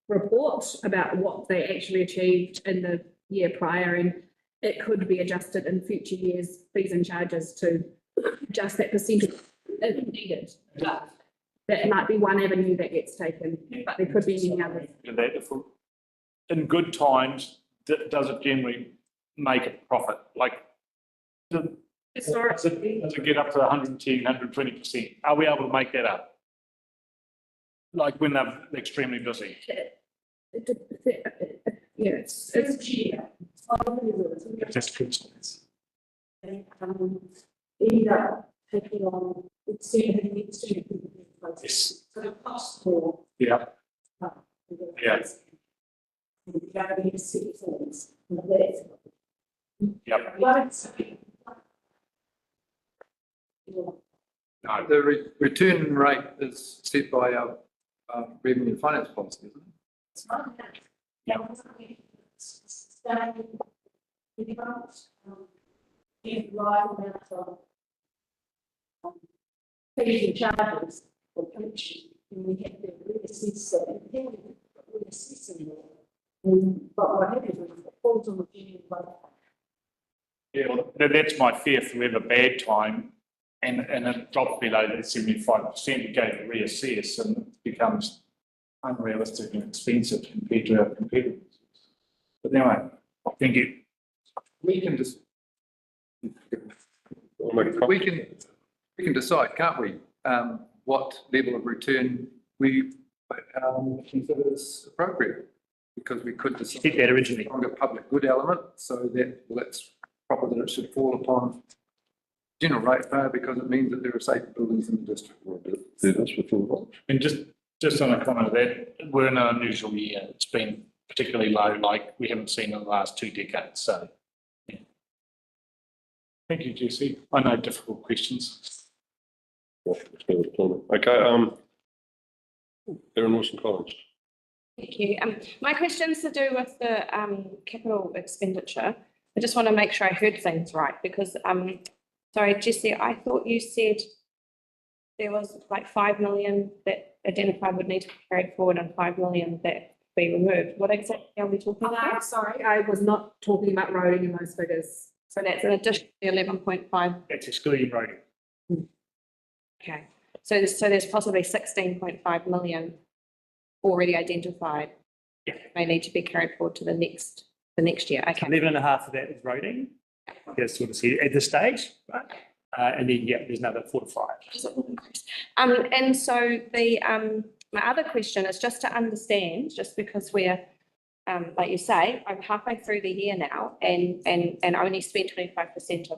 report about what they actually achieved in the year prior, and it could be adjusted in future years' fees and charges to adjust that percentage if needed. But that might be one avenue that gets taken, but there could be many others. In good times, does it generally make a profit? Like, does it get up to 110, 120%? Are we able to make that up? Like when they're extremely busy? Yeah, it's That's good. Either taking on, it's having needs to be Yes. so the cost for. Yeah. Yeah. Gathering citizens, and that's. Yep. No, the return rate is set by our revenue and finance policy, isn't it? It's not that. Fees and charges for Petition, and we have to reassess it. But what happens is it falls on the genuine budget. Yeah, well, that's my fear if we have a bad time and it drops below that 75%, you go to reassess and it becomes unrealistic and expensive compared to our competitors. But anyway, thank you. We can just we can decide, can't we, what level of return we consider is appropriate, because we could decide that originally on the public good element, so that's proper that it should fall upon general ratepayer because it means that there are safer buildings in the district. And just on a comment of that, we're in an unusual year. It's been particularly low, like we haven't seen in the last 2 decades. So, yeah. Thank you, Jesse. I know difficult questions. Okay, Aaron Wilson-Collins. Thank you. My question's to do with the capital expenditure. I just want to make sure I heard things right because, sorry, Jesse, I thought you said there was like 5 million that identified would need to be carried forward and 5 million that be removed. What exactly are we talking about? Sorry, I was not talking about roading in those figures. So that's an additional 11.5. That's excluding roading. Okay. So there's possibly 16.5 million already identified. may need to be carried forward to the next year. Okay. 11.5 of that is roading. Yes, sort of see at this stage, right? And then, yeah, there's another 4 to 5. And so the, my other question is just to understand, just because we're, like you say, I'm halfway through the year now and only spent 25%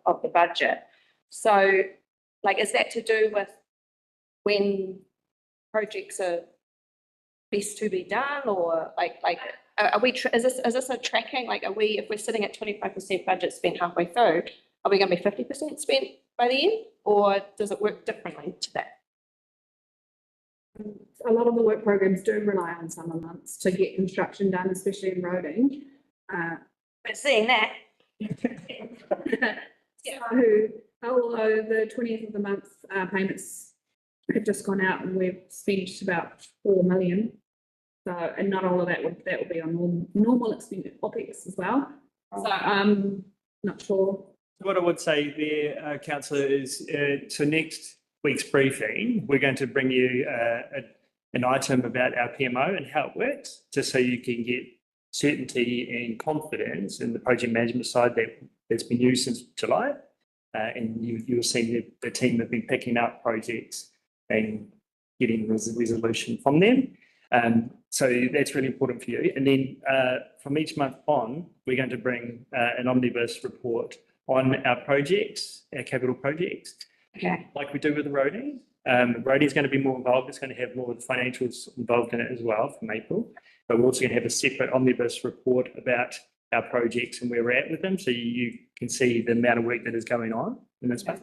of the budget. So, like, is that to do with when projects are best to be done, or like are we, is this a tracking, like, if we're sitting at 25% budget spent halfway through, are we going to be 50% spent by the end, or does it work differently to that? A lot of the work programs do rely on summer months to get construction done, especially in roading. But seeing that. So, although the 20th of the month payments have just gone out and we've spent about 4 million. So, and not all of that would be on normal expenditure OPEX as well. So I'm not sure. What I would say there, Councillor, is to next week's briefing, we're going to bring you an item about our PMO and how it works, just so you can get certainty and confidence in the project management side that's been used since July. And you'll see the team have been picking up projects and getting resolution from them. So that's really important for you. And then from each month on, we're going to bring an omnibus report on our projects, our capital projects, like we do with the roading. Roading is going to be more involved. It's going to have more of the financials involved in it as well from April. But we're also going to have a separate omnibus report about our projects and where we're at with them, so you can see the amount of work that is going on in this space.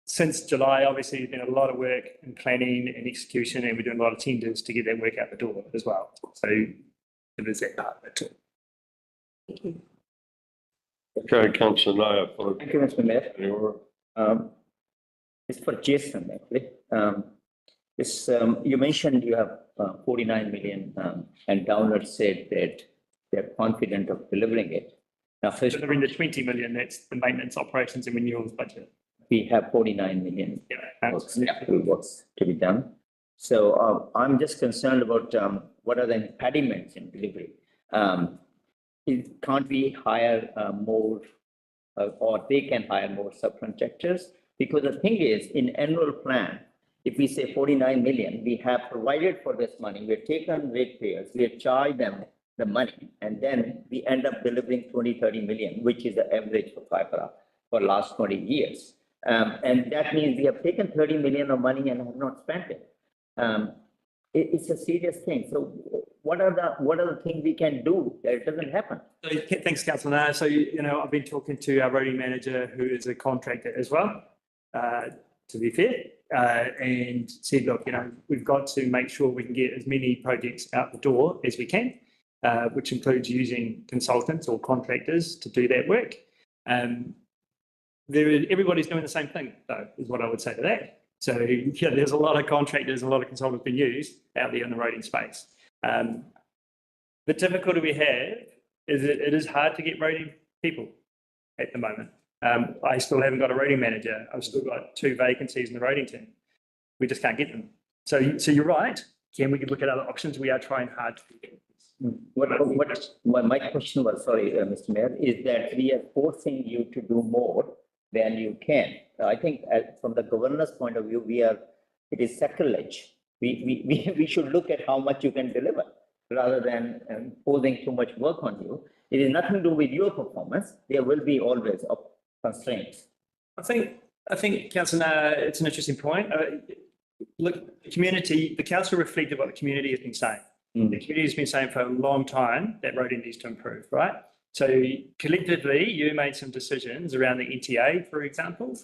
Since July, obviously, there's been a lot of work in planning and execution, and we're doing a lot of tenders to get that work out the door as well. So it is that part of it too. Thank you. Okay, Councillor Naya. Thank you, Mr. Mayor. It's for Jason, actually. You mentioned you have 49 million, and Downer said that they're confident of delivering it. Now, first, delivering the 20 million, that's the maintenance, operations and renewals budget. We have 49 million works to be done. So I'm just concerned about what are the impediments in delivery. Can't we hire more, or they can hire more subcontractors? Because the thing is, in annual plan, if we say 49 million, we have provided for this money, we've taken ratepayers, we have charged them the money, and then we end up delivering 20-30 million, which is the average for FIRECO for last 20 years. And that means we have taken 30 million of money and have not spent it. It's a serious thing. So what are the things we can do that it doesn't happen? So, thanks, Councillor Naya. So, I've been talking to our roading manager, who is a contractor as well, to be fair, and said, look, we've got to make sure we can get as many projects out the door as we can, which includes using consultants or contractors to do that work. Everybody's doing the same thing, though, is what I would say to that. So, yeah, there's a lot of contractors, a lot of consultants being used out there in the roading space. The difficulty we have is that it is hard to get roading people at the moment. I still haven't got a roading manager. I've still got 2 vacancies in the roading team. We just can't get them. So you're right. We could look at other options. We are trying hard to get them. My question was, sorry, Mr. Mayor, is that we are forcing you to do more than you can. I think from the governor's point of view, it is sacrilege. We should look at how much you can deliver rather than imposing too much work on you. It is nothing to do with your performance. There will be always constraints. I think, Councillor, it's an interesting point. Look, the council reflected what the community has been saying. The community has been saying for a long time that roading needs to improve, right? So collectively, you made some decisions around the ETA, for example.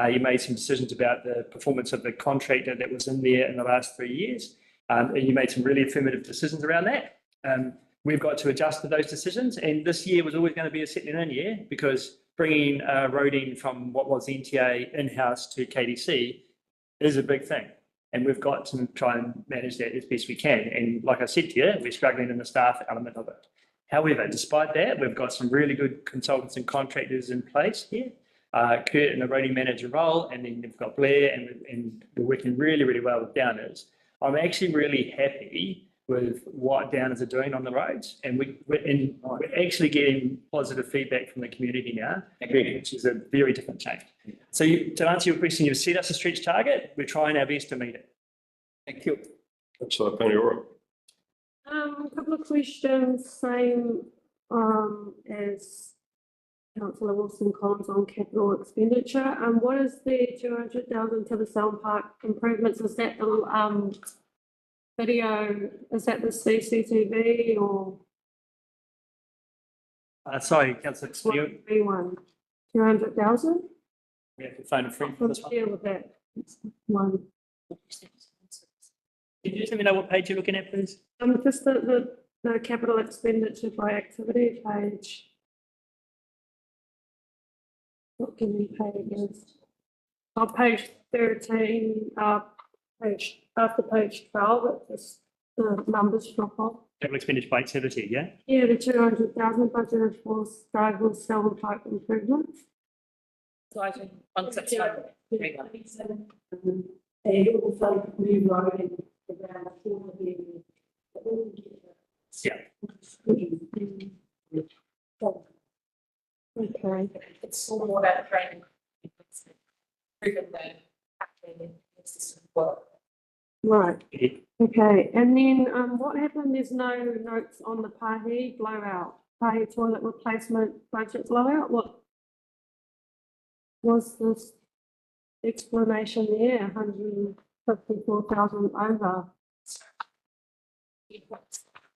You made some decisions about the performance of the contractor that was in there in the last 3 years. And you made some really affirmative decisions around that. We've got to adjust to those decisions. And this year was always going to be a settling in year, because bringing roading from what was NTA in-house to KDC is a big thing. And we've got to try and manage that as best we can. And like I said to you, we're struggling in the staff element of it. However, despite that, we've got some really good consultants and contractors in place here. Kurt in a roading manager role, and then we've got Blair, and we're working really, really well with Downers. I'm actually really happy with what downers are doing on the roads, and we're actually getting positive feedback from the community now, which is a very different change. So to answer your question, you've set us a stretch target. We're trying our best to meet it. Thank you. Councillor Paniora. A couple of questions, same as Councillor Wilson-Collins on capital expenditure. What is the 200,000 to the Sound Park improvements? Is that the video? Is that the CCTV or? Sorry, Councillor. B1, 200,000. We have to phone a friend for this one. Deal with that one. Could you just let me know what page you're looking at, please? Just the capital expenditure by activity page. What can we pay against? On page 13, page after page 12, it's the numbers drop off. Capital expenditure by activity, yeah? Yeah, the 200,000 budgeted for Striville Sound Park improvements. So I think 167. And also new road around the corner there. Yeah. Okay. It's all more about training. Proven that happening in system work. Right. Okay. And then what happened? There's no notes on the Pahi blowout, Pahi toilet replacement budget blowout. What was this explanation there? 154,000 over.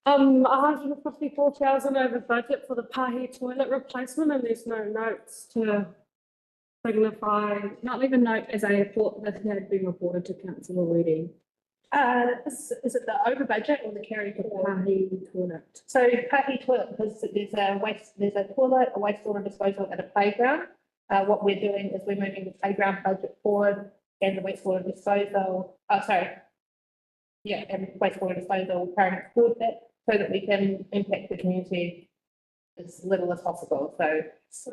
154,000 over budget for the Pahi toilet replacement, and there's no notes to signify. Not even note, as I thought that had been reported to council already. Is it the over budget or the carry forward? Pahi toilet. So Pahi toilet, because there's a toilet, a wastewater disposal at a playground. What we're doing is we're moving the playground budget forward and the wastewater disposal, and wastewater disposal carrying forward that so that we can impact the community as little as possible. So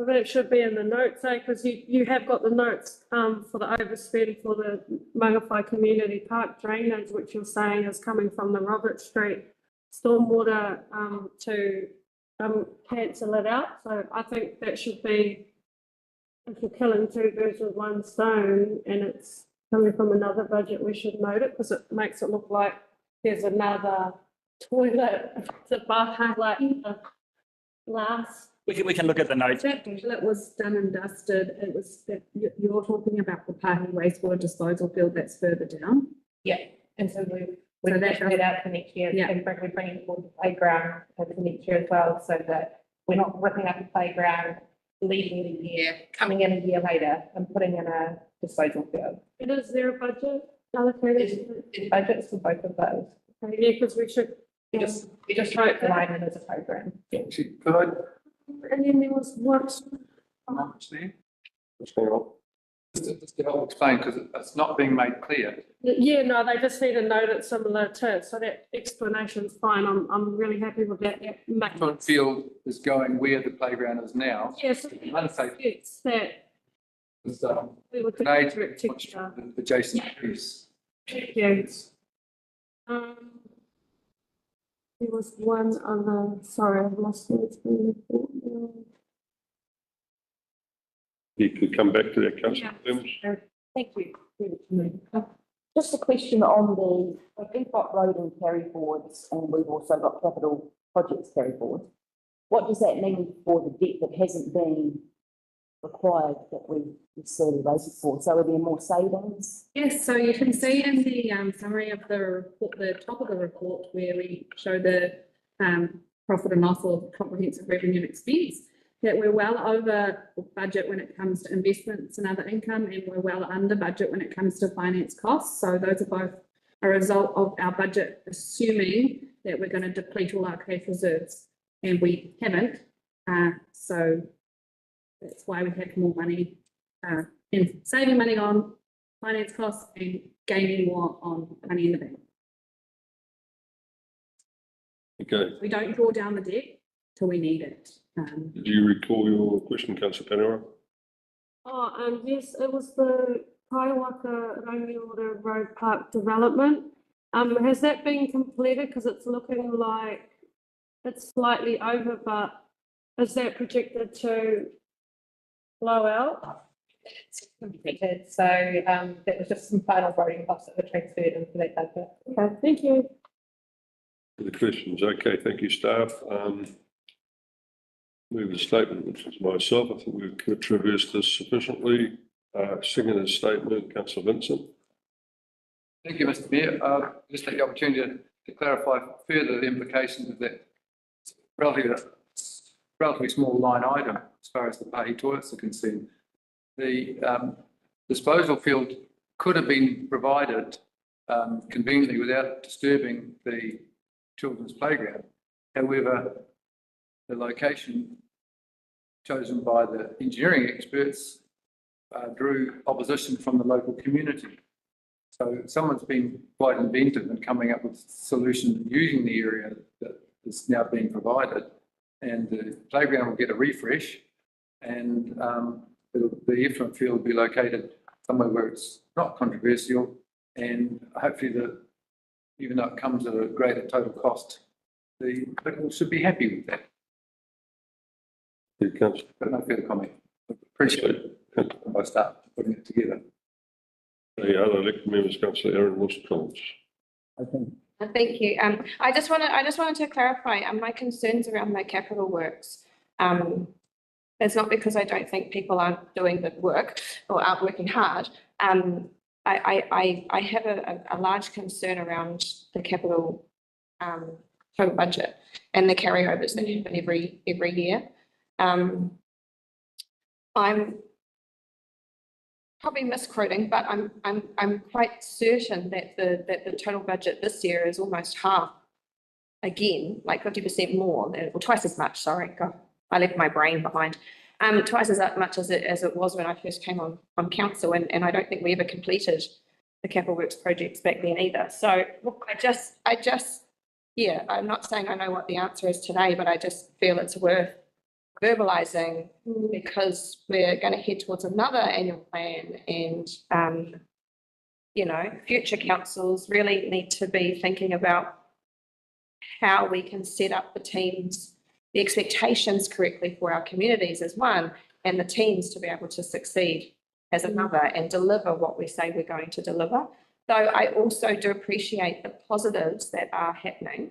that should be in the notes, because you have got the notes for the overspend for the Mangawhai Community Park drainage, which you're saying is coming from the Robert Street stormwater to cancel it out. So I think that should be, if you're killing two birds with one stone and it's coming from another budget, we should note it because it makes it look like there's another toilet to bath like the last. We can look at the notes. That toilet was done and dusted. It was, you're talking about the Pahi wastewater disposal field that's further down. Yeah, and so we're pushing it out for next year, Yeah. and we're bringing forward the playground over the next year as well, so that we're not ripping up a playground, leaving it a year, coming in a year later and putting in a disposal field. And is there a budget allocated? There's budgets for both of those. Okay, yeah, because we should. We just try to line it as a program. Actually, could I? And then there was what? Just to help explain, because it's not being made clear. Yeah, no, they just need to note it similar to, so that explanation's fine. I'm really happy with that. Foot field is going where the playground is now. Yes, Unsafe. it's that. It's, We were grenade doing texture. adjacent trees. Yes. There was one other, sorry, I've lost it. You could come back to that, Councillor Williams. Thank you. Just a question on we've got road and carry forwards, and we've also got capital projects carry forwards. What does that mean for the debt that hasn't been required that we necessarily raised it for? So are there more savings? Yes, so you can see in the summary of the report, the top of the report, where we show the profit and loss or comprehensive revenue and expense, that we're well over budget when it comes to investments and other income, and we're well under budget when it comes to finance costs. So those are both a result of our budget assuming that we're going to deplete all our cash reserves, and we haven't. So that's why we have more money in saving money on finance costs and gaining more on money in the bank. Okay. We don't draw down the debt till we need it. Do you recall your question, Councillor Paniora? Yes, it was the Kaiwaka Rangiora Road Park development. Has that been completed? Because it's looking like it's slightly over, but is that projected to blow out? It's completed, so that was just some final voting costs that were transferred into that budget. Okay, thank you. The questions, okay, thank you, staff. Move the statement, which is myself. I think we've traversed this sufficiently. Second statement, Councillor Vincent. Thank you, Mr. Mayor. Just take the opportunity to clarify further the implications of that relatively small line item as far as the party toilets are concerned. The disposal field could have been provided conveniently without disturbing the children's playground. However, the location chosen by the engineering experts drew opposition from the local community. So someone's been quite inventive in coming up with a solution using the area that is now being provided, and the playground will get a refresh, and the effluent field will be located somewhere where it's not controversial, and hopefully even though it comes at a greater total cost, the people should be happy with that. But no further comment. Appreciate it by staff putting it together. The other elected members, Councillor Aaron Wilson-Collins. Thank you. I just wanted to clarify my concerns around the capital works. It's not because I don't think people aren't doing the work or aren't working hard. I have a large concern around the capital total budget and the carryovers that happen every year. I'm probably misquoting, but I'm quite certain that the total budget this year is almost half again, like 50% more, or twice as much. Sorry, God, I left my brain behind. Twice as much as it was when I first came on council, and I don't think we ever completed the capital works projects back then either. So look, yeah, I'm not saying I know what the answer is today, but I just feel it's worth verbalising because we're going to head towards another annual plan, and you know, future councils really need to be thinking about how we can set up the teams, the expectations correctly for our communities as one, and the teams to be able to succeed as another and deliver what we say we're going to deliver. So I also do appreciate the positives that are happening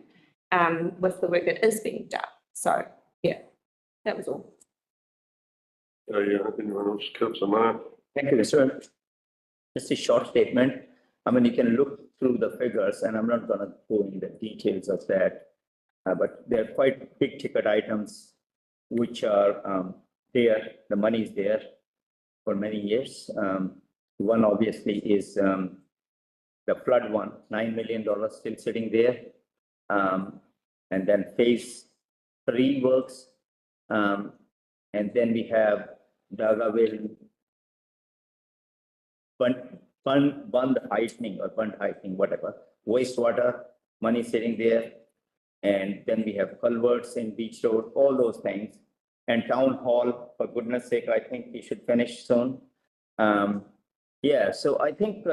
with the work that is being done. So yeah, that was all. Anyone else? Councillor Maher. Thank you, sir. Just a short statement. I mean, you can look through the figures, and I'm not going to go into the details of that, but they're quite big ticket items, which are there. The money is there for many years. One obviously is the flood one, $9 million still sitting there. And then phase 3 works. And then we have Dagaville bund heightening, whatever. Wastewater, money sitting there. And then we have culverts in Beach Road, all those things. And town hall, for goodness sake, I think we should finish soon. Yeah, so I think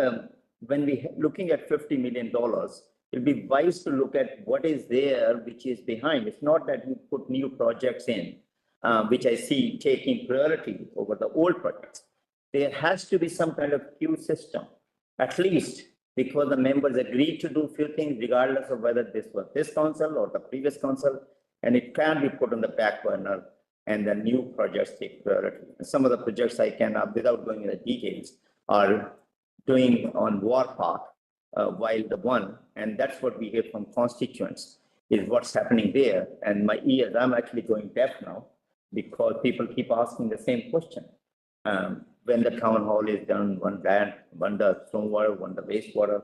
when we looking at $50 million, it'll be wise to look at what is there, which is behind. It's not that we put new projects in, which I see taking priority over the old projects. There has to be some kind of queue system, at least because the members agreed to do a few things, regardless of whether this was this council or the previous council, and it can be put on the back burner and the new projects take priority. Some of the projects I cannot, without going into details, are doing on War Park, while the one, and that's what we hear from constituents, is what's happening there. And my ears, I'm actually going deaf now because people keep asking the same question. When the town hall is done, one the stormwater, one the wastewater.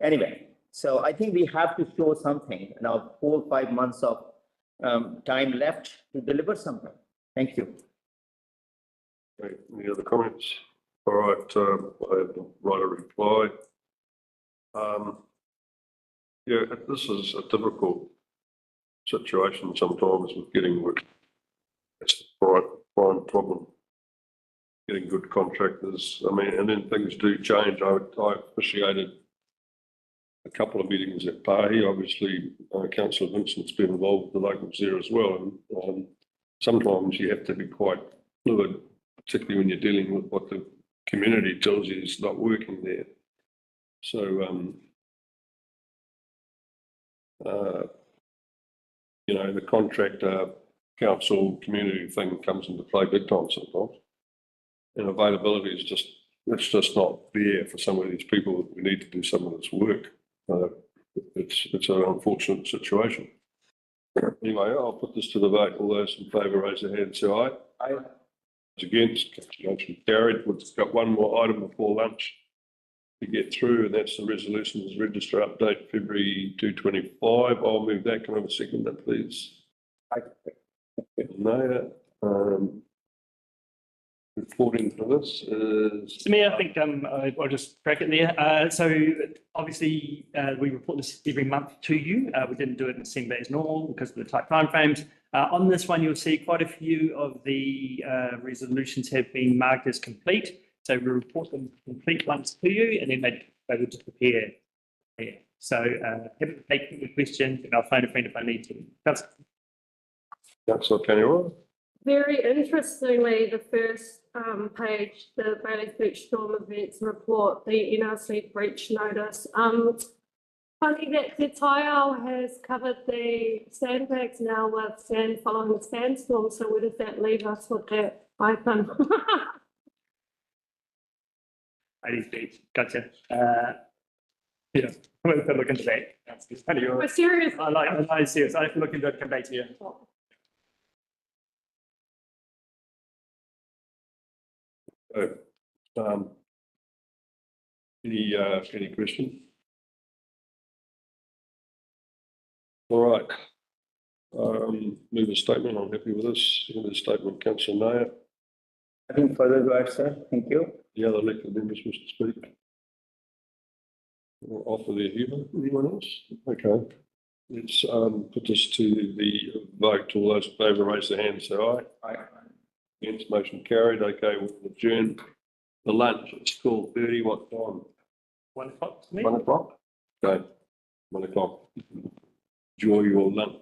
Anyway, so I think we have to show something. Now, 4 or 5 months of time left to deliver something. Thank you. Okay, any other comments? All right, I have to write a reply. Yeah, this is a difficult situation sometimes with getting work. That's the prime problem. Getting good contractors. I mean, and then things do change. I appreciated a couple of meetings at Pahi. Obviously, Councillor Vincent's been involved with the locals there as well. And sometimes you have to be quite fluid, particularly when you're dealing with what the community tells you is not working there. So, you know, the contractor, council, community thing comes into play big time sometimes. And availability is just, it's just not there for some of these people that we need to do some of this work. It's an unfortunate situation. Anyway, I'll put this to the vote. All those in favour raise their hand, say aye. Aye. Against, motion carried. We've got one more item before lunch to get through, and that's the resolutions register update February 2025. I'll move that. Can I have a second that, please? Aye. No. Reporting for this is... To me, I think I'll just crack it there. So obviously we report this every month to you. We didn't do it in December as normal because of the tight timeframes. On this one, you'll see quite a few of the resolutions have been marked as complete. So we report them complete ones to you, and then they will just appear there. So happy to take the questions, and I'll phone a friend if I need to. Councillor Kaniwa. Very interestingly, the first page, the Bailey's Beach Storm Events Report, the NRC breach notice. Funny that the Taiao has covered the sandbags now with sand following the sandstorm, so where does that leave us with that open? Bailey's Beach, gotcha. Yeah, we'll have to look into that. We're serious. I'm serious. I have to look into it, come back to you. Any question? All right. Move a statement. I'm happy with this. Move a statement, Councillor Nair. Nothing further to add, sir. Thank you. The other elected members wish to speak. Or offer their view. Anyone else? Okay. Let's put this to the vote. All those in favour raise their hands. Say aye. Aye. Against, motion carried. Okay, we'll adjourn the lunch at school 30. What time? 1 o'clock. 1 o'clock? Okay, 1 o'clock. Enjoy your lunch.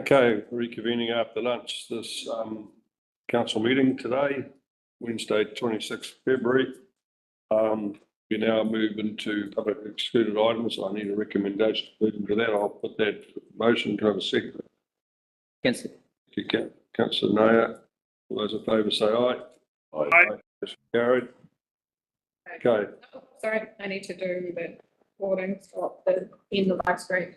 Okay, reconvening after lunch, this council meeting today, Wednesday, 26th February. We now move into public excluded items. I need a recommendation to move into that. I'll put that motion. Can I have a second? Councillor. Thank you, Councillor Nair. All those in favour say aye. Aye. Yes, carried. Okay. Sorry, I need to do the recording, stop the end of live stream.